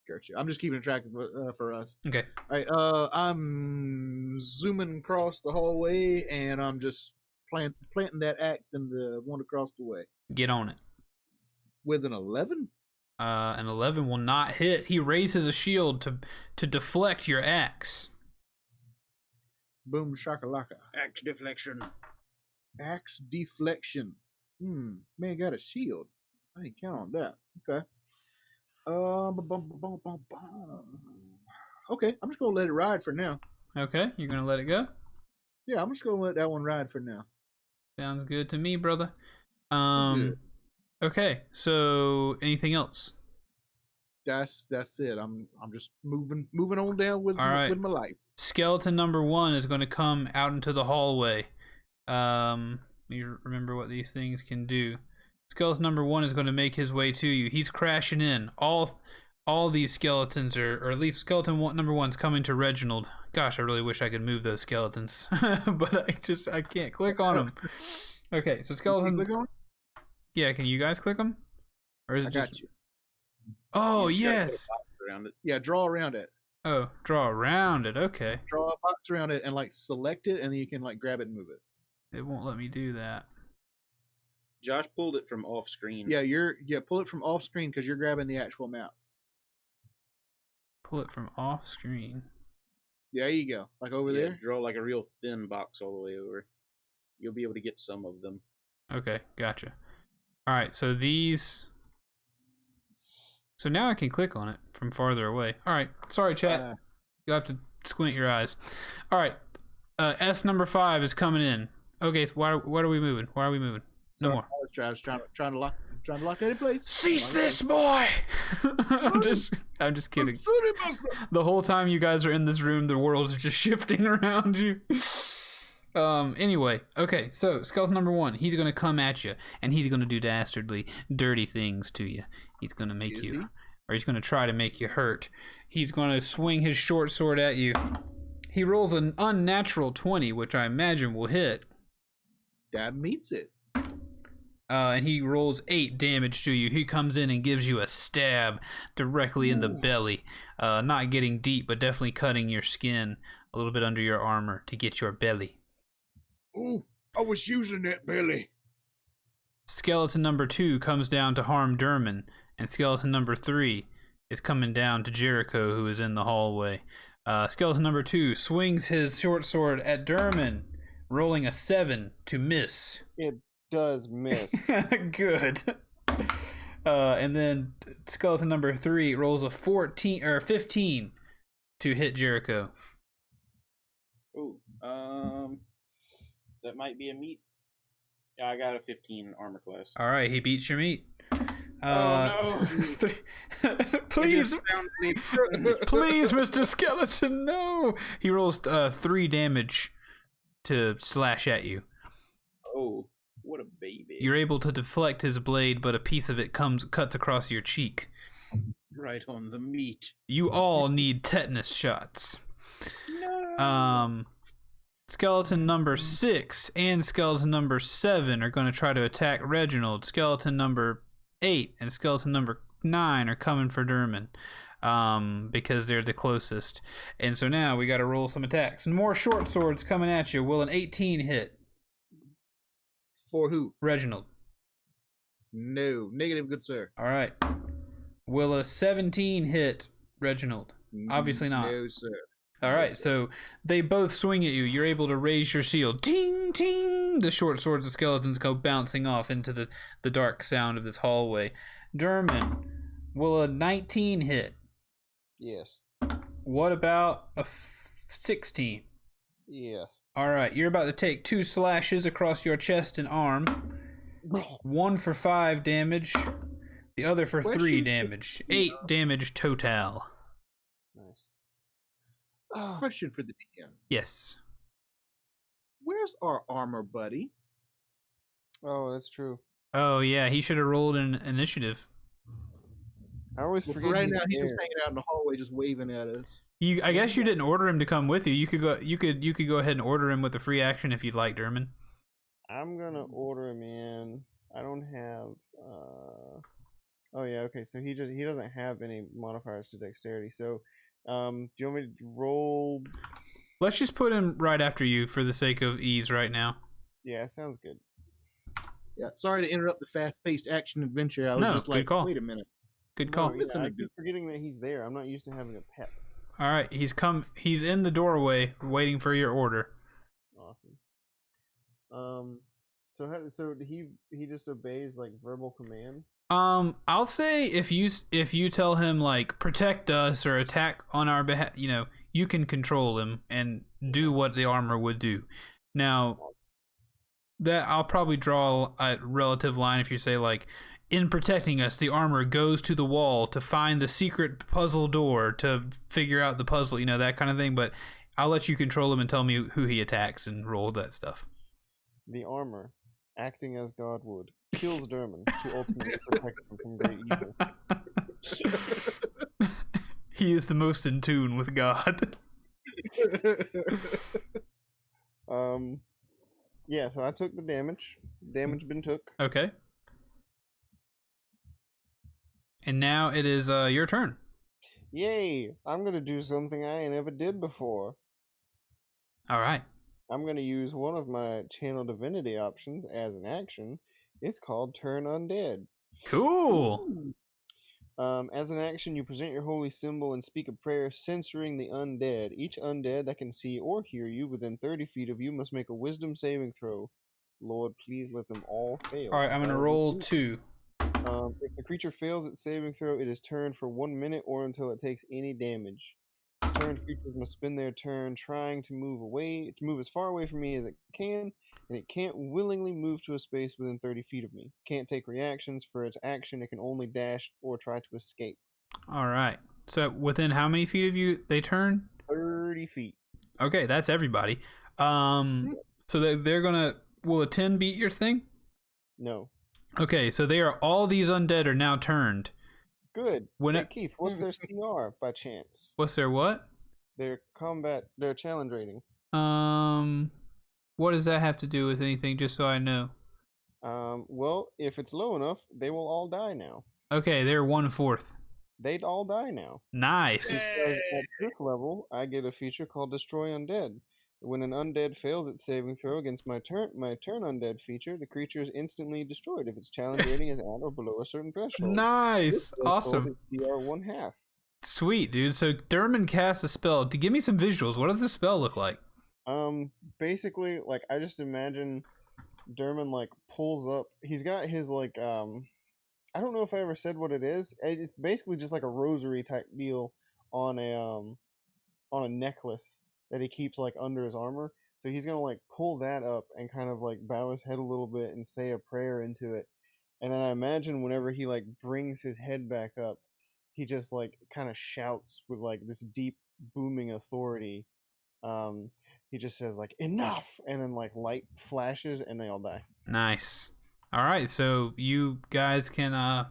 Gotcha. I'm just keeping track of for us. Okay. All right. I'm zooming across the hallway, and I'm just planting that axe in the one across the way. Get on it. With an 11? An 11 will not hit. He raises a shield to deflect your axe. Boom shakalaka. Axe deflection. Axe deflection. Man got a shield. I didn't count on that. Okay. Okay, I'm just gonna let it ride for now. Okay, you're gonna let it go? Yeah, I'm just gonna let that one ride for now. Sounds good to me, brother. Good. Okay, so anything else? That's it. I'm just moving on down with All right. with my life. Skeleton number 1 is going to come out into the hallway. You remember what these things can do. Skeleton number 1 is going to make his way to you. He's crashing in. All these skeletons or at least skeleton number 1's coming to Reginald. Gosh, I really wish I could move those skeletons, but I can't click on them. Okay, so skeleton. Click on? Yeah, can you guys click them? Or is it I just? got you. Oh You just gotta yes. put a box around it. Yeah, draw around it. Oh, draw around it. Okay. Draw a box around it and like select it, and then you can like grab it and move it. It won't let me do that. Josh pulled it from off screen. Yeah, pull it from off screen because you're grabbing the actual map. Pull it from off screen. Yeah, there you go. Like over Yeah, there. draw like a real thin box all the way over. You'll be able to get some of them. Okay, gotcha. All right, so these. So now I can click on it from farther away. All right, sorry, chat. You'll have to squint your eyes. All right, S number 5 is coming in. Okay, so what are we moving? Why are we moving? No more. I was trying to lock that in place. Cease this, boy! I'm just kidding. The whole time you guys are in this room, the world is just shifting around you. Anyway, okay, so skeleton number 1, he's gonna come at you, and he's gonna do dastardly, dirty things to you. He's gonna make Is you, he? or he's gonna try to make you hurt. He's gonna swing his short sword at you. He rolls an unnatural 20, which I imagine will hit. That meets it. And he rolls 8 damage to you. He comes in and gives you a stab directly in the belly. Not getting deep, but definitely cutting your skin a little bit under your armor to get your belly. Ooh, I was using that belly. Skeleton number 2 comes down to harm Derman, and skeleton number 3 is coming down to Jericho, who is in the hallway. Skeleton number 2 swings his short sword at Derman, rolling a 7 to miss. It does miss. Good. And then skeleton number 3 rolls a 15 to hit Jericho. Ooh, that might be a meat. Yeah, I got a 15 armor class. All right, he beats your meat. Oh, Please, please, Mr. Skeleton, no. He rolls 3 damage to slash at you. Oh, what a baby. You're able to deflect his blade, but a piece of it cuts across your cheek. Right on the meat. You all need tetanus shots. No. Skeleton number 6 and skeleton number 7 are going to try to attack Reginald. Skeleton number 8 and skeleton number 9 are coming for Derman, because they're the closest. And so now we got to roll some attacks. And more short swords coming at you. Will an 18 hit? For who? Reginald. No. Negative, good sir. All right. Will a 17 hit Reginald? Obviously not. No, sir. All right, so they both swing at you. You're able to raise your shield. Ting, ting. The short swords of skeletons go bouncing off into the dark sound of this hallway. Derman, will a 19 hit? Yes. What about a 16? Yes. All right, you're about to take 2 slashes across your chest and arm. One for 5 damage, the other for 3 damage. 8 damage total. Nice. Question for the DM. Yes. Where's our armor buddy? Oh, that's true. Oh, yeah, he should have rolled an initiative. I always Well, forget. for right he's now, he's just there. hanging out in the hallway, just waving at us. I guess you didn't order him to come with you. You could go ahead and order him with a free action if you'd like, Derman. I'm gonna order him in. I don't have. Oh yeah, okay. So he doesn't have any modifiers to dexterity. So, do you want me to roll? Let's just put him right after you for the sake of ease right now. Yeah, sounds good. Yeah, sorry to interrupt the fast-paced action adventure. I was No, just good like, call. wait a minute. Good call. No, Listen I to keep forgetting that he's there. I'm not used to having a pet. All right, he's in the doorway waiting for your order. Awesome. So he just obeys like verbal command. I'll say if you tell him like protect us or attack on our behalf, you can control him and do what the armor would do. Now, that I'll probably draw a relative line if you say like, in protecting us, the armor goes to the wall to find the secret puzzle door to figure out the puzzle, that kind of thing. But I'll let you control him and tell me who he attacks and roll that stuff. The armor, acting as God would, kills Derman to ultimately protect him from great evil. He is the most in tune with God. Yeah, so I took the damage. Damage been took. Okay. And now it is your turn. Yay! I'm gonna do something I ain't ever did before. All right. I'm gonna use one of my channel divinity options as an action. It's called Turn Undead. Cool. As an action, you present your holy symbol and speak a prayer censoring the undead. Each undead that can see or hear you within 30 feet of you must make a wisdom saving throw. Lord, please let them all fail. All right, I'm going to roll 2. If the creature fails its saving throw, it is turned for 1 minute or until it takes any damage. Turned creatures must spend their turn trying to move as far away from me as it can, and it can't willingly move to a space within 30 feet of me. Can't take reactions. For its action, it can only dash or try to escape. All right. So within how many feet of you they turn? 30 feet. Okay, that's everybody. So they're gonna. Will a 10 beat your thing? No. Okay, so they are all these undead are now turned. Good. When Hey, it, Keith, what's their CR by chance? what's their what? Their challenge rating. What does that have to do with anything? Just so I know. Well, if it's low enough, they will all die now. Okay, they're 1/4. They'd all die now. Nice. Because at this level, I get a feature called Destroy Undead. When an undead fails its saving throw against my turn undead feature, the creature is instantly destroyed if its challenge rating is at or below a certain threshold. Nice. Awesome. CR 1/2. Sweet, dude. So Derman casts a spell. To give me some visuals, what does the spell look like? Basically, like, I just imagine Derman, like, pulls up. He's got his, like, I don't know if I ever said what it is. It's basically just like a rosary type deal on a necklace that he keeps, like, under his armor. So he's gonna, like, pull that up and kind of, like, bow his head a little bit and say a prayer into it. And then I imagine whenever he, like, brings his head back up, he just, like, kind of shouts with, like, this deep booming authority. He just says, like, enough, and then, like, light flashes and they all die. Nice. All right, so you guys can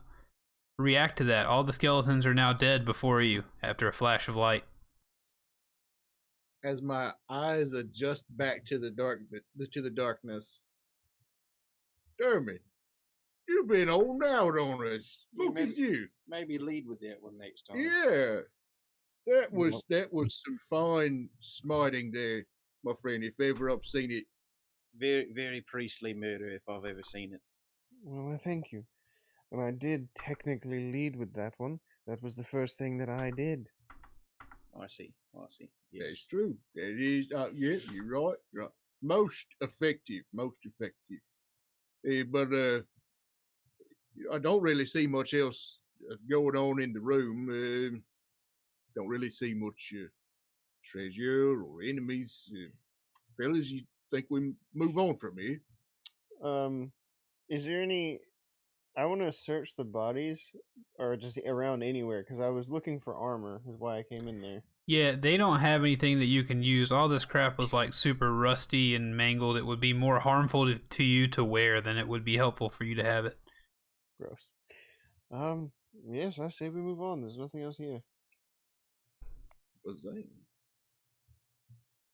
react to that. All the skeletons are now dead before you after a flash of light. As my eyes adjust back to the darkness, Dermot, you've been holding out on us. Look at you. Maybe lead with that one next time. Yeah, that was some fine smarting there, my friend. If ever I've seen it. Very, very priestly murder if I've ever seen it. Well, I thank you. And I did technically lead with that one. That was the first thing that I did. I see. That's Yes. true. That is, yeah, you're right. Most effective. But I don't really see much else going on in the room. Don't really see much treasure or enemies. Fellas, you think we move on from here? Is there any... I want to search the bodies, or just around anywhere, because I was looking for armor, is why I came in there. Yeah, they don't have anything that you can use. All this crap was like super rusty and mangled. It would be more harmful to you to wear than it would be helpful for you to have it. Gross. Yes, I say we move on. There's nothing else here.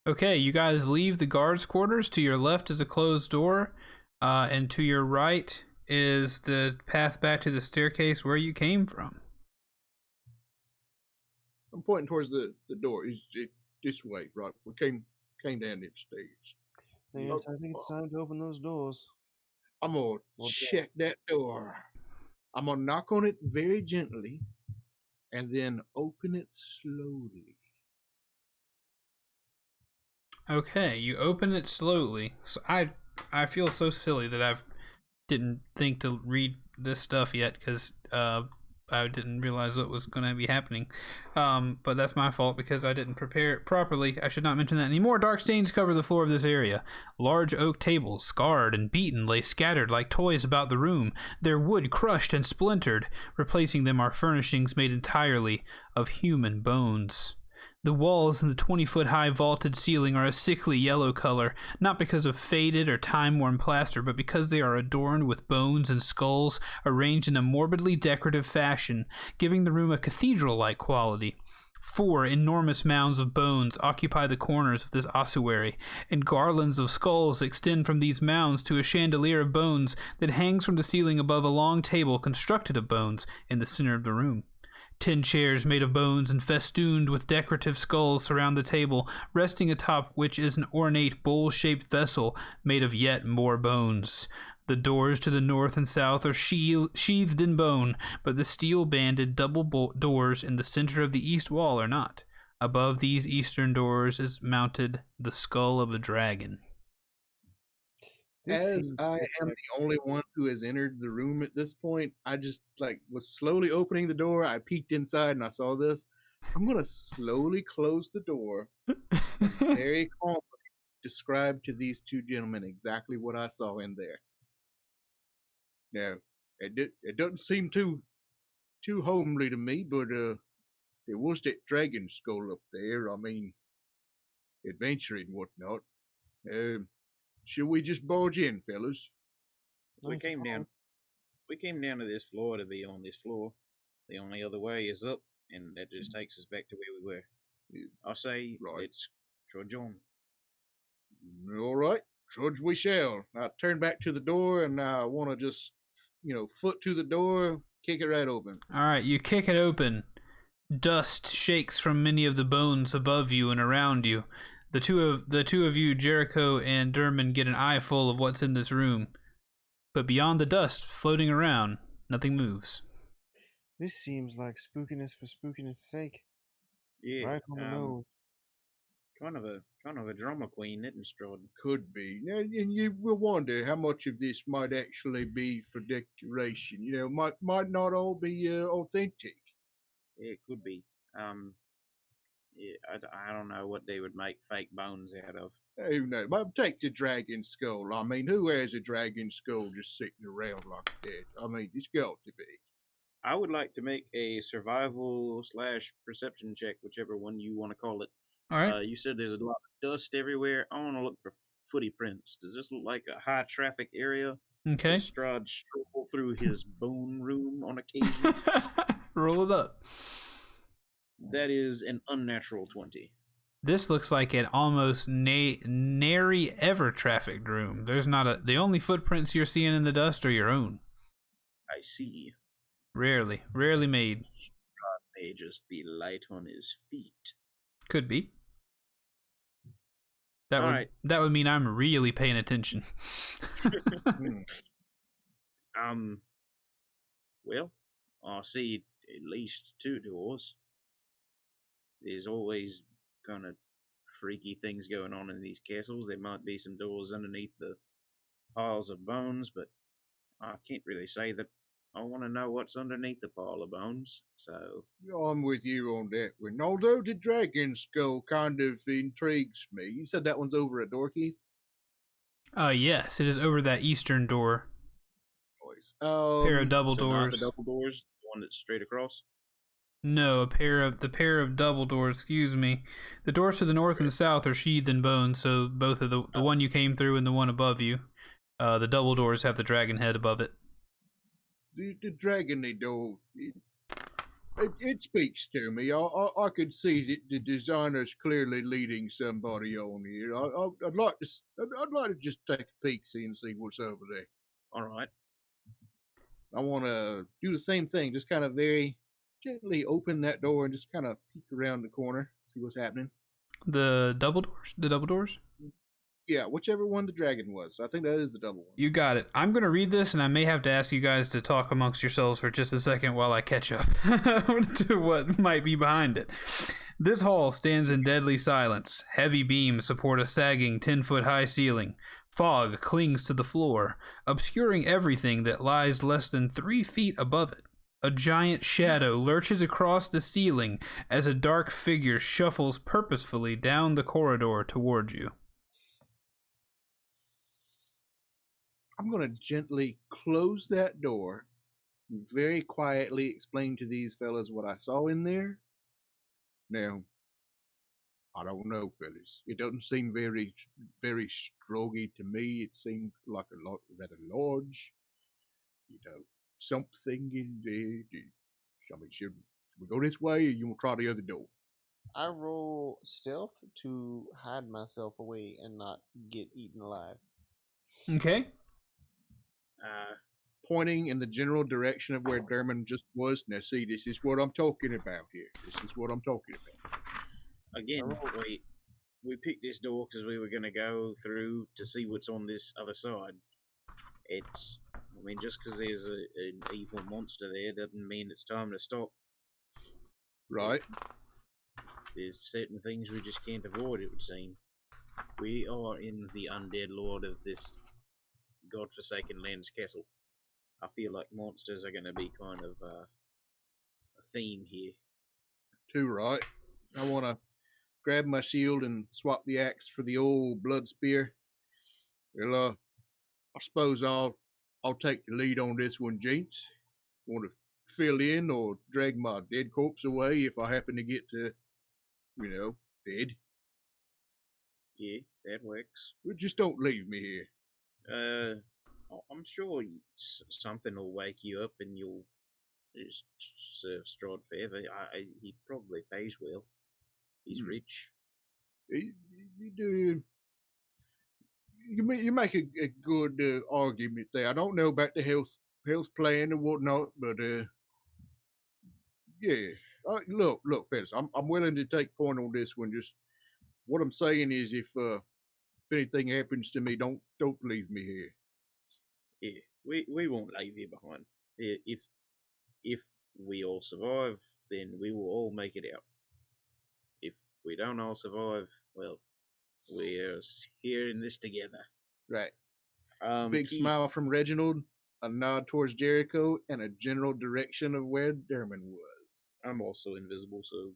Okay, you guys leave the guards' quarters. To your left is a closed door, and to your right is the path back to the staircase where you came from. I'm pointing towards the door. This way, right? We came down the stairs. Yes, I think it's time to open those doors. I'm gonna check that door. I'm gonna knock on it very gently, and then open it slowly. Okay, you open it slowly. So I feel so silly that I didn't think to read this stuff yet because I didn't realize what was going to be happening. But that's my fault because I didn't prepare it properly. I should not mention that anymore. Dark stains cover the floor of this area. Large oak tables, scarred and beaten, lay scattered like toys about the room, their wood crushed and splintered. Replacing them are furnishings made entirely of human bones. The walls and the 20-foot-high vaulted ceiling are a sickly yellow color, not because of faded or time-worn plaster, but because they are adorned with bones and skulls arranged in a morbidly decorative fashion, giving the room a cathedral-like quality. 4 enormous mounds of bones occupy the corners of this ossuary, and garlands of skulls extend from these mounds to a chandelier of bones that hangs from the ceiling above a long table constructed of bones in the center of the room. 10 chairs made of bones and festooned with decorative skulls surround the table, resting atop which is an ornate bowl-shaped vessel made of yet more bones. The doors to the north and south are sheathed in bone, but the steel-banded double doors in the center of the east wall are not. Above these eastern doors is mounted the skull of a dragon. As I am the only one who has entered the room at this point, I just was slowly opening the door. I peeked inside and I saw this. I'm gonna slowly close the door and very calmly describe to these two gentlemen exactly what I saw in there. Now, it doesn't seem too homely to me, but there was that dragon skull up there. I mean, adventure and whatnot. Should we just barge in, fellas? We came down to this floor to be on this floor. The only other way is up, and that just takes us back to where we were. I'll say let's trudge on. All right, trudge we shall. I turn back to the door, and I want to just, foot to the door, kick it right open. All right, you kick it open. Dust shakes from many of the bones above you and around you. The two of you, Jericho and Derman, get an eyeful of what's in this room. But beyond the dust floating around, nothing moves. This seems like spookiness for spookiness' sake. Yeah, right on the nose. Kind of a drama queen, isn't Strahd? Could be. And you will wonder how much of this might actually be for decoration. Might not all be authentic. It could be. Yeah, I don't know what they would make fake bones out of. Who knows? But take the dragon skull. I mean, who has a dragon skull just sitting around like that? I mean, it's got to be. I would like to make a survival/perception check, whichever one you want to call it. All right. You said there's a lot of dust everywhere. I want to look for footy prints. Does this look like a high traffic area? Okay. Does Strahd stroll through his bone room on occasion? Roll it up. That is an unnatural 20. This looks like an almost nary ever trafficked room. There's not the only footprints you're seeing in the dust are your own. I see. Rarely made. Strahd may just be light on his feet. Could be. That would mean I'm really paying attention. Well, I see at least 2 doors. There's always kind of freaky things going on in these castles. There might be some doors underneath the piles of bones, but I can't really say that I want to know what's underneath the pile of bones, so... I'm with you on that one. Although the dragon skull kind of intrigues me. You said that one's over at Dorkeith? Yes, it is over that eastern door. Pair of double doors. Not the double doors, the one that's straight across? No, the pair of double doors, excuse me. The doors to the north and south are sheathed in bone, so both of the one you came through and the one above you. The double doors have the dragon head above it. The dragony door, it speaks to me. I could see that the designer's clearly leading somebody on here. I'd like to just take a peek, and see what's over there. All right. I want to do the same thing, just kind of very gently open that door and just kind of peek around the corner, see what's happening. The double doors? Yeah, whichever one the dragon was. I think that is the double one. You got it. I'm going to read this, and I may have to ask you guys to talk amongst yourselves for just a second while I catch up to what might be behind it. This hall stands in deadly silence. Heavy beams support a sagging 10-foot-high ceiling. Fog clings to the floor, obscuring everything that lies less than 3 feet above it. A giant shadow lurches across the ceiling as a dark figure shuffles purposefully down the corridor toward you. I'm going to gently close that door, very quietly explain to these fellas what I saw in there. Now, I don't know, fellas. It doesn't seem very, very stroggy to me. It seemed like a lot rather large. Something in there. I mean, should we go this way, or you want to try the other door? I roll stealth to hide myself away and not get eaten alive. Okay. Pointing in the general direction of where Derman just was. Now, see, this is what I'm talking about here. This is what I'm talking about. Again, we picked this door because we were going to go through to see what's on this other side. Just because there's an evil monster there doesn't mean it's time to stop. Right. There's certain things we just can't avoid, it would seem. We are in the undead lord of this godforsaken land's castle. I feel like monsters are going to be kind of a theme here. Too right. I want to grab my shield and swap the axe for the old blood spear. Well, I suppose I'll take the lead on this one, gents. Want to fill in or drag my dead corpse away if I happen to get to, dead? Yeah. That works. Well, just don't leave me here. I'm sure something will wake you up and you'll just serve Strahd favor. He probably pays well. He's rich. You make a good argument there. I don't know about the health plan and whatnot, but yeah. Look, fellas, I'm willing to take point on this one. Just what I'm saying is, if anything happens to me, don't leave me here. Yeah, we won't leave you behind. If we all survive, then we will all make it out. If we don't all survive, well, we're here in this together. Right. Big Keith, smile from Reginald, a nod towards Jericho, and a general direction of where Derman was. I'm also invisible, so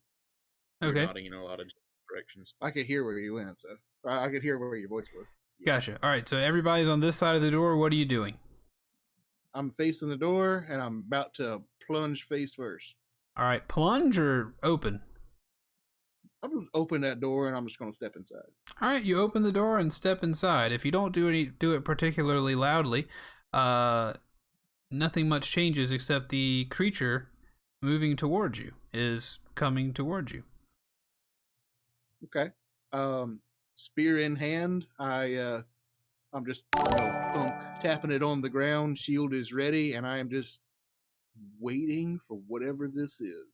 Okay. we're nodding in a lot of directions. I could hear where you went, so I could hear where your voice was. Gotcha. All right, so everybody's on this side of the door. What are you doing? I'm facing the door, and I'm about to plunge face first. All right, plunge or open? I'm just open that door, and I'm just going to step inside. All right, you open the door and step inside. If you don't do it particularly loudly, nothing much changes except the creature moving towards you is coming towards you. Okay. Spear in hand, I'm just thunk, tapping it on the ground. Shield is ready, and I am just waiting for whatever this is.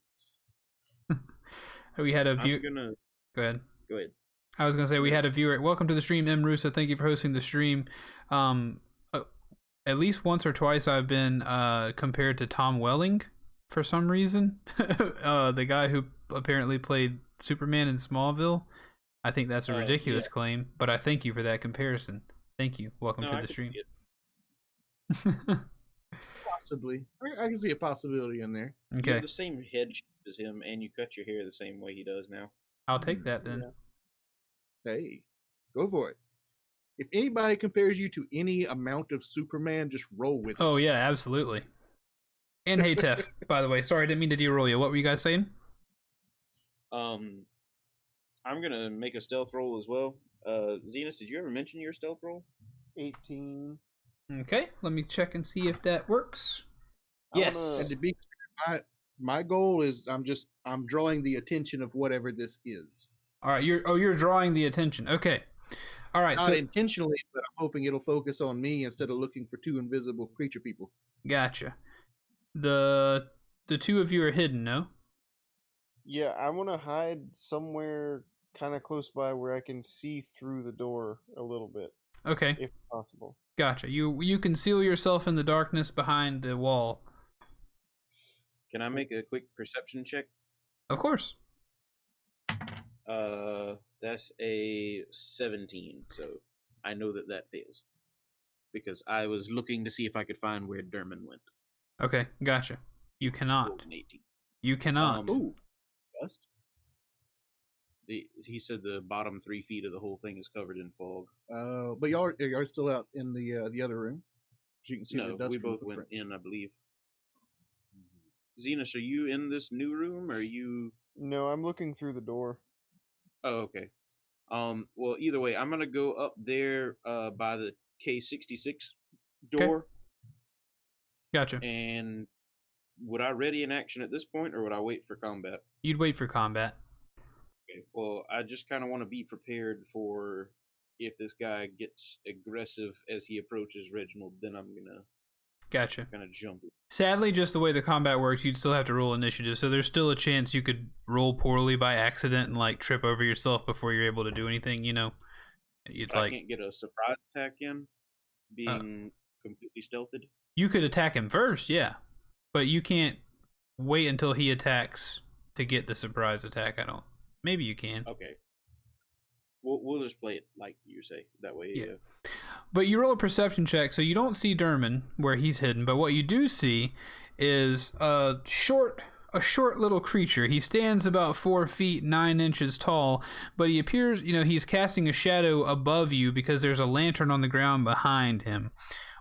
We had a view. Go ahead. Go ahead. I was gonna say we had a viewer. Welcome to the stream, M. Rusa. Thank you for hosting the stream. At least once or twice I've been compared to Tom Welling for some reason. The guy who apparently played Superman in Smallville. I think that's a ridiculous claim, but I thank you for that comparison. Thank you. Welcome to the stream. Possibly. I can see a possibility in there. Okay. You have the same head shape as him, and you cut your hair the same way he does now. I'll take that then. Hey, go for it. If anybody compares you to any amount of Superman, just roll with it. Oh, yeah, absolutely. And hey, Tef, by the way. Sorry, I didn't mean to derail you. What were you guys saying? I'm going to make a stealth roll as well. Zenas, did you ever mention your stealth roll? 18. Okay, let me check and see if that works. Yes. And to be clear, my goal is I'm drawing the attention of whatever this is. All right, you're drawing the attention. Okay. All right. Not intentionally, but I'm hoping it'll focus on me instead of looking for two invisible creature people. Gotcha. The two of you are hidden, no? Yeah, I want to hide somewhere kind of close by where I can see through the door a little bit. Okay. If possible. Gotcha. You conceal yourself in the darkness behind the wall. Can I make a quick perception check? Of course. That's a 17, so I know that fails. Because I was looking to see if I could find where Derman went. Okay, gotcha. You cannot. 18. You cannot. Ooh. Dust. He said the bottom 3 feet of the whole thing is covered in fog. But y'all are still out in the other room. So you can see the dust. We both went in, I believe. Zenas, are you in this new room, or are you... No, I'm looking through the door. Oh, okay. Well, either way, I'm gonna go up there by the K66 door. Okay. Gotcha. And would I ready an action at this point, or would I wait for combat? You'd wait for combat. Okay. Well, I just kind of want to be prepared for if this guy gets aggressive as he approaches Reginald, then I'm gonna jump it. Sadly, just the way the combat works, you'd still have to roll initiative, so there's still a chance you could roll poorly by accident and like trip over yourself before you're able to do anything, you know. I can't get a surprise attack in, being completely stealthed. You could attack him first, yeah. But you can't wait until he attacks to get the surprise attack. Maybe you can. Okay. We'll just play it like you say. That way, yeah. But you roll a perception check, so you don't see Derman where he's hidden. But what you do see is a short little creature. He stands about 4 feet 9 inches tall, but he appears, he's casting a shadow above you because there's a lantern on the ground behind him.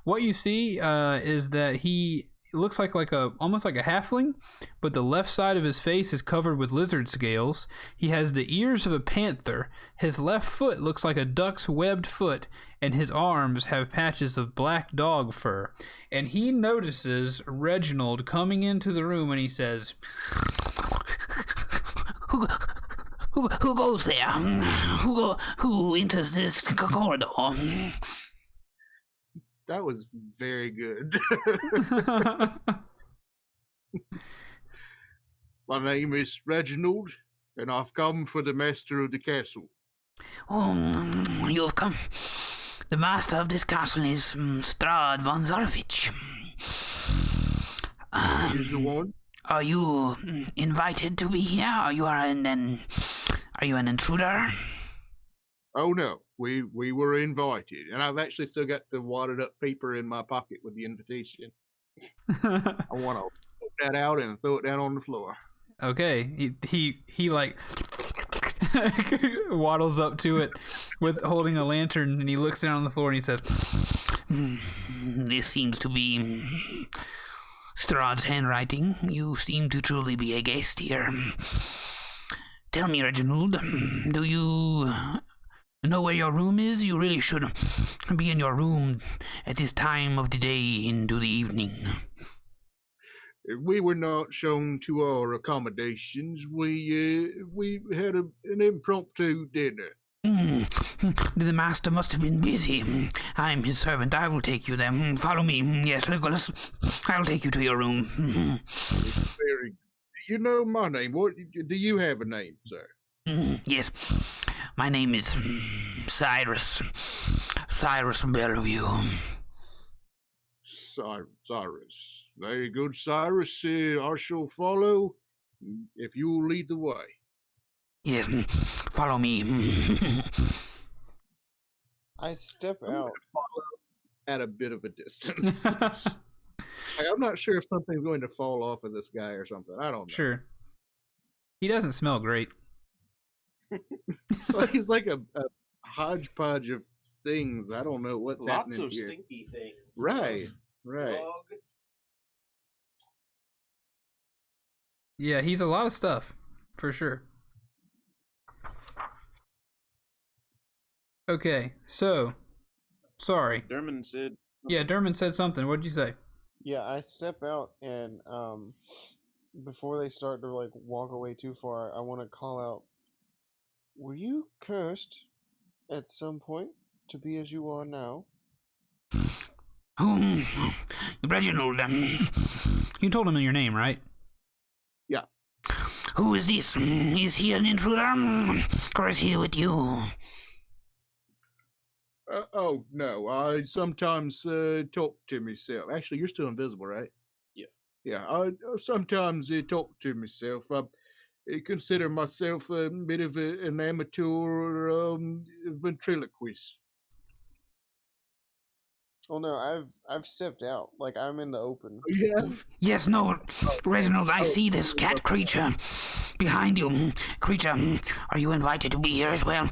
What you see is that he looks like almost like a halfling, but the left side of his face is covered with lizard scales. He has the ears of a panther. His left foot looks like a duck's webbed foot, and his arms have patches of black dog fur. And he notices Reginald coming into the room, and he says, Who goes there? Who enters this corridor? That was very good. My name is Reginald, and I've come for the master of the castle. Oh, you have come. The master of this castle is Strahd von Zarevich. He's the one. Are you invited to be here? Are you an intruder? Oh no, we were invited, and I've actually still got the wadded up paper in my pocket with the invitation. I want to put that out and throw it down on the floor. Okay, he like waddles up to it with holding a lantern, and he looks down on the floor and he says, This seems to be Strahd's handwriting. You seem to truly be a guest here. Tell me, Reginald, do you know where your room is? You really should be in your room at this time of the day into the evening. We were not shown to our accommodations. We had an impromptu dinner. The master must have been busy. I'm his servant. I will take you there. Follow me. Yes, Legolas. I will take you to your room. Very. You know my name. What do you have a name, sir? Yes, my name is Cyrus Bellevue. Cyrus. Very good, Cyrus. I shall follow if you will lead the way. Yes, follow me. I step I'm gonna out. follow at a bit of a distance. I'm not sure if something's going to fall off of this guy or something. I don't know. sure. He doesn't smell great. He's like a hodgepodge of things. I don't know what's Lots happening of here. stinky things. Right. Dog. Yeah, he's a lot of stuff, for sure. Okay, so, sorry. Dermot said. Yeah, Dermot said something. What did you say? Yeah, I step out and before they start to like walk away too far, I want to call out, were you cursed at some point to be as you are now? Reginald, You told him your name, right? Yeah. who is this? Is he an intruder? Or is he with you? Oh, no. I sometimes talk to myself. Actually, you're still invisible, right? Yeah. Yeah, I sometimes talk to myself. I consider myself a bit of an amateur ventriloquist. Oh no, I've stepped out. Like I'm in the open. Yeah. Yes, no, Reginald, I see this cat creature behind you. Creature, are you invited to be here as well?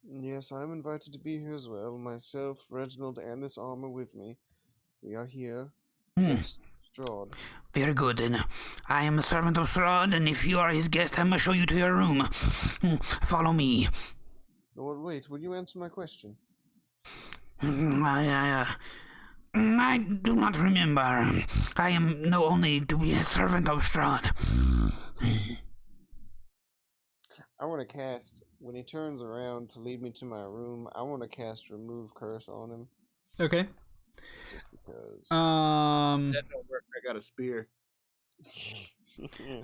Yes, I'm invited to be here as well. Myself, Reginald, and this armor with me. We are here. Yes, Strahd. Very good, then. I am a servant of Strahd, and if you are his guest, I must show you to your room. Follow me. Lord, wait, will you answer my question? I do not remember. I am only to be a servant of Strahd. I want to cast, when he turns around to lead me to my room, I want to cast Remove Curse on him. Okay. Just because. That don't work. I got a spear.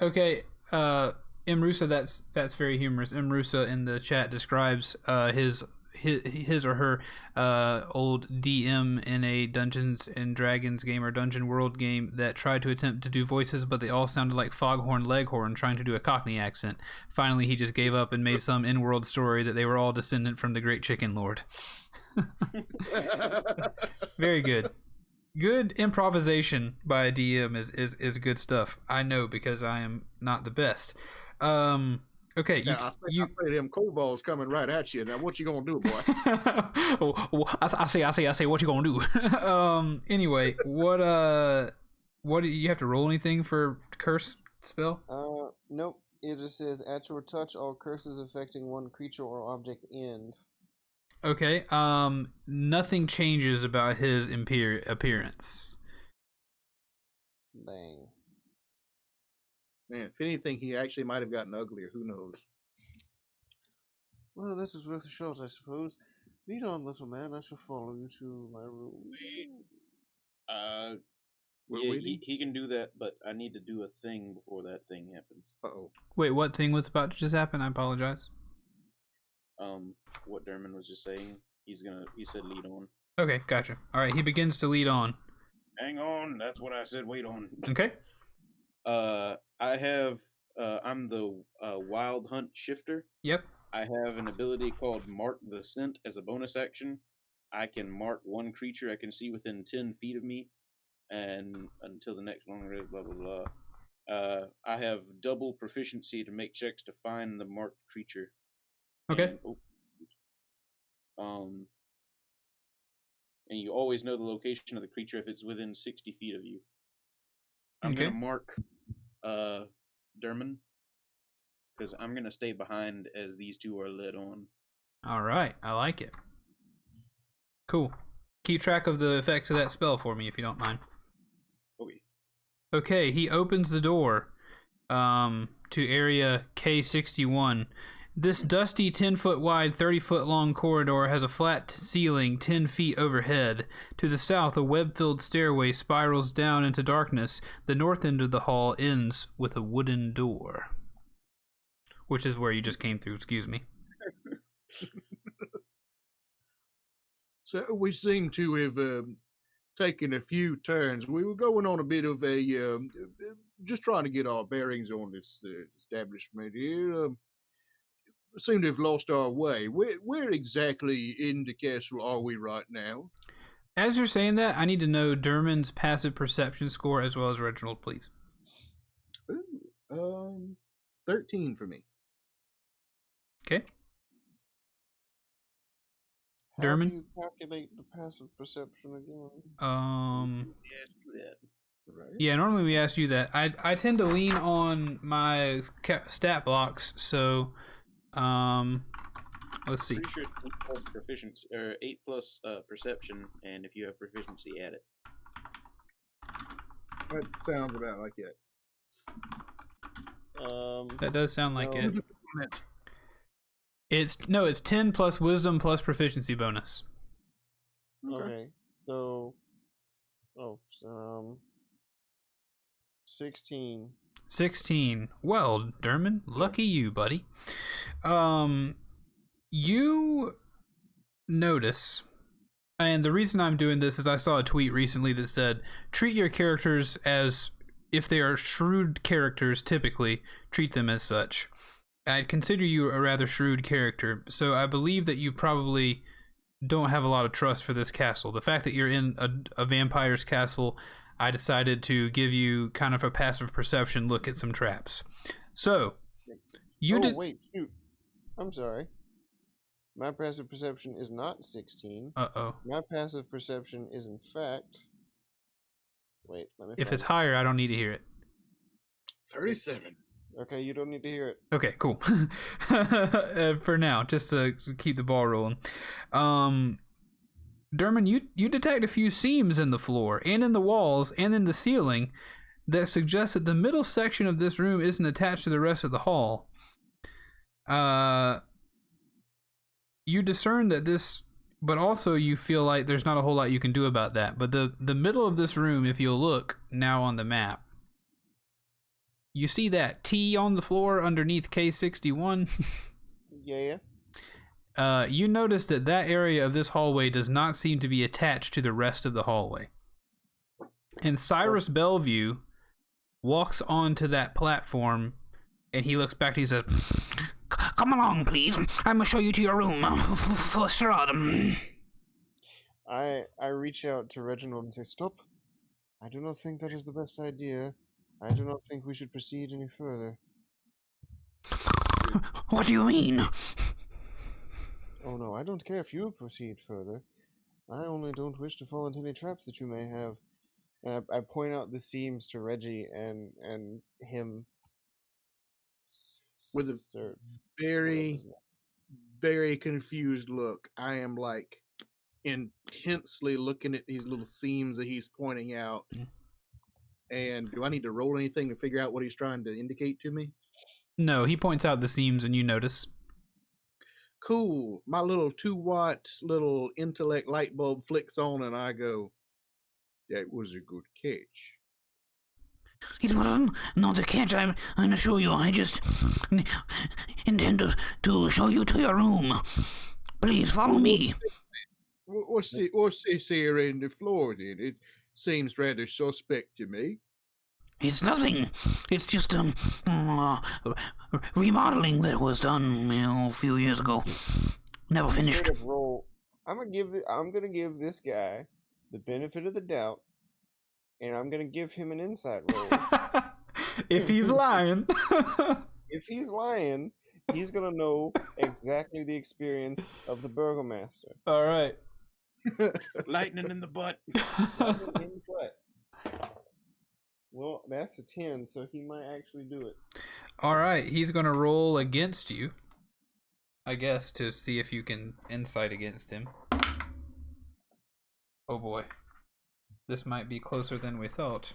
Okay. Imrusa, that's very humorous. Imrusa in the chat describes his or her old DM in a Dungeons and Dragons game or Dungeon World game that tried to attempt to do voices, but they all sounded like Foghorn Leghorn trying to do a Cockney accent. Finally, he just gave up and made some in-world story that they were all descendant from the Great Chicken Lord. Very good. Good improvisation by a DM is good stuff. I know because I am not the best. Okay, I see them cold balls coming right at you. Now, what you gonna do, boy? I say, what you gonna do? Anyway, what what do you have to roll anything for curse spell? Nope. It just says, at your touch, all curses affecting one creature or object end. Okay. Nothing changes about his appearance. Dang. Man, if anything, he actually might have gotten uglier. Who knows? Well, this is worth a shot, I suppose. Lead on, little man. I shall follow you to my room. We're Yeah, waiting? he can do that, but I need to do a thing before that thing happens. Uh-oh. Wait, what thing was about to just happen? I apologize. What Derman was just saying. He said lead on. Okay, gotcha. All right, he begins to lead on. Hang on, that's what I said. Wait on. Okay. I'm the Wild Hunt Shifter. Yep. I have an ability called Mark the Scent as a bonus action. I can mark one creature I can see within 10 feet of me, and until the next long rest, blah, blah, blah. I have double proficiency to make checks to find the marked creature. Okay. And you always know the location of the creature if it's within 60 feet of you. I'm Okay. going to mark Derman, because I'm going to stay behind as these two are led on. All right, I like it. Cool. Keep track of the effects of that spell for me, if you don't mind. Okay. Okay, he opens the door to area K61. This dusty 10-foot wide, 30-foot long corridor has a flat ceiling 10 feet overhead. To the south, a web-filled stairway spirals down into darkness. The north end of the hall ends with a wooden door. Which is where you just came through, excuse me. So we seem to have taken a few turns. We were going on a bit of a, just trying to get our bearings on this establishment here. Seem to have lost our way. Where exactly in the castle are we right now? As you're saying that, I need to know Derman's passive perception score as well as Reginald, please. Ooh, 13 for me. Okay. How Derman? do you calculate the passive perception again? Right. Yeah, normally we ask you that. I tend to lean on my stat blocks, so let's see. Pretty sure it's 8 plus proficiency, or 8 plus perception, and if you have proficiency, add it. That sounds about like it. That does sound like no. it. It's 10 plus wisdom plus proficiency bonus. Okay, so 16. 16. Well, Derman, lucky you, buddy. You notice, and the reason I'm doing this is I saw a tweet recently that said, treat your characters as, if they are shrewd characters, typically, treat them as such. I'd consider you a rather shrewd character, so I believe that you probably don't have a lot of trust for this castle. The fact that you're in a vampire's castle, I decided to give you kind of a passive perception look at some traps. So, Wait, shoot. I'm sorry. My passive perception is not 16. Uh-oh. My passive perception is, in fact... Wait, let me If find it's it. higher, I don't need to hear it. 37. Okay, you don't need to hear it. Okay, cool. For now, just to keep the ball rolling. Derman, you detect a few seams in the floor, and in the walls, and in the ceiling that suggest that the middle section of this room isn't attached to the rest of the hall. You discern that this, but also you feel like there's not a whole lot you can do about that. But the middle of this room, if you'll look now on the map, you see that T on the floor underneath K61? Yeah. You notice that area of this hallway does not seem to be attached to the rest of the hallway. And Cyrus Bellevue walks onto that platform, and he looks back and he says, Come along, please. I must show you to your room. For Strahd. I reach out to Reginald and say, stop. I do not think that is the best idea. I do not think we should proceed any further. What do you mean? Oh no, I don't care if you proceed further. I only don't wish to fall into any traps that you may have. And I point out the seams to Reggie and him. With a Sir, very, very confused look. I am like intensely looking at these little seams that he's pointing out. And do I need to roll anything to figure out what he's trying to indicate to me? No, he points out the seams and you notice. Cool. My little 2-watt little intellect light bulb flicks on and I go, that was a good catch. It was not a catch, I assure you. I just intended to show you to your room. Please follow me. What's this here in the floor then? It seems rather suspect to me. It's nothing. It's just remodeling that was done a few years ago. Never finished. Roll. I'm gonna give this guy the benefit of the doubt, and I'm gonna give him an insight roll. If he's lying. If he's lying, he's gonna know exactly the experience of the burgomaster. All right. Lightning in the butt. Well, that's a 10, so he might actually do it. All right, he's going to roll against you, I guess, to see if you can insight against him. Oh boy. This might be closer than we thought.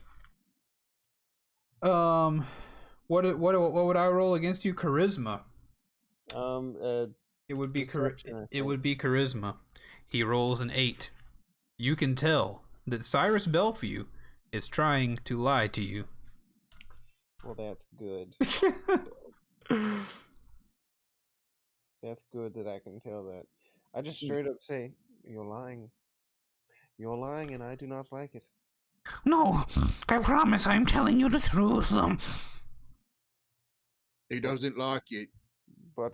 What would I roll against you? Charisma. It would be charisma. He rolls an 8. You can tell that Cyrus Belfew is trying to lie to you. Well, that's good. That's good that I can tell that. I just straight up say, you're lying. You're lying and I do not like it. No, I promise I'm telling you the truth. He doesn't like it. But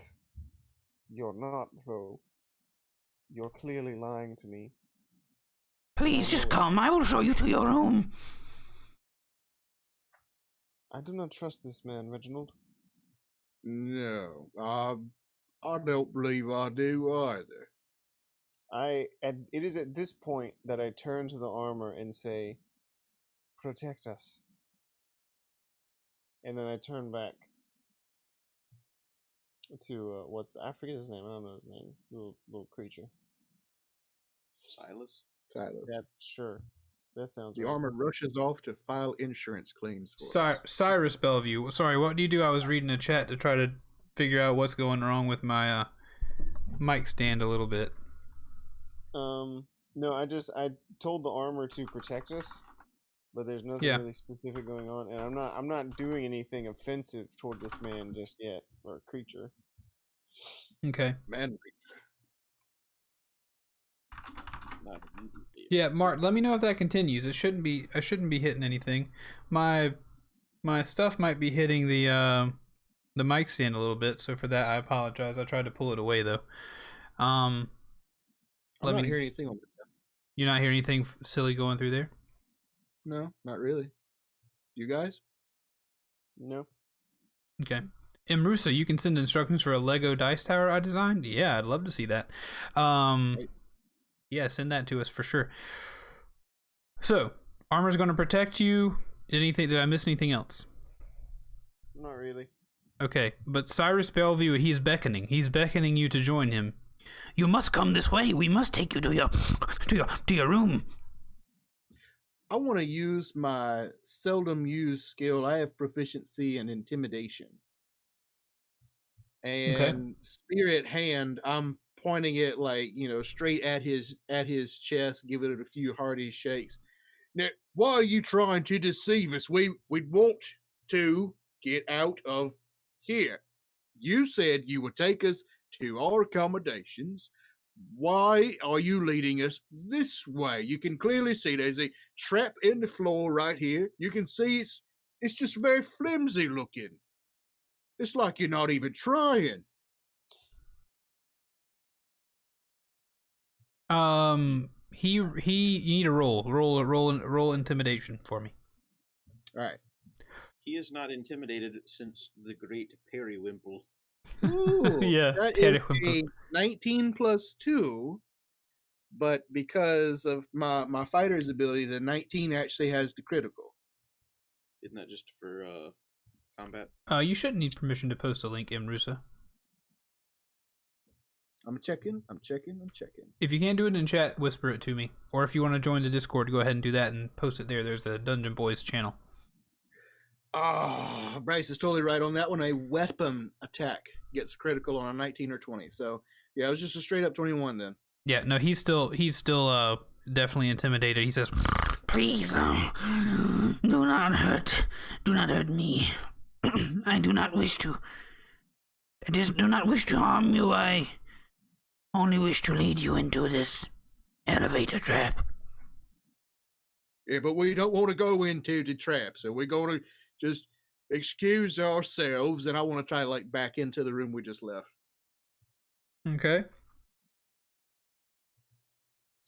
you're not, though. You're clearly lying to me. Please just come. I will show you to your room. I do not trust this man, Reginald. No, I don't believe I do either. It is at this point that I turn to the armor and say, protect us. And then I turn back to, I forget his name, I don't know his name, little creature. Silas? Sure. That sounds The right. armor rushes off to file insurance claims for us. Cyrus Bellevue. Sorry, what do you do? I was reading a chat to try to figure out what's going wrong with my mic stand a little bit. No, I told the armor to protect us, but there's nothing really specific going on, and I'm not doing anything offensive toward this man just yet, or creature. Okay. Man. Yeah, Mark, let me know if that continues. I shouldn't be hitting anything. My stuff might be hitting the mic stand a little bit, so for that I apologize. I tried to pull it away though. I'm not hearing anything on it. You're not hearing anything silly going through there? No, not really. You guys? No. Okay. Imrusa, you can send instructions for a Lego dice tower I designed? Yeah, I'd love to see that. Yeah, send that to us for sure. So, armor's going to protect you. Did I miss anything else? Not really. Okay, but Cyrus Bellevue, he's beckoning. He's beckoning you to join him. You must come this way. We must take you to your room. I want to use my seldom used skill. I have proficiency in intimidation. And spirit hand, I'm pointing it straight at his chest, giving it a few hearty shakes. Now, why are you trying to deceive us? We want to get out of here. You said you would take us to our accommodations. Why are you leading us this way? You can clearly see there's a trap in the floor right here. You can see it's just very flimsy looking. It's like you're not even trying. You need a roll intimidation for me. All right. He is not intimidated since the great Periwimple. Ooh, Yeah, that is a 19 plus 2. but because of my fighter's ability, the 19 actually has the critical. Isn't that just for combat? You shouldn't need permission to post a link, Rusa. I'm checking. If you can't do it in chat, whisper it to me. Or if you want to join the Discord, go ahead and do that and post it there. There's a Dungeon Boys channel. Oh, Bryce is totally right on that one. A weapon attack gets critical on a 19 or 20. So yeah, it was just a straight up 21 then. Yeah, no, he's still definitely intimidated. He says, Please, do not hurt me. I do not wish to harm you. I only wish to lead you into this elevator trap. Yeah, but we don't want to go into the trap, so we're going to just excuse ourselves, and I want to try like back into the room we just left. okay.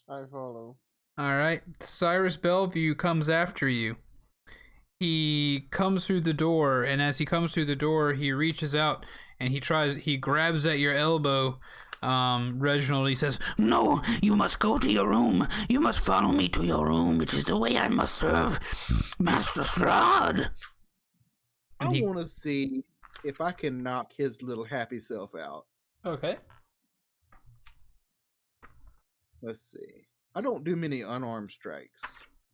I follow. All right. Cyrus Bellevue comes after you. He comes through the door, and as he comes through the door, he reaches out and he grabs at your elbow. Reginald, he says, No, you must go to your room. You must follow me to your room. It is the way I must serve Master Strahd. I want to see if I can knock his little happy self out. Okay. Let's see. I don't do many unarmed strikes.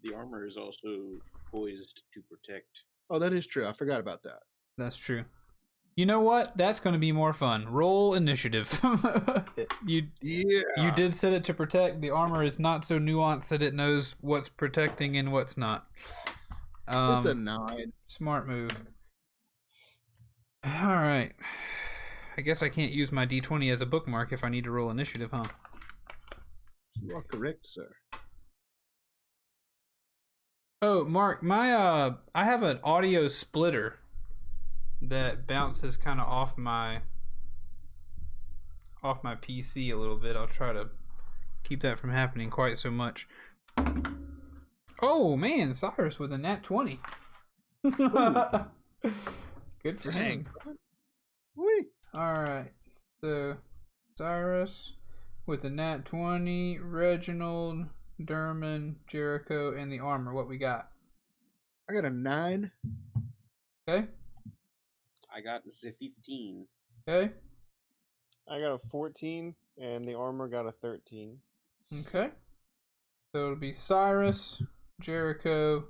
The armor is also poised to protect. Oh, that is true. I forgot about that. That's true. You know what? That's going to be more fun. Roll initiative. You did set it to protect. The armor is not so nuanced that it knows what's protecting and what's not. It's a 9. Smart move. All right. I guess I can't use my D20 as a bookmark if I need to roll initiative, huh? You are correct, sir. Oh, Mark, I have an audio splitter that bounces kind of off my PC a little bit. I'll try to keep that from happening quite so much. Oh man, Cyrus with a nat 20. Good for him. Whee. All right, so Cyrus with a nat 20, Reginald, Derman, Jericho, and the armor. What we got? I got a 9. Okay. I got the 15. Okay. I got a 14, and the armor got a 13. Okay. So it'll be Cyrus, Jericho,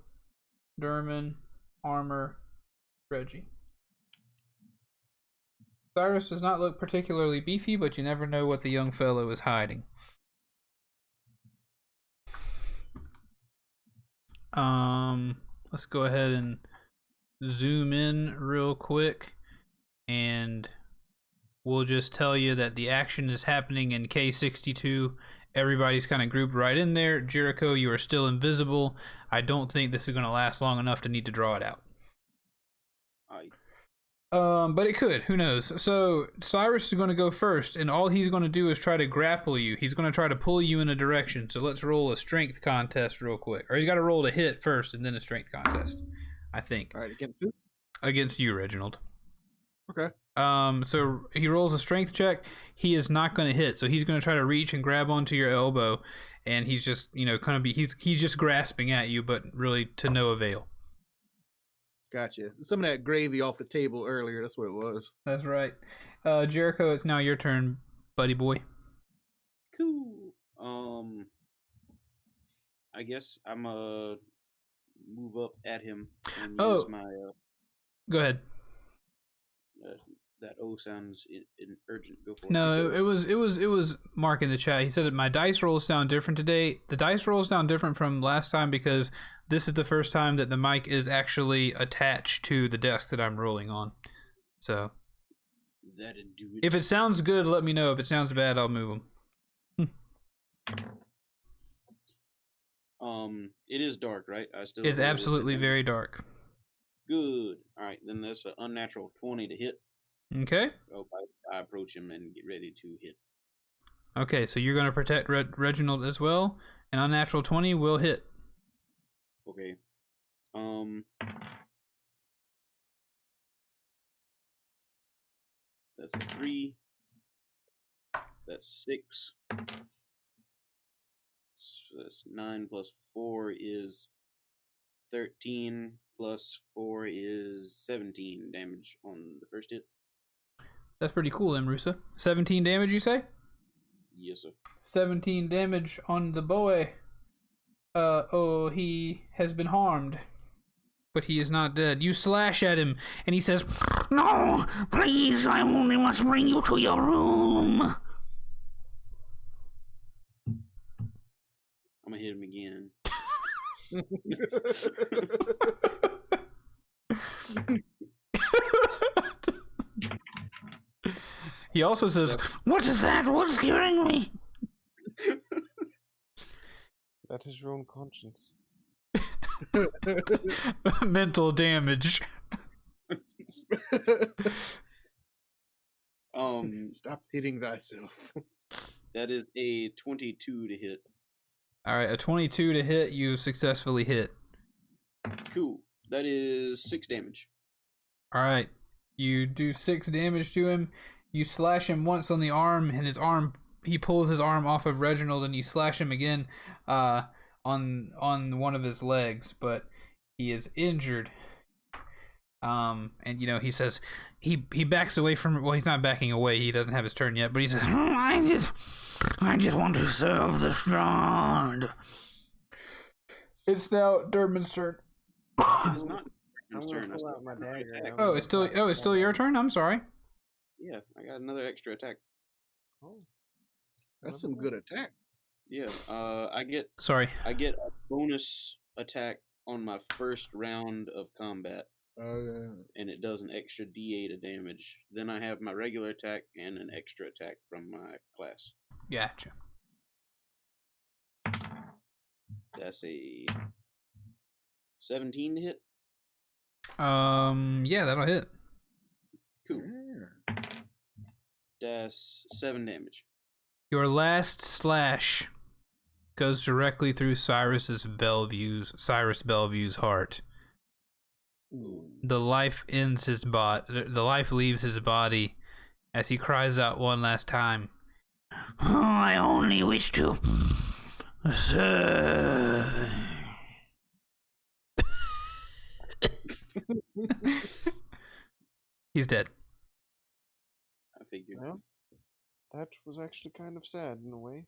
Derman, armor, Reggie. Cyrus does not look particularly beefy, but you never know what the young fellow is hiding. Let's go ahead and zoom in real quick, and we'll just tell you that the action is happening in K62. Everybody's kind of grouped right in there. Jericho, you are still invisible. I don't think this is going to last long enough to need to draw it out. But it could. Who knows? So Cyrus is going to go first, and all he's going to do is try to grapple you. He's going to try to pull you in a direction. So let's roll a strength contest real quick. Or he's got to roll to hit first, and then a strength contest, I think. All right, against who? Against you, Reginald. Okay. So he rolls a strength check. He is not going to hit. So he's going to try to reach and grab onto your elbow, and he's just, he's just grasping at you, but really to no avail. Gotcha. Some of that gravy off the table earlier. That's what it was. That's right. Jericho, it's now your turn, buddy boy. Cool. I guess I'm move up at him and use my. Go ahead. That O sounds urgent. Go for it. No, it was Mark in the chat. He said that my dice rolls sound different today. The dice rolls sound different from last time because this is the first time that the mic is actually attached to the desk that I'm rolling on. So that'd do it. If it sounds good, let me know. If it sounds bad, I'll move them. It is dark, right? It's absolutely very dark. Good. All right, then that's an unnatural 20 to hit. Okay. Oh, I approach him and get ready to hit. Okay, so you're going to protect Reginald as well. An unnatural 20 will hit. Okay. That's a 3. That's 6. So that's 9 plus 4 is 13 plus 4 is 17 damage on the first hit. That's pretty cool, Rusa. 17 damage, you say? Yes, sir. 17 damage on the boy. He has been harmed. But he is not dead. You slash at him, and he says, No, please, I only must bring you to your room. I'm gonna hit him again. He also says, What is that? What's scaring me? That is your own conscience. mental damage. Stop hitting thyself. That is a 22 to hit. Alright, a 22 to hit, you successfully hit. Cool. That is 6 damage. Alright, you do 6 damage to him. You slash him once on the arm, and he pulls his arm off of Reginald, and you slash him again on one of his legs, but he is injured. And he says he backs away from it. Well, he's not backing away. He doesn't have his turn yet, but he says, I just want to serve the Strahd. It's now Durbin's turn. It's not I'm Durbin's gonna turn. pull out my dagger. Oh, it's still your turn. I'm sorry. Yeah, I got another extra attack. Oh, That's some good attack. Yeah, I get a bonus attack on my first round of combat, and it does an extra D8 of damage. Then I have my regular attack and an extra attack from my class. Gotcha. That's a 17 to hit. Yeah, that'll hit. Cool. That's 7 damage. Your last slash goes directly through Cyrus Bellevue's heart. The life ends his the life leaves his body as he cries out one last time. Oh, I only wish to serve. He's dead. I figured. well, that was actually kind of sad in a way.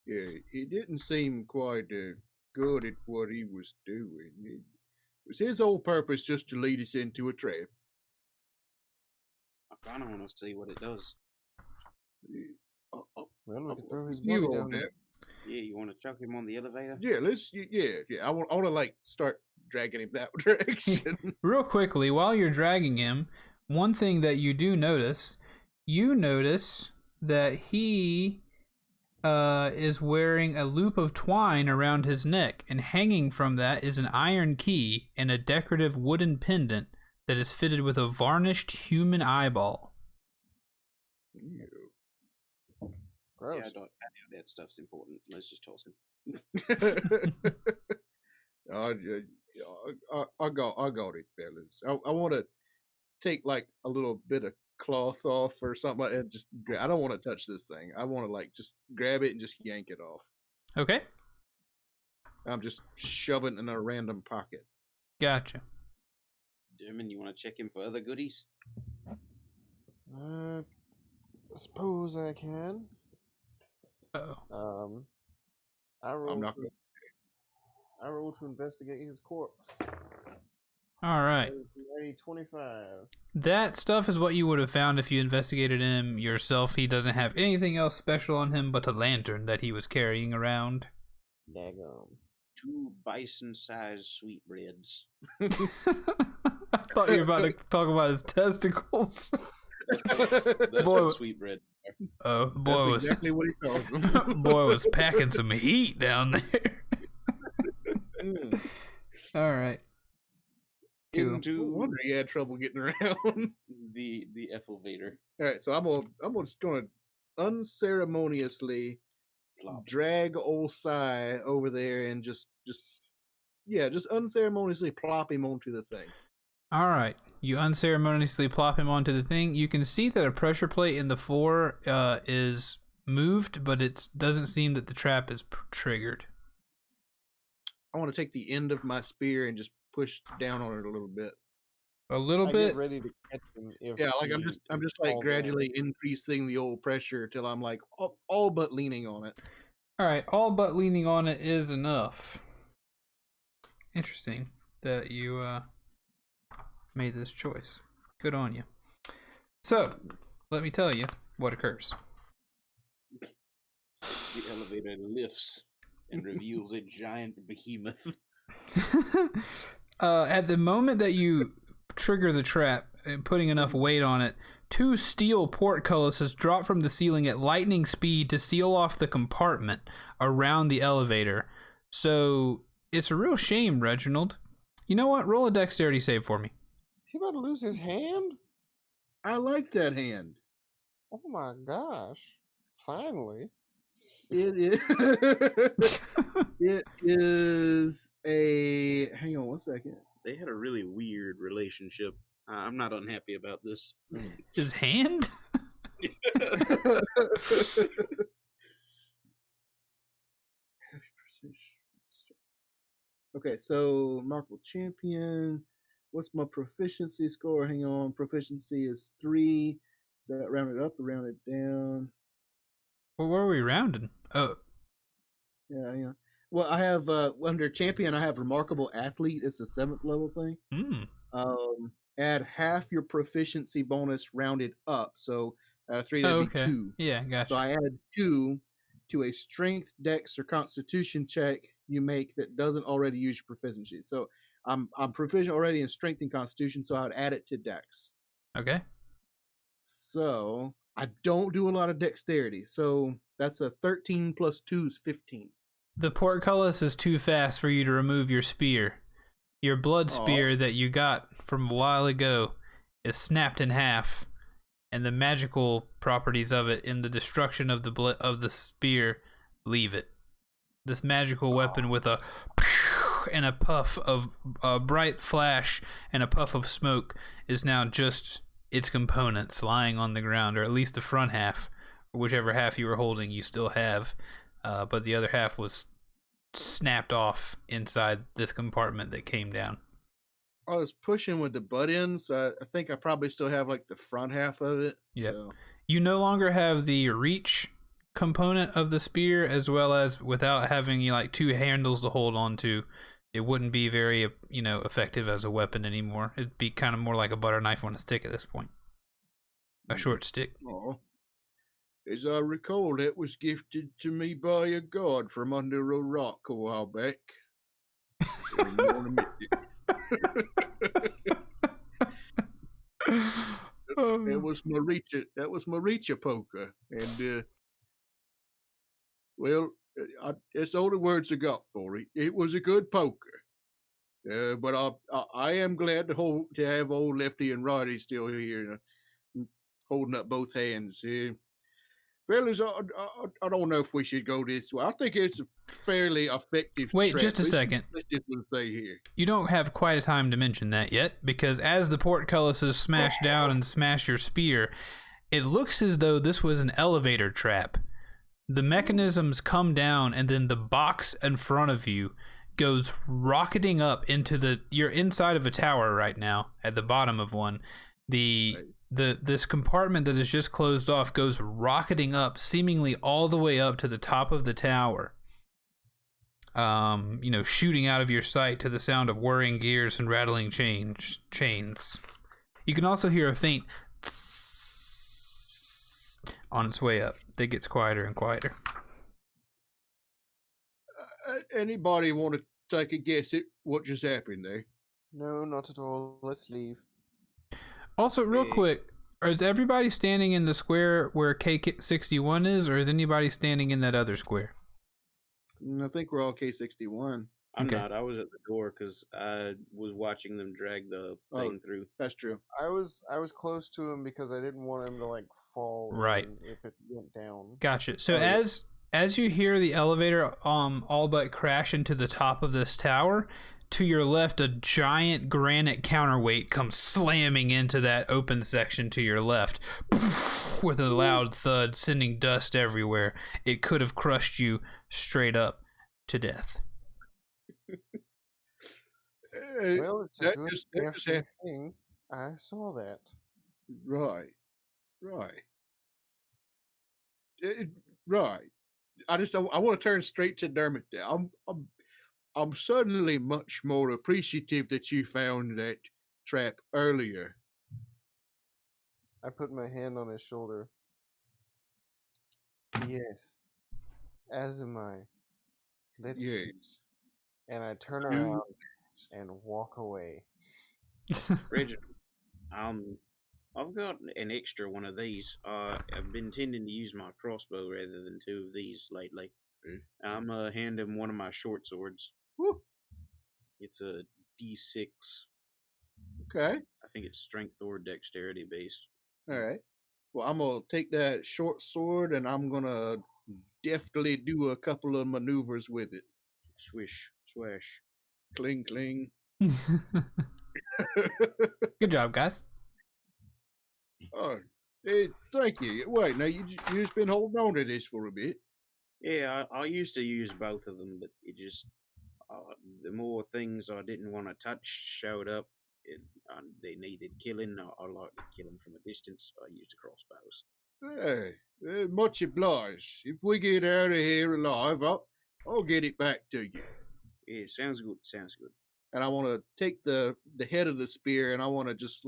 Yeah, he didn't seem quite good at what he was doing. It was his whole purpose just to lead us into a trap. I kind of want to see what it does. Well, we could throw his You body on down. that? Yeah, you want to chuck him on the elevator? Yeah, I want to like start dragging him that direction. Real quickly, while you're dragging him, one thing that you do notice, that he is wearing a loop of twine around his neck, and hanging from that is an iron key and a decorative wooden pendant that is fitted with a varnished human eyeball. Gross. Yeah, I doubt that stuff's important. Let's just toss him. I got it, fellas. I want to take like a little bit of cloth off or something, and just I don't want to touch this thing. I want to like just grab it and just yank it off. Okay, I'm just shoving it in a random pocket. gotcha. Derman, you want to check him for other goodies? I suppose I can. Uh-oh. I rolled I'm not. to investigate his corpse. All right. 25. That stuff is what you would have found if you investigated him yourself. He doesn't have anything else special on him but a lantern that he was carrying around. Daggone. 2 bison-sized sweetbreads. I thought you were about to talk about his testicles. That's Boy, what sweetbread. oh, boy That's was exactly what he calls them. boy was packing some heat down there. All right. Cool. No wonder he had trouble getting around. the elevator. All right, so I'm just gonna unceremoniously Plop. drag old Cy over there and just unceremoniously plop him onto the thing. All right. You unceremoniously plop him onto the thing. You can see that a pressure plate in the floor is moved, but it doesn't seem that the trap is triggered. I want to take the end of my spear and just push down on it a little bit. A little I bit. get ready to catch him. If Yeah, like I'm just like falls gradually increasing the old pressure till I'm like all but leaning on it. All right, all but leaning on it is enough. Interesting that you made this choice. Good on you. So, let me tell you what occurs. The elevator lifts and reveals a giant behemoth. At the moment that you trigger the trap, putting enough weight on it, 2 steel portcullises drop from the ceiling at lightning speed to seal off the compartment around the elevator. So, it's a real shame, Reginald. You know what? Roll a dexterity save for me. Is he about to lose his hand? I like that hand. Oh my gosh. Finally. It is. It is a. Hang on one second. They had a really weird relationship. I'm not unhappy about this. His hand? Okay, so remarkable champion. What's my proficiency score? Hang on. Proficiency is 3. Is that rounded up or rounded down? Well, where are we rounding? Oh. Yeah. Well, I have under champion. I have remarkable athlete. It's a 7th level thing. Add half your proficiency bonus rounded up. So out of 3, that'd be 2. Yeah, gotcha. So I add 2 to a strength, dex, or constitution check you make that doesn't already use your proficiency. So I'm proficient already in strength and constitution, so I would add it to dex. Okay. So I don't do a lot of dexterity. So that's a 13 plus 2 is 15. The portcullis is too fast for you to remove your spear. Your blood spear that you got from a while ago is snapped in half, and the magical properties of it in the destruction of the spear leave it. This magical weapon with a and a puff of a bright flash and a puff of smoke is now just its components lying on the ground, or at least the front half, or whichever half you were holding you still have, but the other half was snapped off inside this compartment that came down. I was pushing with the butt ends, so I think I probably still have like the front half of it. Yeah. So. You no longer have the reach component of the spear, as well as without having like 2 handles to hold on to, it wouldn't be very effective as a weapon anymore. It'd be kind of more like a butter knife on a stick at this point. A short stick. Oh. As I recall, that was gifted to me by a god from under a rock a while back. That was Maricha poker, and it's the only words I got for it. It was a good poker, but I am glad to have old Lefty and Roddy still here, holding up both hands. Fellas, I don't know if we should go this way. I think it's a fairly effective. Wait, just a second. Let's just say here. You don't have quite a time to mention that yet, because as the portcullises smash down and smash your spear, it looks as though this was an elevator trap. The mechanisms come down, and then the box in front of you goes rocketing up into you're inside of a tower right now, at the bottom of one. This compartment that is just closed off goes rocketing up, seemingly all the way up to the top of the tower. Shooting out of your sight to the sound of whirring gears and rattling chains. You can also hear a faint on its way up. It gets quieter and quieter. Anybody want to take a guess at what just happened there? No, not at all. Let's leave. Also, real quick, is everybody standing in the square where K61 is, or is anybody standing in that other square? I think we're all K61. I'm not. I was at the door because I was watching them drag the thing through. That's true. I was close to him because I didn't want him to fall. Right. If it went down. Gotcha. So as you hear the elevator all but crash into the top of this tower, to your left, a giant granite counterweight comes slamming into that open section to your left with a loud thud, sending dust everywhere. It could have crushed you straight up to death. Well, it's a good crafting thing. I saw that. Right. Right. I want to turn straight to Dermot there. I'm suddenly much more appreciative that you found that trap earlier. I put my hand on his shoulder. Yes. As am I. Yes. And I turn around and walk away. Reginald, I've got an extra one of these. I've been intending to use my crossbow rather than two of these lately. I'm gonna hand him one of my short swords. Woo. It's a D6. Okay. I think it's strength or dexterity based. All right. Well, I'm going to take that short sword and I'm going to deftly do a couple of maneuvers with it. Swish, swash. Cling, cling. Good job, guys. Oh, hey, thank you. Wait, now you just been holding on to this for a bit. Yeah, I used to use both of them, but it just the more things I didn't want to touch showed up, they needed killing. I like to kill them from a distance. I used the crossbows. Hey, much obliged. If we get out of here alive, I'll get it back to you. Yeah, sounds good. Sounds good. And I want to take the head of the spear and I want to just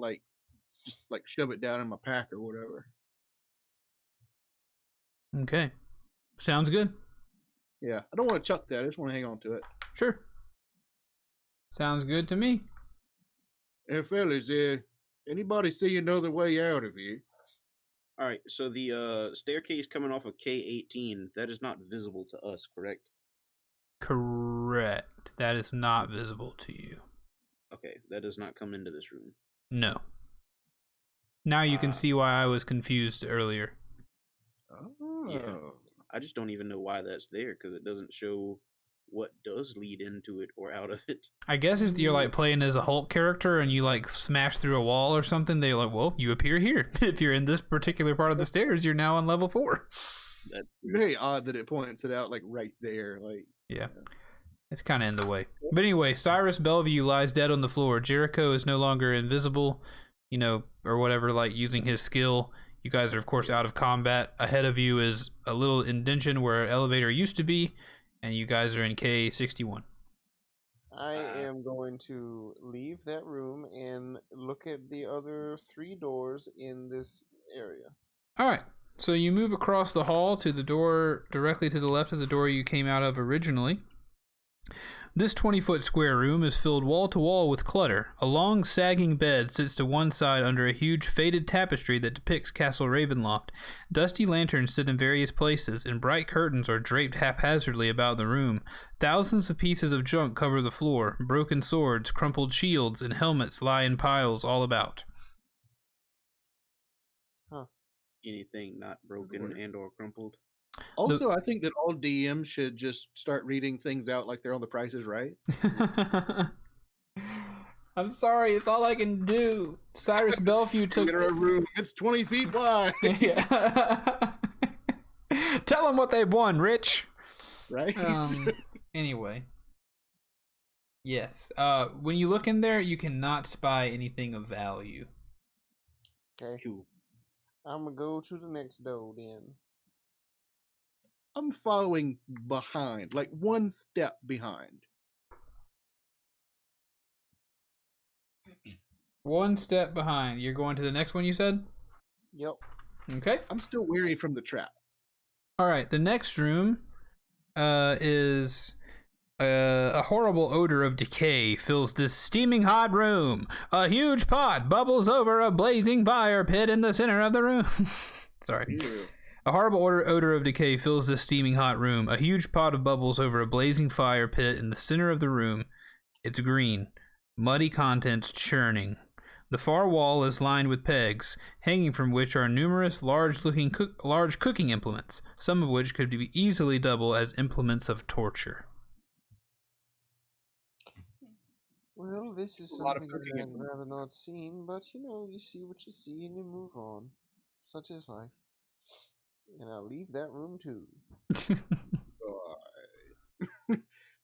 shove it down in my pack or whatever. Okay. Sounds good. Yeah, I don't want to chuck that. I just want to hang on to it. Sure. Sounds good to me. Hey, fellas, anybody see another way out of here? All right, so the staircase coming off of K18, that is not visible to us, correct? Correct. That is not visible to you. Okay, that does not come into this room. No. Now you can see why I was confused earlier. Oh. Yeah. I just don't even know why that's there, because it doesn't show what does lead into it or out of it. I guess if you're like playing as a Hulk character and you like smash through a wall or something, they're like, well, you appear here. If you're in this particular part of the stairs, you're now on level 4. That's very odd that it points it out like right there. Yeah. It's kind of in the way. But anyway, Cyrus Bellevue lies dead on the floor. Jericho is no longer invisible, or whatever, like using his skill. You guys are, of course, out of combat. Ahead of you is a little indention where an elevator used to be, and you guys are in K61. I am going to leave that room and look at the other 3 doors in this area. All right. So you move across the hall to the door directly to the left of the door you came out of originally. This 20-foot square room is filled wall-to-wall with clutter. A long, sagging bed sits to one side under a huge faded tapestry that depicts Castle Ravenloft. Dusty lanterns sit in various places, and bright curtains are draped haphazardly about the room. Thousands of pieces of junk cover the floor. Broken swords, crumpled shields, and helmets lie in piles all about. Anything not broken and or crumpled? Also, I think that all DMs should just start reading things out like they're on The Price is Right. I'm sorry, it's all I can do. Cyrus Bellevue took our room. It's 20 feet wide. Yeah. Tell them what they've won, Rich. Right? Anyway. Yes. When you look in there, you cannot spy anything of value. Okay. Cool. I'm going to go to the next door then. I'm following behind, like one step behind. One step behind. You're going to the next one, you said? Yep. Okay. I'm still weary from the trap. All right. The next room is a horrible odor of decay fills this steaming hot room. A huge pot bubbles over a blazing fire pit in the center of the room. Sorry. Ew. A horrible odor of decay fills this steaming hot room. A huge pot of bubbles over a blazing fire pit in the center of the room. It's green. Muddy contents churning. The far wall is lined with pegs, hanging from which are numerous large cooking implements, some of which could be easily double as implements of torture. Well, this is A lot of something cooking I'd in them. rather not seen, but you see what you see and you move on. Such is life. And I'll leave that room too.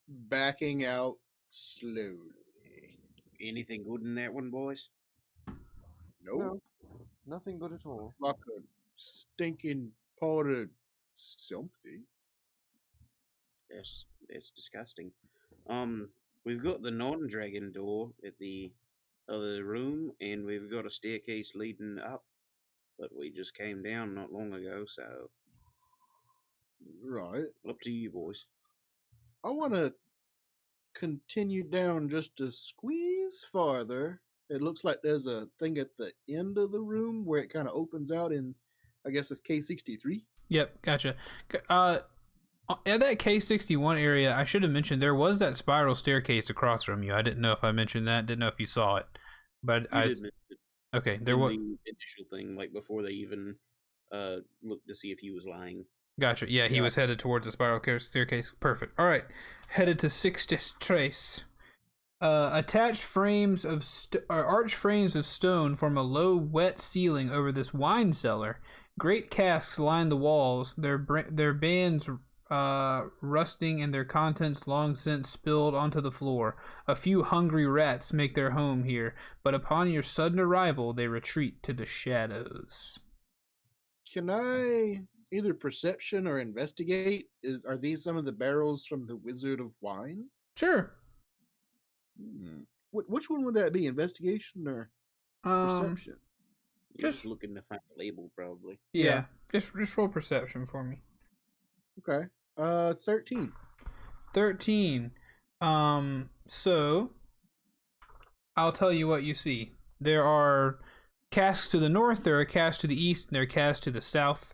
Backing out slowly. Anything good in that one, boys? Nope. No, nothing good at all. Like a stinking pot of something. That's disgusting. We've got the non-dragon door at the other room, and we've got a staircase leading up. But we just came down not long ago, so Right. up to you, boys. I want to continue down just a squeeze farther. It looks like there's a thing at the end of the room where it kind of opens out in, I guess it's K63. Yep, gotcha. At that K61 area, I should have mentioned there was that spiral staircase across from you. I didn't know if I mentioned that. Didn't know if you saw it, but You did mention it okay. There in was the initial thing, like before they even looked to see if he was lying. Gotcha. Yeah, he was headed towards the spiral staircase. Perfect. All right, headed to 63. Attached frames of arch frames of stone form a low, wet ceiling over this wine cellar. Great casks line the walls. Their bands rusting and their contents long since spilled onto the floor. A few hungry rats make their home here, but upon your sudden arrival, they retreat to the shadows. Can I either perception or investigate? Are these some of the barrels from the Wizard of Wine? Sure. Which one would that be? Investigation or perception? You're just looking to find a label, probably. Yeah. Just roll perception for me. Okay. 13. 13. So I'll tell you what you see. There are casks to the north, there are casks to the east, and there are casks to the south.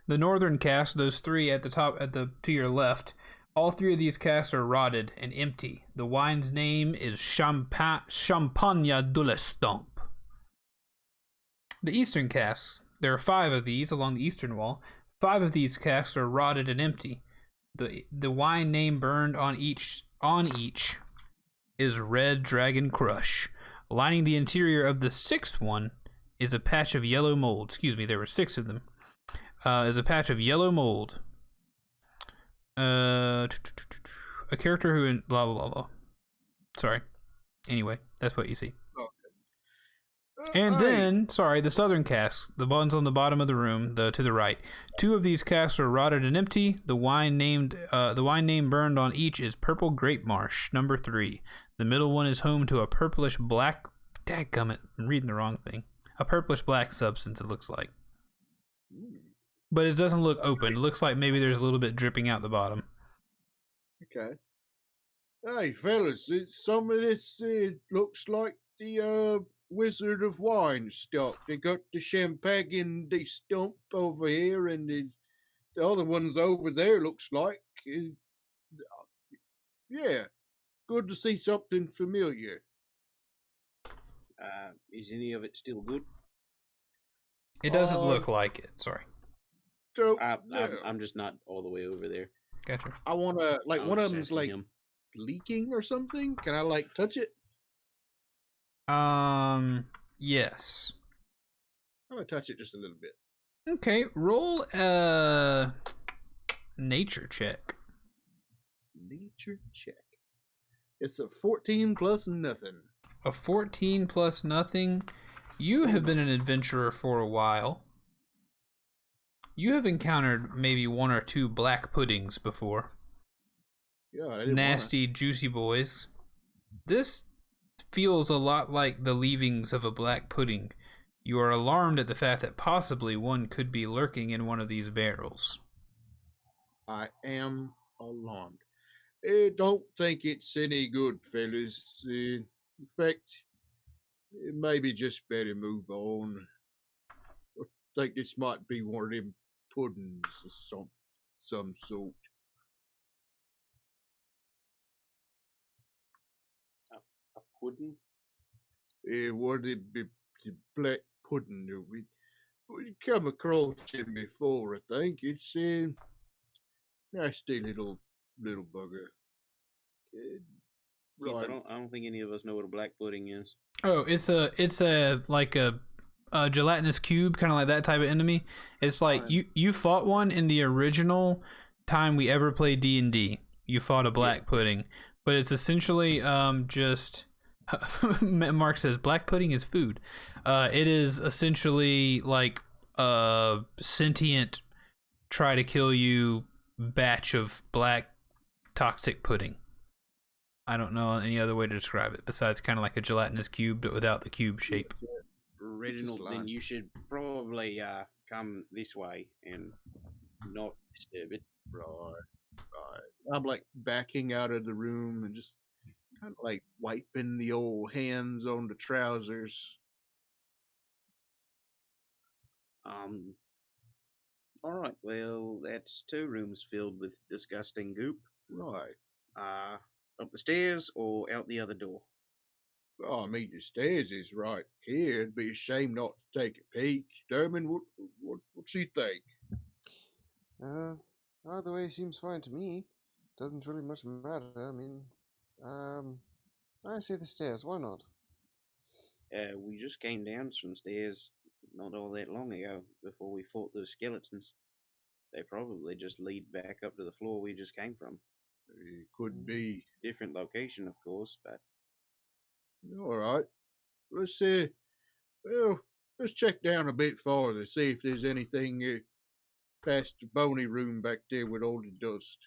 The northern casks, those three at the top, to your left, all three of these casks are rotted and empty. The wine's name is Champagne de l'Estompe. The eastern casks, there are 5 of these along the eastern wall. 5 of these casks are rotted and empty. The wine name burned on each is Red Dragon Crush. Lining the interior of the 6th one is a patch of yellow mold. Excuse me, there were 6 of them. Is a patch of yellow mold. A character who blah blah blah blah. Sorry. Anyway, that's what you see. And then, the southern casks, the ones on the bottom of the room, to the right. 2 of these casks are rotted and empty. The wine name burned on each is Purple Grape Marsh, number 3. The middle one is home to a purplish black. Dadgummit, I'm reading the wrong thing. A purplish black substance, it looks like. But it doesn't look open. It looks like maybe there's a little bit dripping out the bottom. Okay. Hey, fellas, some of this looks like the Wizard of Wine stock. They got the champagne de stump over here, and the other ones over there looks like. Yeah, good to see something familiar. Is any of it still good? It doesn't look like it. Sorry. So, I'm just not all the way over there. Gotcha. I want to, like, I'm one of just them's asking like him. leaking or something. Can I, like, touch it? Yes. I'm gonna touch it just a little bit. Okay, roll a nature check. Nature check. It's a 14 plus nothing. A 14 plus nothing. You have been an adventurer for a while. You have encountered maybe 1 or 2 black puddings before. Yeah, I didn't Nasty, juicy boys. This feels a lot like the leavings of a black pudding. You are alarmed at the fact that possibly one could be lurking in one of these barrels. I am alarmed. I don't think it's any good, fellas. In fact, maybe just better move on. I think this might be one of them puddings of some sort. A pudding? One of the black pudding that we come across it before, I think. It's a nasty little bugger. Keith, Right. I don't think any of us know what a black pudding is. Oh, it's a like a gelatinous cube, kind of like that type of enemy. It's like Fine. you fought one in the original time we ever played D&D. You fought a black pudding, but it's essentially just Mark says black pudding is food. It is essentially like a sentient try to kill you batch of black toxic pudding. I don't know any other way to describe it besides kind of like a gelatinous cube, but without the cube shape. Reginald, slime. then you should probably come this way and not disturb it. Right. I'm like backing out of the room and just kind of like wiping the old hands on the trousers. All right. Well, that's 2 rooms filled with disgusting goop. Right. Up the stairs or out the other door. Oh, I mean, the stairs is right here. It'd be a shame not to take a peek. Dermot, what's you think? Either way seems fine to me. Doesn't really much matter. I mean, I say the stairs. Why not? We just came down some stairs not all that long ago before we fought those skeletons. They probably just lead back up to the floor we just came from. It could be. Different location, of course, but All right. Let's let's check down a bit farther, see if there's anything past the bony room back there with all the dust.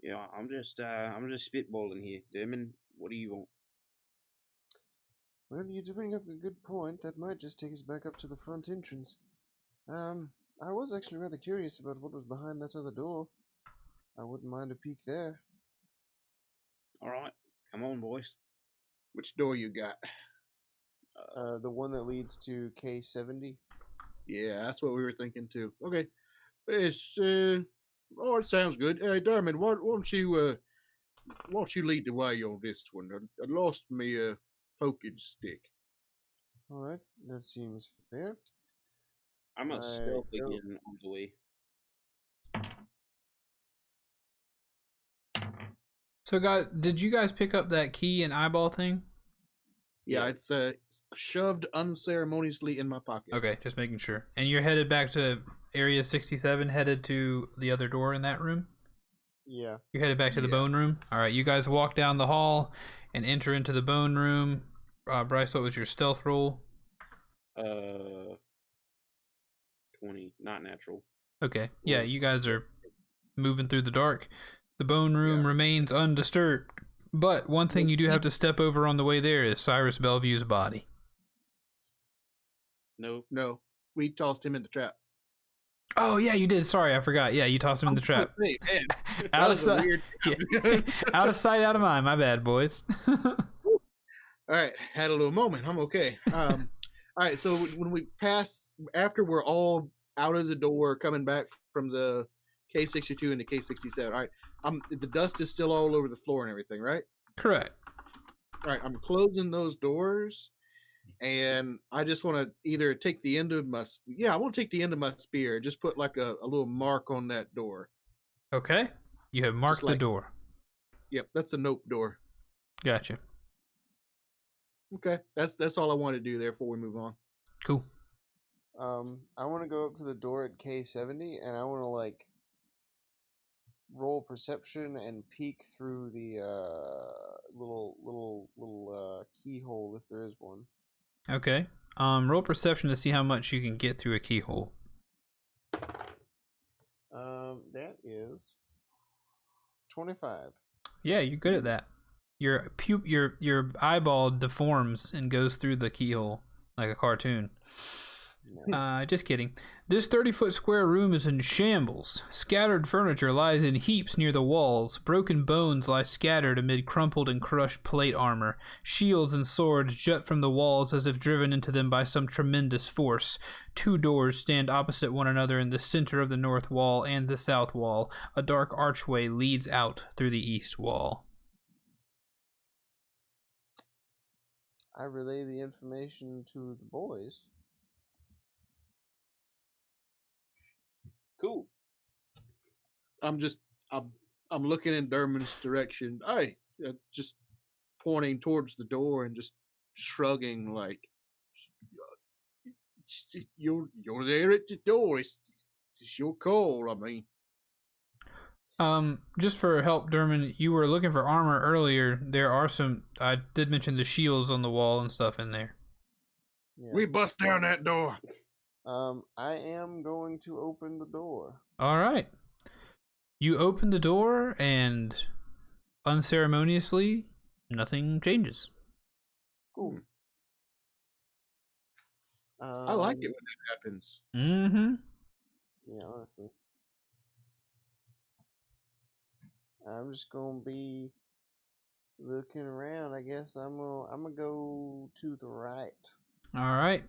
yeah, I'm just spitballing here. Dermin, what do you want? Well, you do bring up a good point. That might just take us back up to the front entrance. I was actually rather curious about what was behind that other door. I wouldn't mind a peek there. All right, come on, boys. Which door you got? The one that leads to K70. Yeah, that's what we were thinking too. Okay. It's oh, it sounds good. Hey, Dermot, why don't you lead the way on this one? I lost me poking stick. All right, that seems fair. I'm a I stealth don't- again on the way. So, guys, did you guys pick up that key and eyeball thing? Yeah, it's shoved unceremoniously in my pocket. Okay, just making sure. And you're headed back to Area 67, headed to the other door in that room? Yeah. You're headed back to the bone room? All right, you guys walk down the hall and enter into the bone room. Bryce, what was your stealth roll? 20, not natural. Okay, yeah, you guys are moving through the dark. The bone room remains undisturbed. But one thing you do have to step over on the way there is Cyrus Bellevue's body. No. No, we tossed him in the trap. Oh, yeah, you did. Sorry, I forgot. Yeah, you tossed him in the trap. Hey, man, that Out of was a sight. weird. Yeah. Out of sight, out of mind. My bad, boys. All right, had a little moment. I'm okay. All right, so when we pass, after we're all out of the door, coming back from the K62 and the K67. All right, the dust is still all over the floor and everything, right? Correct. All right, I'm closing those doors, and I just want to either take the end of my I want to take the end of my spear, just put like a little mark on that door. Okay. You have marked the door. Yep, that's a nope door. Gotcha. Okay, that's all I want to do there before we move on. Cool. I want to go up to the door at K70, and I want to like roll perception and peek through the little keyhole if there is one. Okay. Roll perception to see how much you can get through a keyhole. That is 25. Yeah, you're good at that. Your eyeball deforms and goes through the keyhole like a cartoon. Just kidding. This 30-foot square room is in shambles. Scattered furniture lies in heaps near the walls. Broken bones lie scattered amid crumpled and crushed plate armor. Shields and swords jut from the walls as if driven into them by some tremendous force. 2 doors stand opposite one another in the center of the north wall and the south wall. A dark archway leads out through the east wall. I relay the information to the boys. Cool. I'm looking in Derman's direction. Hey, just pointing towards the door and just shrugging like, you're there at the door. It's your call. I mean, just for help, Derman, you were looking for armor earlier. There are some. I did mention the shields on the wall and stuff in there. Yeah. we bust down that door. I am going to open the door. All right. You open the door, and unceremoniously, nothing changes. Cool. I like it when that happens. Mm-hmm. Yeah, honestly. I'm just gonna be looking around. I guess I'm gonna go to the right. All right.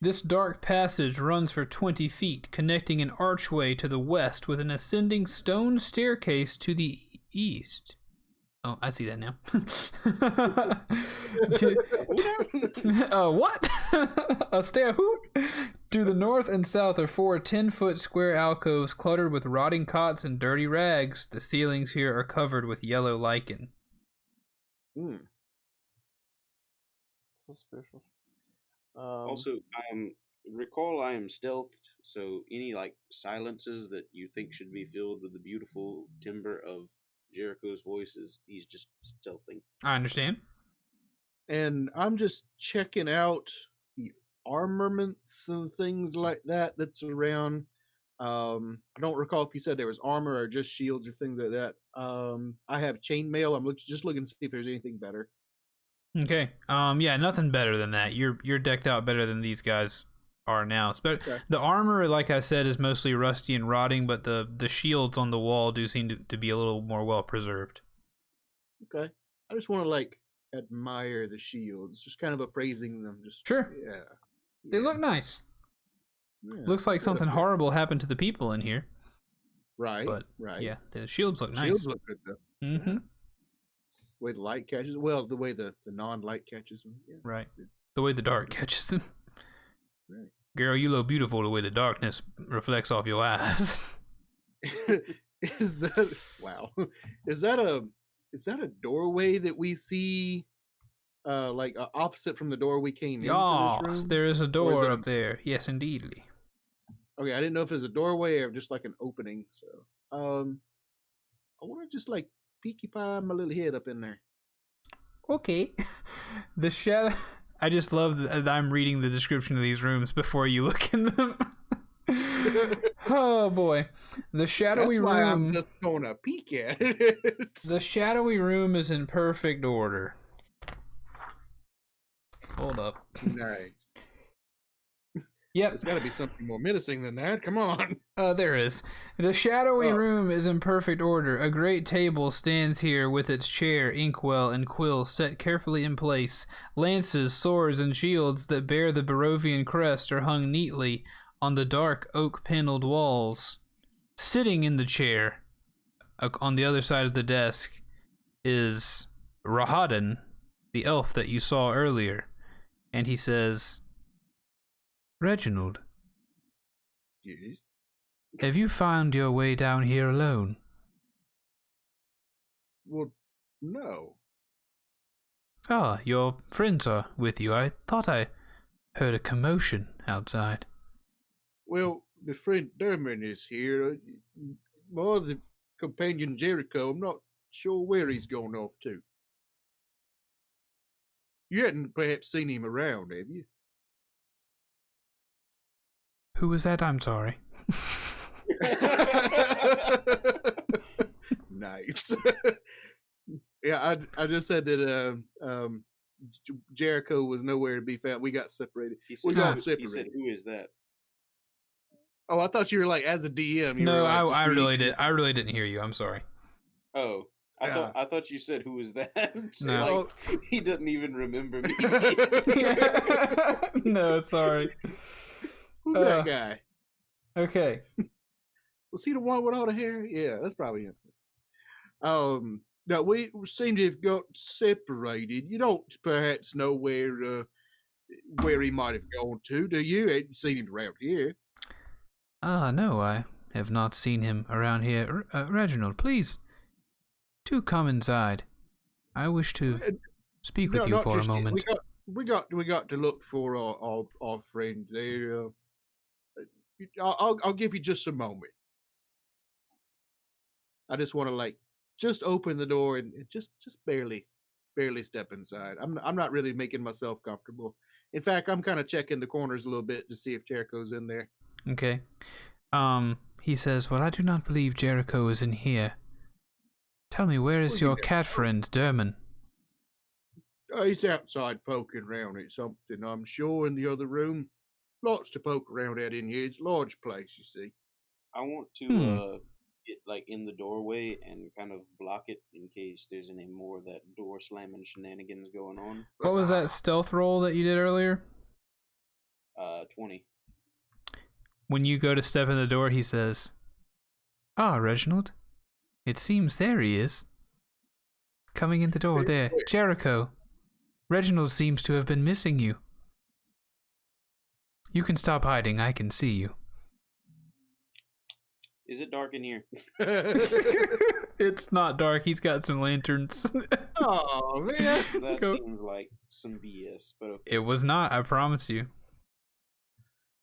This dark passage runs for 20 feet, connecting an archway to the west with an ascending stone staircase to the east. Oh, I see that now. What? A stair who? To the north and south are 4 10-foot square alcoves cluttered with rotting cots and dirty rags. The ceilings here are covered with yellow lichen. So special. Also, recall I am stealthed, so any like silences that you think should be filled with the beautiful timbre of Jericho's voices, he's just stealthing. I understand. And I'm just checking out the armaments and things like that that's around. I don't recall if you said there was armor or just shields or things like that. I have chainmail. I'm just looking to see if there's anything better. Okay. Yeah, nothing better than that. You're decked out better than these guys are now. Okay. The armor, like I said, is mostly rusty and rotting, but the shields on the wall do seem to be a little more well preserved. Okay. I just want to like admire the shields, just kind of appraising them. Just Sure. Yeah. They look nice. Yeah, Looks like good something up there. horrible happened to the people in here. Right. But right. yeah, the shields look nice. Shields look good though. Mm-hmm. Yeah. The way the light catches, well, the way the non-light catches them. Yeah. Right. The way the dark catches them. Right. Girl, you look beautiful the way the darkness reflects off your eyes. Is that wow? Is that a doorway that we see, like opposite from the door we came into this Yes, room? there is a Or is door it up there. Yes, indeedly. Okay, I didn't know if it was a doorway or just like an opening. So, I want to just like peeky pie my little head up in there. Okay. The shadow. I just love that I'm reading the description of these rooms before you look in them. Oh boy, the shadowy That's why room. I'm just gonna peek at it. The shadowy room is in perfect order. Hold up. Nice. Yep. There's got to be something more menacing than that. Come on. There is. The shadowy Oh. room is in perfect order. A great table stands here with its chair, inkwell, and quill set carefully in place. Lances, swords, and shields that bear the Barovian crest are hung neatly on the dark oak-paneled walls. Sitting in the chair, on the other side of the desk, is Rahadan, the elf that you saw earlier. And he says, "Reginald, Yes. have you found your way down here alone?" Well, no. Ah, your friends are with you. I thought I heard a commotion outside. Well, the friend Derman is here. My other companion Jericho, I'm not sure where he's gone off to. You hadn't perhaps seen him around, have you? Who was that? I'm sorry. Nice. Yeah, I just said that Jericho was nowhere to be found. We got separated. He We said, got he separated. said, "Who is that?" Oh, I thought you were like as a DM. You No, were like, I just really reading. did. I really didn't hear you. I'm sorry. Oh, I thought you said, "Who is that?" No. Like, he doesn't even remember me. No, sorry. Who's that guy? Okay. Was he the one with all the hair? Yeah, that's probably him. No, we seem to have got separated. You don't perhaps know where he might have gone to, do you? Ain't you seen him around here? No, I have not seen him around here. Reginald, please, do come inside. I wish to speak with you not for a just yet. moment. We got to look for our friend there. I'll give you just a moment. I just want to just open the door and just barely step inside. I'm not really making myself comfortable. In fact, I'm kind of checking the corners a little bit to see if Jericho's in there. Okay. He says, well, I do not believe Jericho is in here. Tell me, where is your cat friend, Derman? He's outside poking around at something, I'm sure, in the other room. Lots to poke around at in here. It's a large place, you see. I want to get in the doorway and kind of block it in case there's any more of that door slamming shenanigans going on. What was that stealth roll that you did earlier? 20. When you go to step in the door, he says, "Ah, Reginald. It seems there he is. Coming in the door there. Jericho. Reginald seems to have been missing you. You can stop hiding. I can see you." Is it dark in here? It's not dark. He's got some lanterns. Oh, man. That seems like some BS, but okay. It was not, I promise you.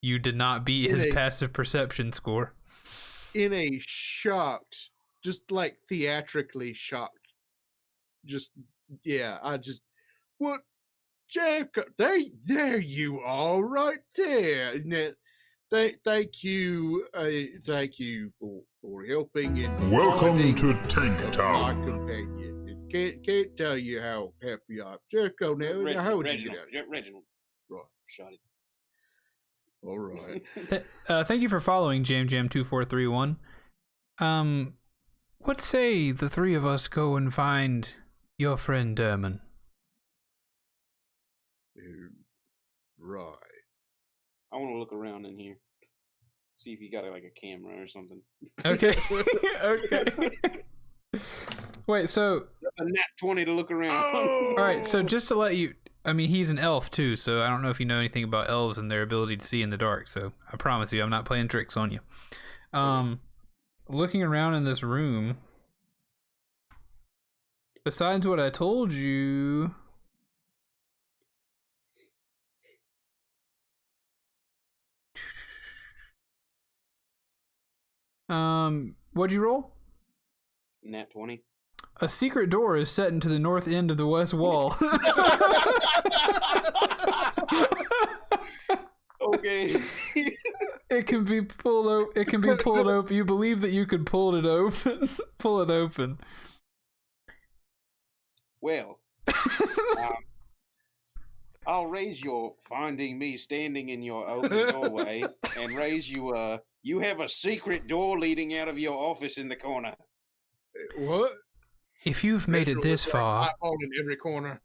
You did not beat his passive perception score. In a shocked, just theatrically shocked. What? Jericho, there you are, right there. Thank you for helping and Welcome to Tank Town. My companion. Can't tell you how happy I am. Jericho, now how would you get out of here? Reginald. Right. Shot it. All right. Thank you for following JamJam2431. What say the three of us go and find your friend Derman? Right. I want to look around in here. See if you got a camera or something. Okay. Okay. Wait, so a nat 20 to look around. Oh! All right, so just to let you, I mean, he's an elf too, so I don't know if you know anything about elves and their ability to see in the dark, so I promise you I'm not playing tricks on you. Looking around in this room, besides what I told you, what'd you roll? Nat 20. A secret door is set into the north end of the west wall. Okay. It can be pulled open. You believe that you could pull it open. Pull it open. Well, I'll raise your finding me standing in your open doorway and raise you you have a secret door leading out of your office in the corner. What? If you've made it this far, in every corner.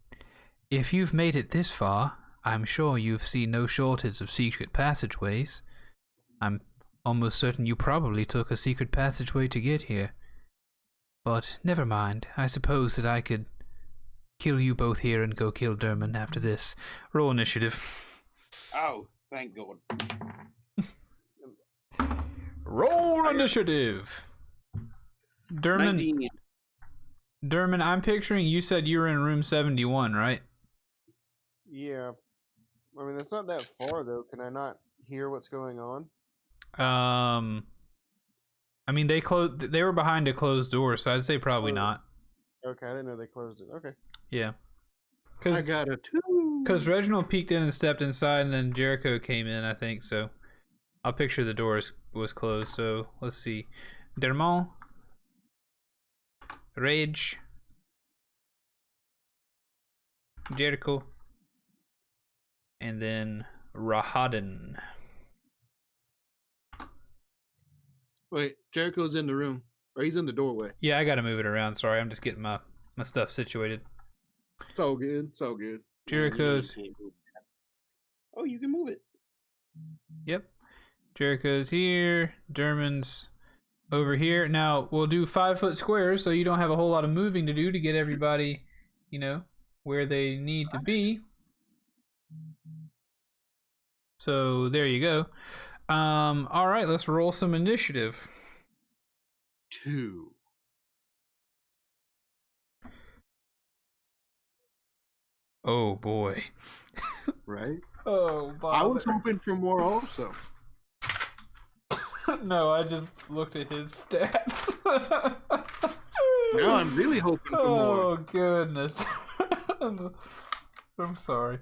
If you've made it this far, I'm sure you've seen no shortage of secret passageways. I'm almost certain you probably took a secret passageway to get here. But never mind. I suppose that I could kill you both here and go kill Derman after this. Roll initiative. Oh, thank God. Roll initiative. Derman, 19. Derman, I'm picturing you said you were in room 71, right? Yeah. I mean, that's not that far, though. Can I not hear what's going on? I mean, they were behind a closed door, so I'd say probably not. Okay, I didn't know they closed it. Okay. Yeah. I got a 2. Because Reginald peeked in and stepped inside, and then Jericho came in, I think, so I'll picture the door was closed, so let's see. Dermont, Rage, Jericho, and then Rahaden. Wait, Jericho's in the room. Or he's in the doorway. Yeah, I gotta move it around. Sorry, I'm just getting my stuff situated. It's all good. It's all good. Jericho's. Oh, you can move it. Yep. Jericho's here. Derman's over here. Now, we'll do 5-foot squares so you don't have a whole lot of moving to do to get everybody, where they need to be. So, there you go. All right, let's roll some initiative. 2. Oh boy. Right? Oh, Bob. I was hoping for more also. No, I just looked at his stats. Now I'm really hoping for more. Oh goodness. I'm sorry.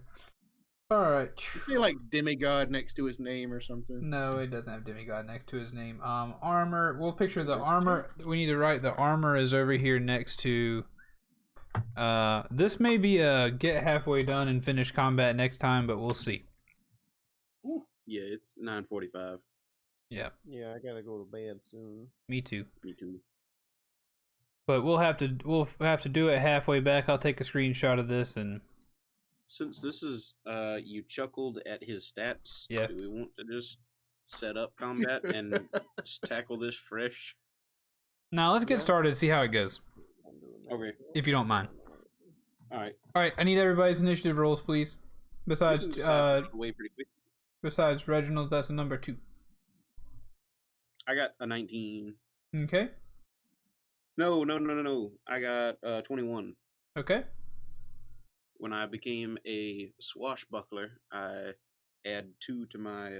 Alright. You feel like demigod next to his name or something. No, it doesn't have demigod next to his name. Armor. We'll picture the armor. We need to write the armor is over here next to. This may be a get halfway done and finish combat next time, but we'll see. Yeah, it's 9:45. Yeah. Yeah, I gotta go to bed soon. Me too. Me too. But we'll have to do it halfway back. I'll take a screenshot of this and. Since this is you chuckled at his stats, Yeah. do we want to just set up combat and just tackle this fresh? Now let's get started and see how it goes. Okay. If you don't mind. Alright. Alright, I need everybody's initiative rolls, please. Besides Way pretty quick. besides Reginald, that's a number 2. I got a 19. Okay. No. I got 21. Okay. When I became a swashbuckler, I add 2 to my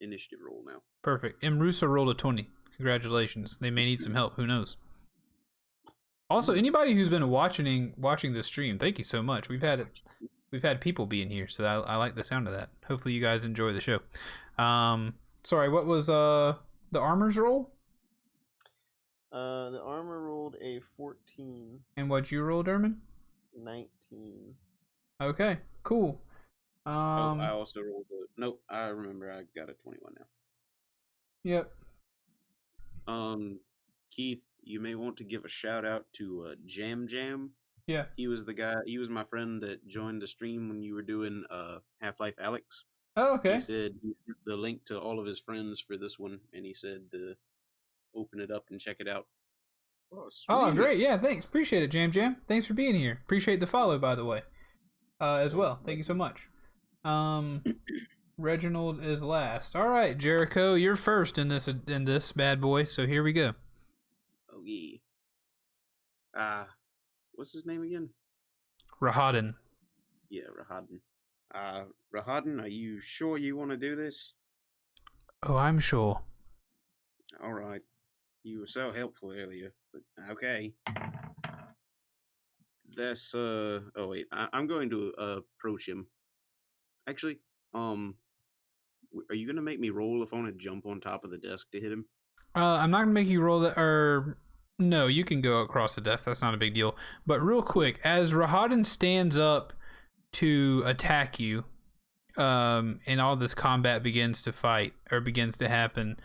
initiative roll now. Perfect. Imrusa rolled a 20. Congratulations. They may need some help. Who knows? Also, anybody who's been watching the stream, thank you so much. We've had people be in here, so I like the sound of that. Hopefully, you guys enjoy the show. Sorry, what was the armor's roll? The armor rolled a 14. And what'd you roll, Derman? 19. Okay, cool. I also rolled a... Nope, I remember I got a 21 now. Yep. Keith, you may want to give a shout out to Jam. Yeah. He was my friend that joined the stream when you were doing Half-Life Alyx. Oh, okay. He said he sent the link to all of his friends for this one, and he said to open it up and check it out. Oh, great. Yeah, thanks. Appreciate it, Jam. Thanks for being here. Appreciate the follow, by the way, as well. Thank you so much. Reginald is last. All right, Jericho, you're first in this bad boy, so here we go. Oh, yeah. What's his name again? Rahadin. Yeah, Rahadin. Rahadin, are you sure you want to do this? Oh, I'm sure. All right. You were so helpful earlier, but okay. That's oh wait, I'm going to approach him. Actually, are you gonna make me roll if I want to jump on top of the desk to hit him? I'm not gonna make you roll or no, you can go across the desk. That's not a big deal. But real quick, as Rahadin stands up to attack you, and all this combat begins to happen.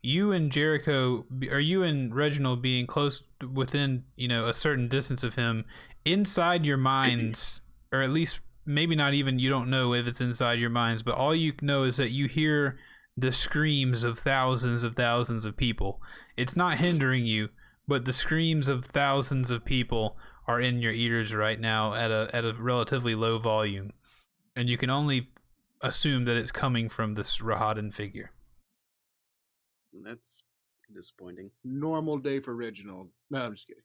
You and Jericho, or you and Reginald being close within, a certain distance of him, inside your minds, or at least maybe not even, you don't know if it's inside your minds, but all you know is that you hear the screams of thousands of people. It's not hindering you, but the screams of thousands of people are in your ears right now at a relatively low volume. And you can only assume that it's coming from this Rahadin figure. That's disappointing. Normal day for Reginald. No, I'm just kidding.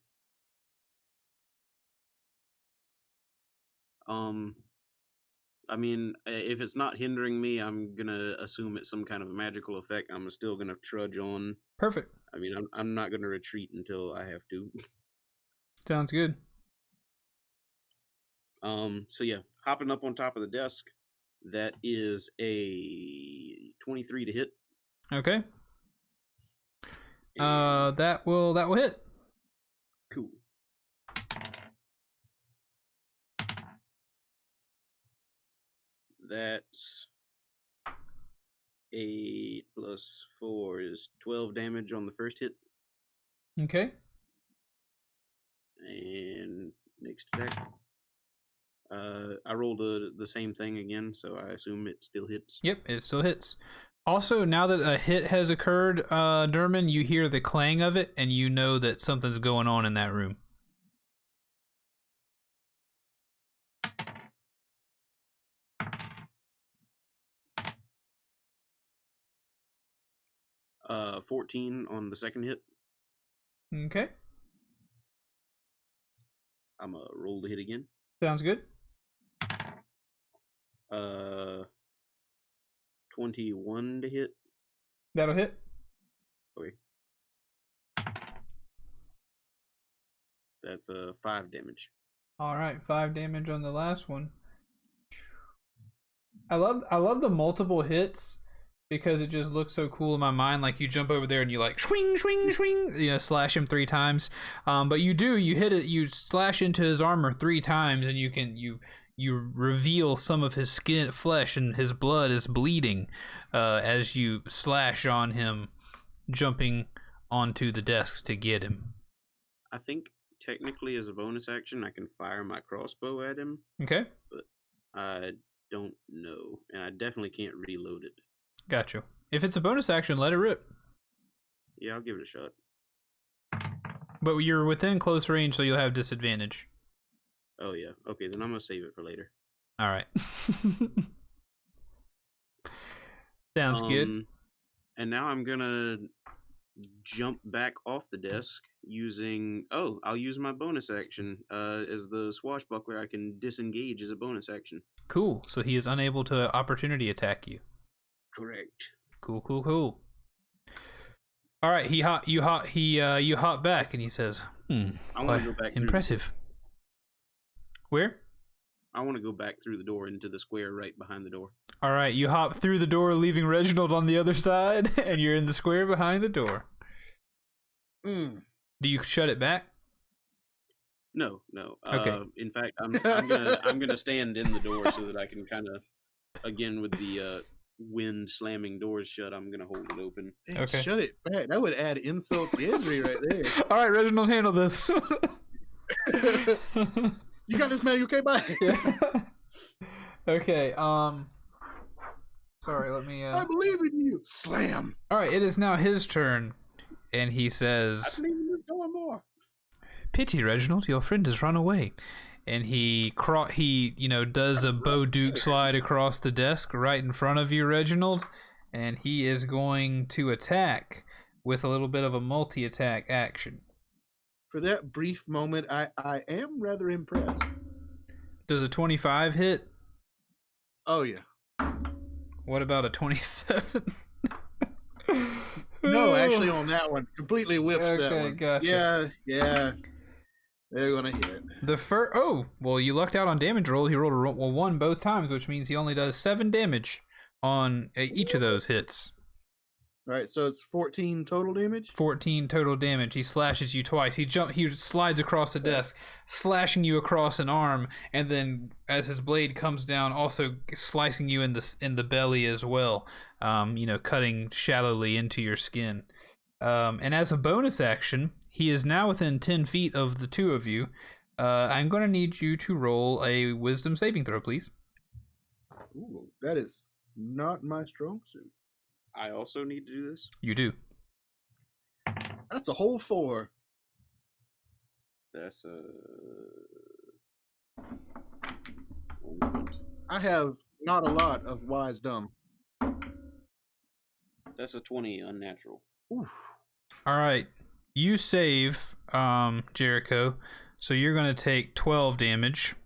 I mean, if it's not hindering me, I'm gonna assume it's some kind of a magical effect. I'm still gonna trudge on. Perfect. I mean, I'm not gonna retreat until I have to. Sounds good. So yeah, hopping up on top of the desk. That is a 23 to hit. Okay. That will hit. Cool. That's 8 plus 4 is 12 damage on the first hit. Okay. And next attack. I rolled the same thing again, so I assume it still hits. Yep, it still hits. Also, now that a hit has occurred, Derman, you hear the clang of it, and you know that something's going on in that room. Uh, 14 on the second hit. Okay. I'm gonna roll the hit again. Sounds good. 21 to hit. That'll hit. Okay. That's 5 damage. All right, 5 damage on the last one. I love the multiple hits because it just looks so cool in my mind. Like you jump over there and you like swing, swing, swing, slash him 3 times. But you hit it, you slash into his armor 3 times, and you reveal some of his flesh, and his blood is bleeding as you slash on him, jumping onto the desk to get him. I think technically as a bonus action, I can fire my crossbow at him. Okay. But I don't know, and I definitely can't reload it. Gotcha. If it's a bonus action, let it rip. Yeah, I'll give it a shot. But you're within close range, so you'll have disadvantage. Oh yeah. Okay, then I'm gonna save it for later. All right. Sounds good. And now I'm gonna jump back off the desk using. Oh, I'll use my bonus action. As the swashbuckler, I can disengage as a bonus action. Cool. So he is unable to opportunity attack you. Correct. Cool. All right. You hop back, and he says, I want to go back. Impressive. Where? I want to go back through the door into the square right behind the door. All right, you hop through the door, leaving Reginald on the other side, and you're in the square behind the door. Do you shut it back? No. Okay. In fact, I'm gonna stand in the door so that I can kind of, again with the wind slamming doors shut, I'm gonna hold it open. Man, Okay. Shut it back. That would add insult to injury right there. All right, Reginald, handle this. You got this, man. You okay, bye. Yeah. Okay. Sorry. Let me. I believe in you. Slam. All right. It is now his turn, and he says, I believe in this going more. "Pity, Reginald, your friend has run away." And he does a Bo Duke slide across the desk right in front of you, Reginald, and he is going to attack with a little bit of a multi-attack action. For that brief moment, I am rather impressed. Does a 25 hit? Oh, yeah. What about a 27? No, actually on that one. Completely whips that Okay, one. gotcha. Yeah. They're going to hit. You lucked out on damage roll. He rolled a 1 both times, which means he only does 7 damage on each of those hits. All right, so it's 14 total damage? 14 total damage. He slashes you twice. He slides across the desk, slashing you across an arm, and then as his blade comes down, also slicing you in the belly as well. Cutting shallowly into your skin. And as a bonus action, he is now within 10 feet of the two of you. I'm going to need you to roll a wisdom saving throw, please. Ooh, that is not my strong suit. I also need to do this? You do. That's a whole 4. That's I have not a lot of wisdom. That's a 20 unnatural. Oof. All right. You save, Jericho, so you're going to take 12 damage.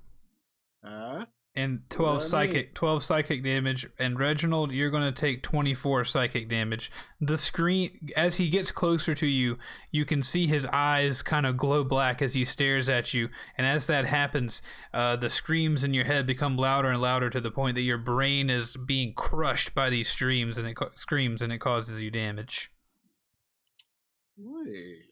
And 12 psychic damage, and Reginald, you're going to take 24 psychic damage. The screen, as he gets closer to you, you can see his eyes kind of glow black as he stares at you, and as that happens, the screams in your head become louder and louder to the point that your brain is being crushed by these screams, and it causes you damage. Wait.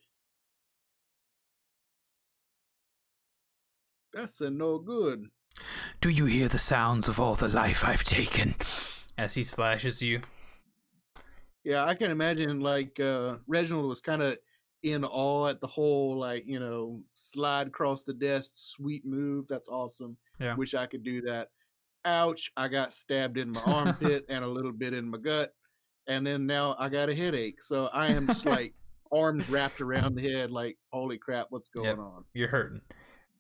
That's a no good. Do you hear the sounds of all the life I've taken? As he slashes you. Yeah, I can imagine, Reginald was kind of in awe at the whole, slide across the desk, sweet move. That's awesome. Yeah. Wish I could do that. Ouch, I got stabbed in my armpit and a little bit in my gut. And then now I got a headache. So I am just arms wrapped around the head like, holy crap, what's going on? You're hurting.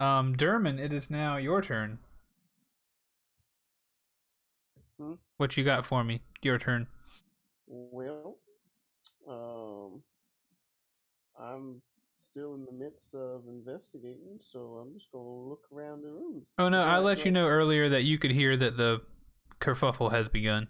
Derman, it is now your turn. What you got for me? Your turn. Well, I'm still in the midst of investigating, so I'm just gonna look around the rooms. Oh no, I let you know earlier that you could hear that kerfuffle has begun.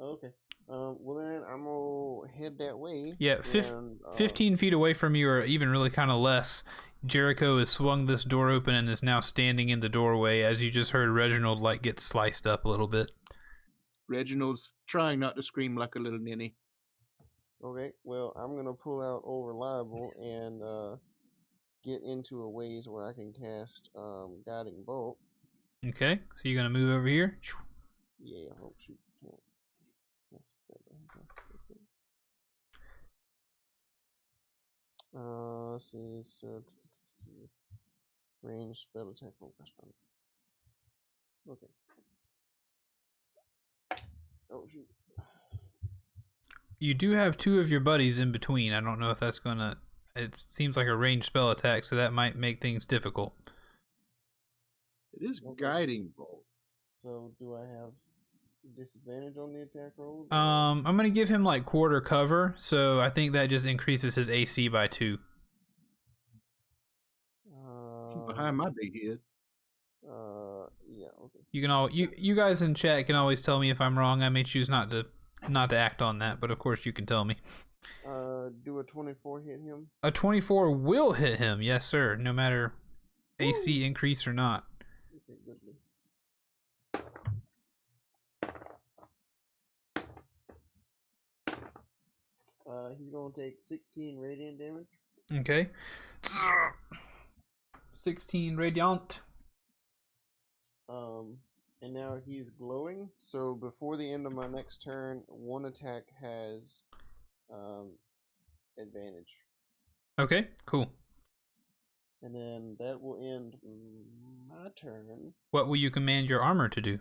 Okay. Well then I'm gonna head that way. Yeah, 15 feet away from you, or even really kind of less, Jericho has swung this door open and is now standing in the doorway as you just heard Reginald like get sliced up a little bit. Reginald's trying not to scream like a little ninny. Okay, well I'm gonna pull out Overliable and get into a ways where I can cast Guiding Bolt. Okay, so you're gonna move over here. Yeah, oh shoot. Let's see, so range spell attack. Oh, gosh, okay. Oh shoot. You do have two of your buddies in between. I don't know if that's gonna. It seems like a ranged spell attack, so that might make things difficult. It is Guiding Bolt. So do I have disadvantage on the attack roll? I'm gonna give him like quarter cover, so I think that just increases his AC by 2. Keep behind my big head. Yeah, okay. You can you guys in chat can always tell me if I'm wrong. I may choose not to act on that, but of course you can tell me. Do a 24 hit him? A 24 will hit him, yes sir, no matter AC increase or not. Okay, goodly. He's gonna take 16 radiant damage. Okay. 16 radiant. And now he's glowing, so before the end of my next turn, one attack has advantage. Okay, cool. And then that will end my turn. What will you command your armor to do?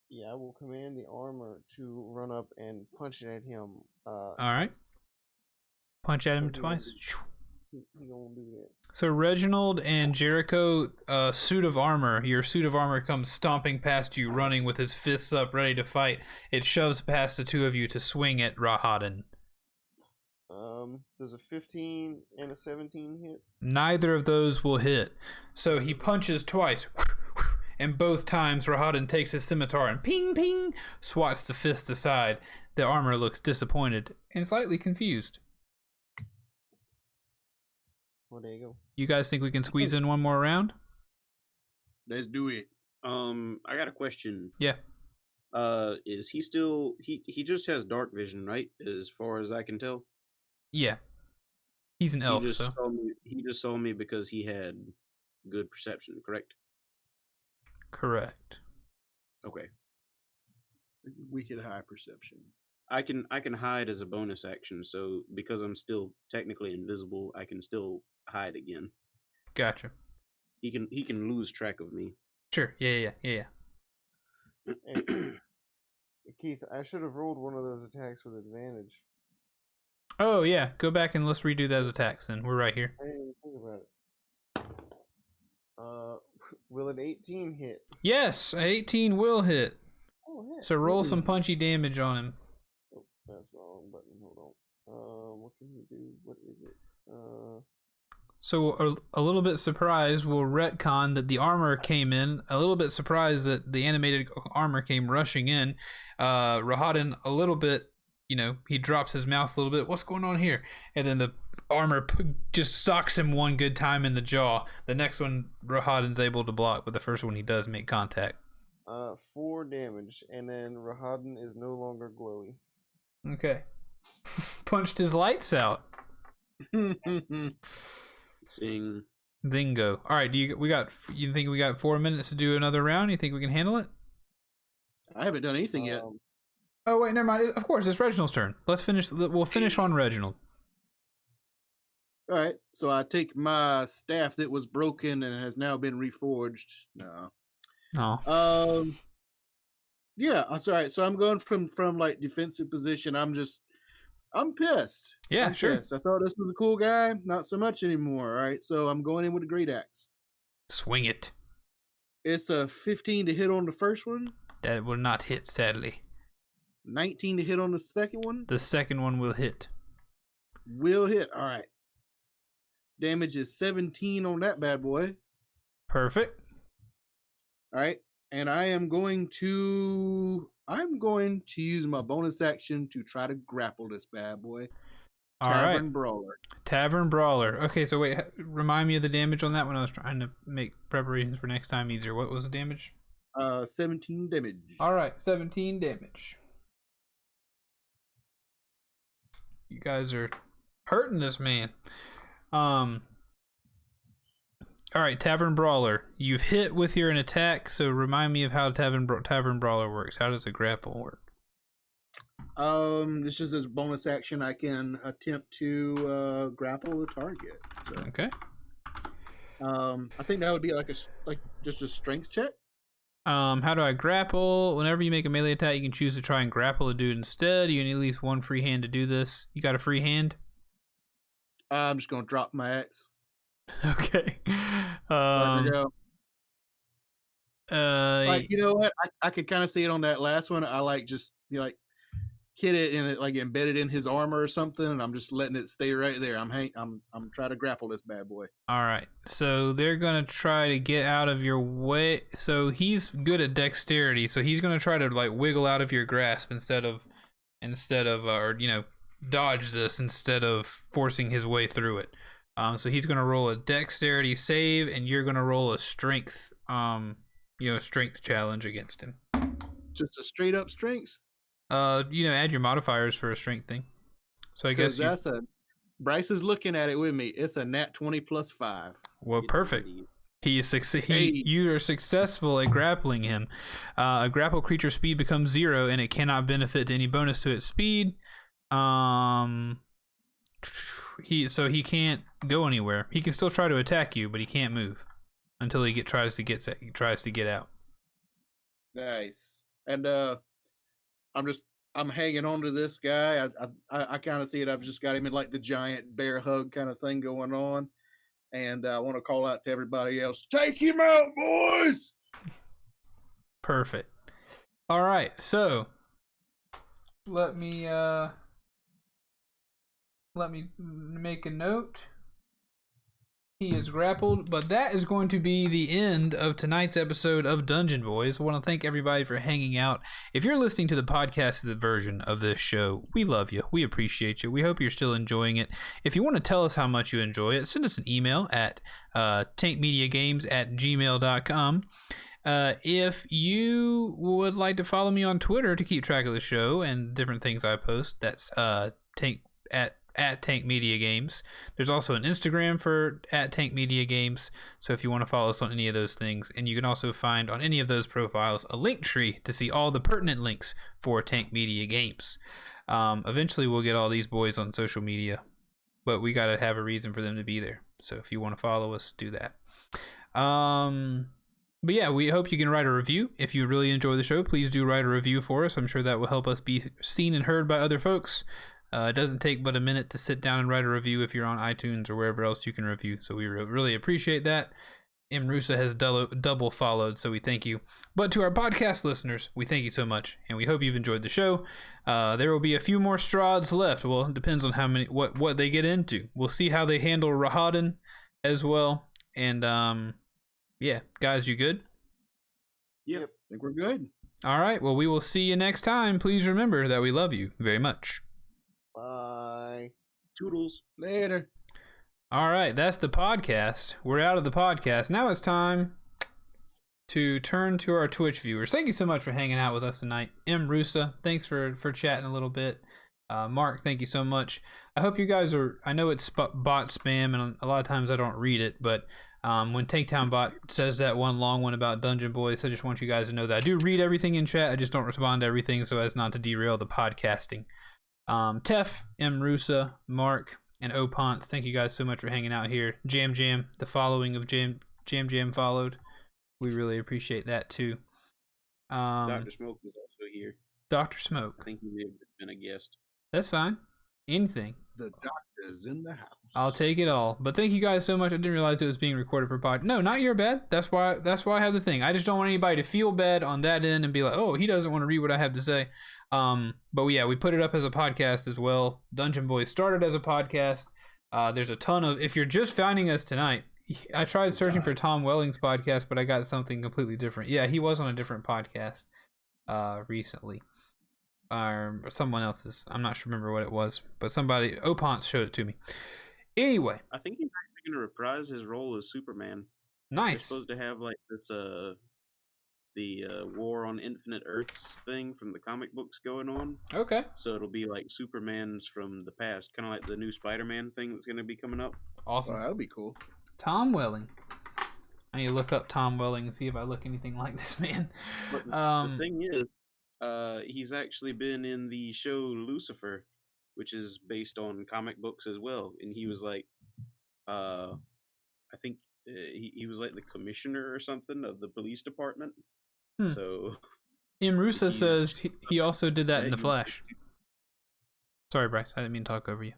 Yeah, I will command the armor to run up and punch it at him. Alright. Punch at him twice. He gonna do that. So Reginald and Jericho, your suit of armor comes stomping past you, running with his fists up, ready to fight. It shoves past the two of you to swing at Rahadin. Does a 15 and a 17 hit? Neither of those will hit. So he punches twice, and both times Rahadin takes his scimitar and ping ping swats the fist aside. The armor looks disappointed and slightly confused. Well, there you go. You guys think we can squeeze in one more round? Let's do it. I got a question. Yeah. Is he still he just has dark vision, right? As far as I can tell. Yeah. He's an elf, he just so he just saw me because he had good perception, correct? Correct. Okay. Wicked high perception. I can hide as a bonus action, so because I'm still technically invisible, I can still hide again. Gotcha. He can lose track of me. Sure. Yeah. Hey, Keith, I should have rolled one of those attacks with advantage. Oh yeah, go back and let's redo those attacks then. We're right here. I didn't even think about it. Will an 18 hit? Yes, 18 will hit. Oh, heck. So roll some punchy damage on him. Oh, that's the wrong button. Hold on. What can he do? What is it? So a little bit surprised, we'll retcon that the armor came in. A little bit surprised that the animated armor came rushing in. Rahadin a little bit, he drops his mouth a little bit. What's going on here? And then the armor just socks him one good time in the jaw. The next one Rahadin's able to block, but the first one he does make contact. 4 damage, and then Rahadin is no longer glowy. Okay. Punched his lights out. Sing. Bingo. All right, you think we got 4 minutes to do another round? You think we can handle it? I haven't done anything yet. Oh wait, never mind. Of course, it's Reginald's turn. Let's finish. We'll finish on Reginald. All right, so I take my staff that was broken and has now been reforged. No. Oh. Yeah, that's all right. So I'm going from like defensive position. I'm pissed. Yeah, sure. Pissed. I thought this was a cool guy. Not so much anymore. All right, so I'm going in with a great axe. Swing it. It's a 15 to hit on the first one. That will not hit, sadly. 19 to hit on the second one. The second one will hit. Will hit. All right. Damage is 17 on that bad boy. Perfect. All right. and I'm going to use my bonus action to try to grapple this bad boy. All Tavern right. Brawler. Tavern Brawler. Okay, so wait, remind me of the damage on that one. I was trying to make preparations for next time easier. What was the damage? 17 damage. All right, 17 damage. You guys are hurting this man. All right, Tavern Brawler. You've hit with your attack, so remind me of how Tavern Brawler works. How does a grapple work? This is this bonus action. I can attempt to grapple the target. So, Okay. I think that would be like just a strength check. How do I grapple? Whenever you make a melee attack, you can choose to try and grapple a dude instead. You need at least one free hand to do this. You got a free hand? I'm just gonna drop my axe. Okay. There we go. Like, you know what? I could kind of see it on that last one. I like just hit it and it like embedded in his armor or something, and I'm just letting it stay right there. I'm trying to grapple this bad boy. all right. So they're gonna try to get out of your way. So he's good at dexterity. So he's gonna try to like wiggle out of your grasp instead of dodge this instead of forcing his way through it. So he's gonna roll a dexterity save, and you're gonna roll a strength strength challenge against him. Just a straight up strength. Add your modifiers for a strength thing. So I guess Bryce is looking at it with me. It's a nat 20 plus 5. Well, perfect. You are successful at grappling him. A grapple creature speed becomes 0, and it cannot benefit to any bonus to its speed. He can't go anywhere. He can still try to attack you, but he can't move until he tries to get out. Nice. And I'm hanging on to this guy. I kind of see it. I've just got him in like the giant bear hug kind of thing going on, and I want to call out to everybody else: take him out, boys! Perfect. All right, so let me make a note. He is grappled, but that is going to be the end of tonight's episode of Dungeon Boys. I want to thank everybody for hanging out. If you're listening to the podcast version of this show, we love you. We appreciate you. We hope you're still enjoying it. If you want to tell us how much you enjoy it, send us an email at tankmediagames@gmail.com. If you would like to follow me on Twitter to keep track of the show and different things I post, that's at Tank Media Games. There's also an Instagram for at Tank Media Games, so if you want to follow us on any of those things, and you can also find on any of those profiles a link tree to see all the pertinent links for Tank Media Games. Eventually we'll get all these boys on social media, but we got to have a reason for them to be there. So if you want to follow us, do that. But yeah, we hope you can write a review. If you really enjoy the show, please do write a review for us. I'm sure that will help us be seen and heard by other folks. It doesn't take but a minute to sit down and write a review if you're on iTunes or wherever else you can review. So we really appreciate that. M. Rusa has double followed, so we thank you. But to our podcast listeners, we thank you so much, and we hope you've enjoyed the show. There will be a few more Strahds left. Well, it depends on how many, what they get into. We'll see how they handle Rahadan as well. And yeah, guys, you good? Yep, I think we're good. All right. Well, we will see you next time. Please remember that we love you very much. Bye. Toodles. Later. All right, that's the podcast. We're out of the podcast. Now it's time to turn to our Twitch viewers. Thank you so much for hanging out with us tonight. M. Rusa, thanks for chatting a little bit. Mark, thank you so much. I hope you guys are... I know it's bot spam, and a lot of times I don't read it, but when Takedown Bot says that one long one about Dungeon Boys, I just want you guys to know that I do read everything in chat. I just don't respond to everything so as not to derail the podcasting. Tef, M. Rusa, Mark, and Opont, thank you guys so much for hanging out here. Jam, the following of Jam followed. We really appreciate that too. Dr. Smoke was also here. Dr. Smoke. I think he may have been a guest. That's fine. Anything. The doctor is in the house. I'll take it all. But thank you guys so much. I didn't realize it was being recorded for pod. No, not your bad. That's why I have the thing. I just don't want anybody to feel bad on that end and be like, oh, he doesn't want to read what I have to say. But yeah, we put it up as a podcast as well. Dungeon Boys started as a podcast. There's a ton of, if you're just finding us tonight, I tried searching for Tom Welling's podcast, but I got something completely different. Yeah, he was on a different podcast recently. Or someone else's. I'm not sure remember what it was, but somebody Opont showed it to me. Anyway, I think he's actually going to reprise his role as Superman. They're nice. supposed to have like this the War on Infinite Earths thing from the comic books going on. Okay. So it'll be like Superman's from the past, kind of like the new Spider-Man thing that's going to be coming up. Awesome. Wow, that'd be cool. Tom Welling. I need to look up Tom Welling and see if I look anything like this man. But the thing is, he's actually been in the show Lucifer, which is based on comic books as well. And he was like, I think he was like the commissioner or something of the police department. So Russo says he also did that in The Flash. Sorry, Bryce. I didn't mean to talk over you.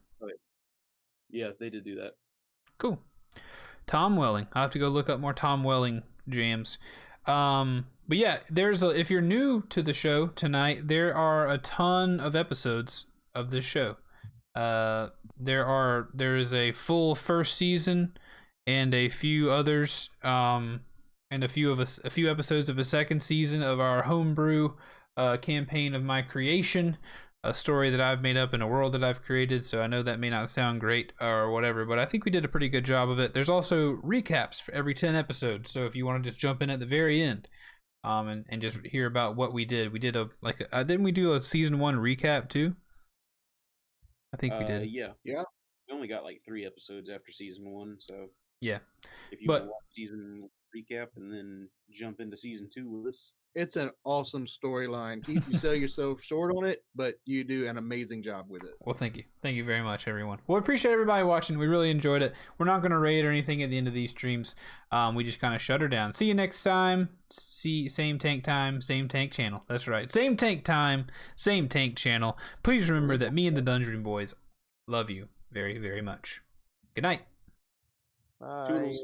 Yeah, they did do that. Cool. Tom Welling. I'll have to go look up more Tom Welling jams. But yeah, if you're new to the show tonight, there are a ton of episodes of this show. There is a full first season and a few others, and a few episodes of a second season of our homebrew campaign of my creation, a story that I've made up in a world that I've created. So I know that may not sound great or whatever, but I think we did a pretty good job of it. There's also recaps for every 10 episodes, so if you want to just jump in at the very end and just hear about what we did. We did didn't we do a season 1 recap too? I think we did. Yeah. We only got like 3 episodes after season 1, so yeah. If you want to watch season recap and then jump into season 2 with us. It's an awesome storyline. You sell yourself short on it, but you do an amazing job with it. Well, thank you. Thank you very much, everyone. Well, I appreciate everybody watching. We really enjoyed it. We're not going to raid or anything at the end of these streams. We just kind of shut her down. See you next time. Same tank time, same tank channel. That's right. Same tank time, same tank channel. Please remember that me and the Dungeon Boys love you very, very much. Good night. Bye. Toodles.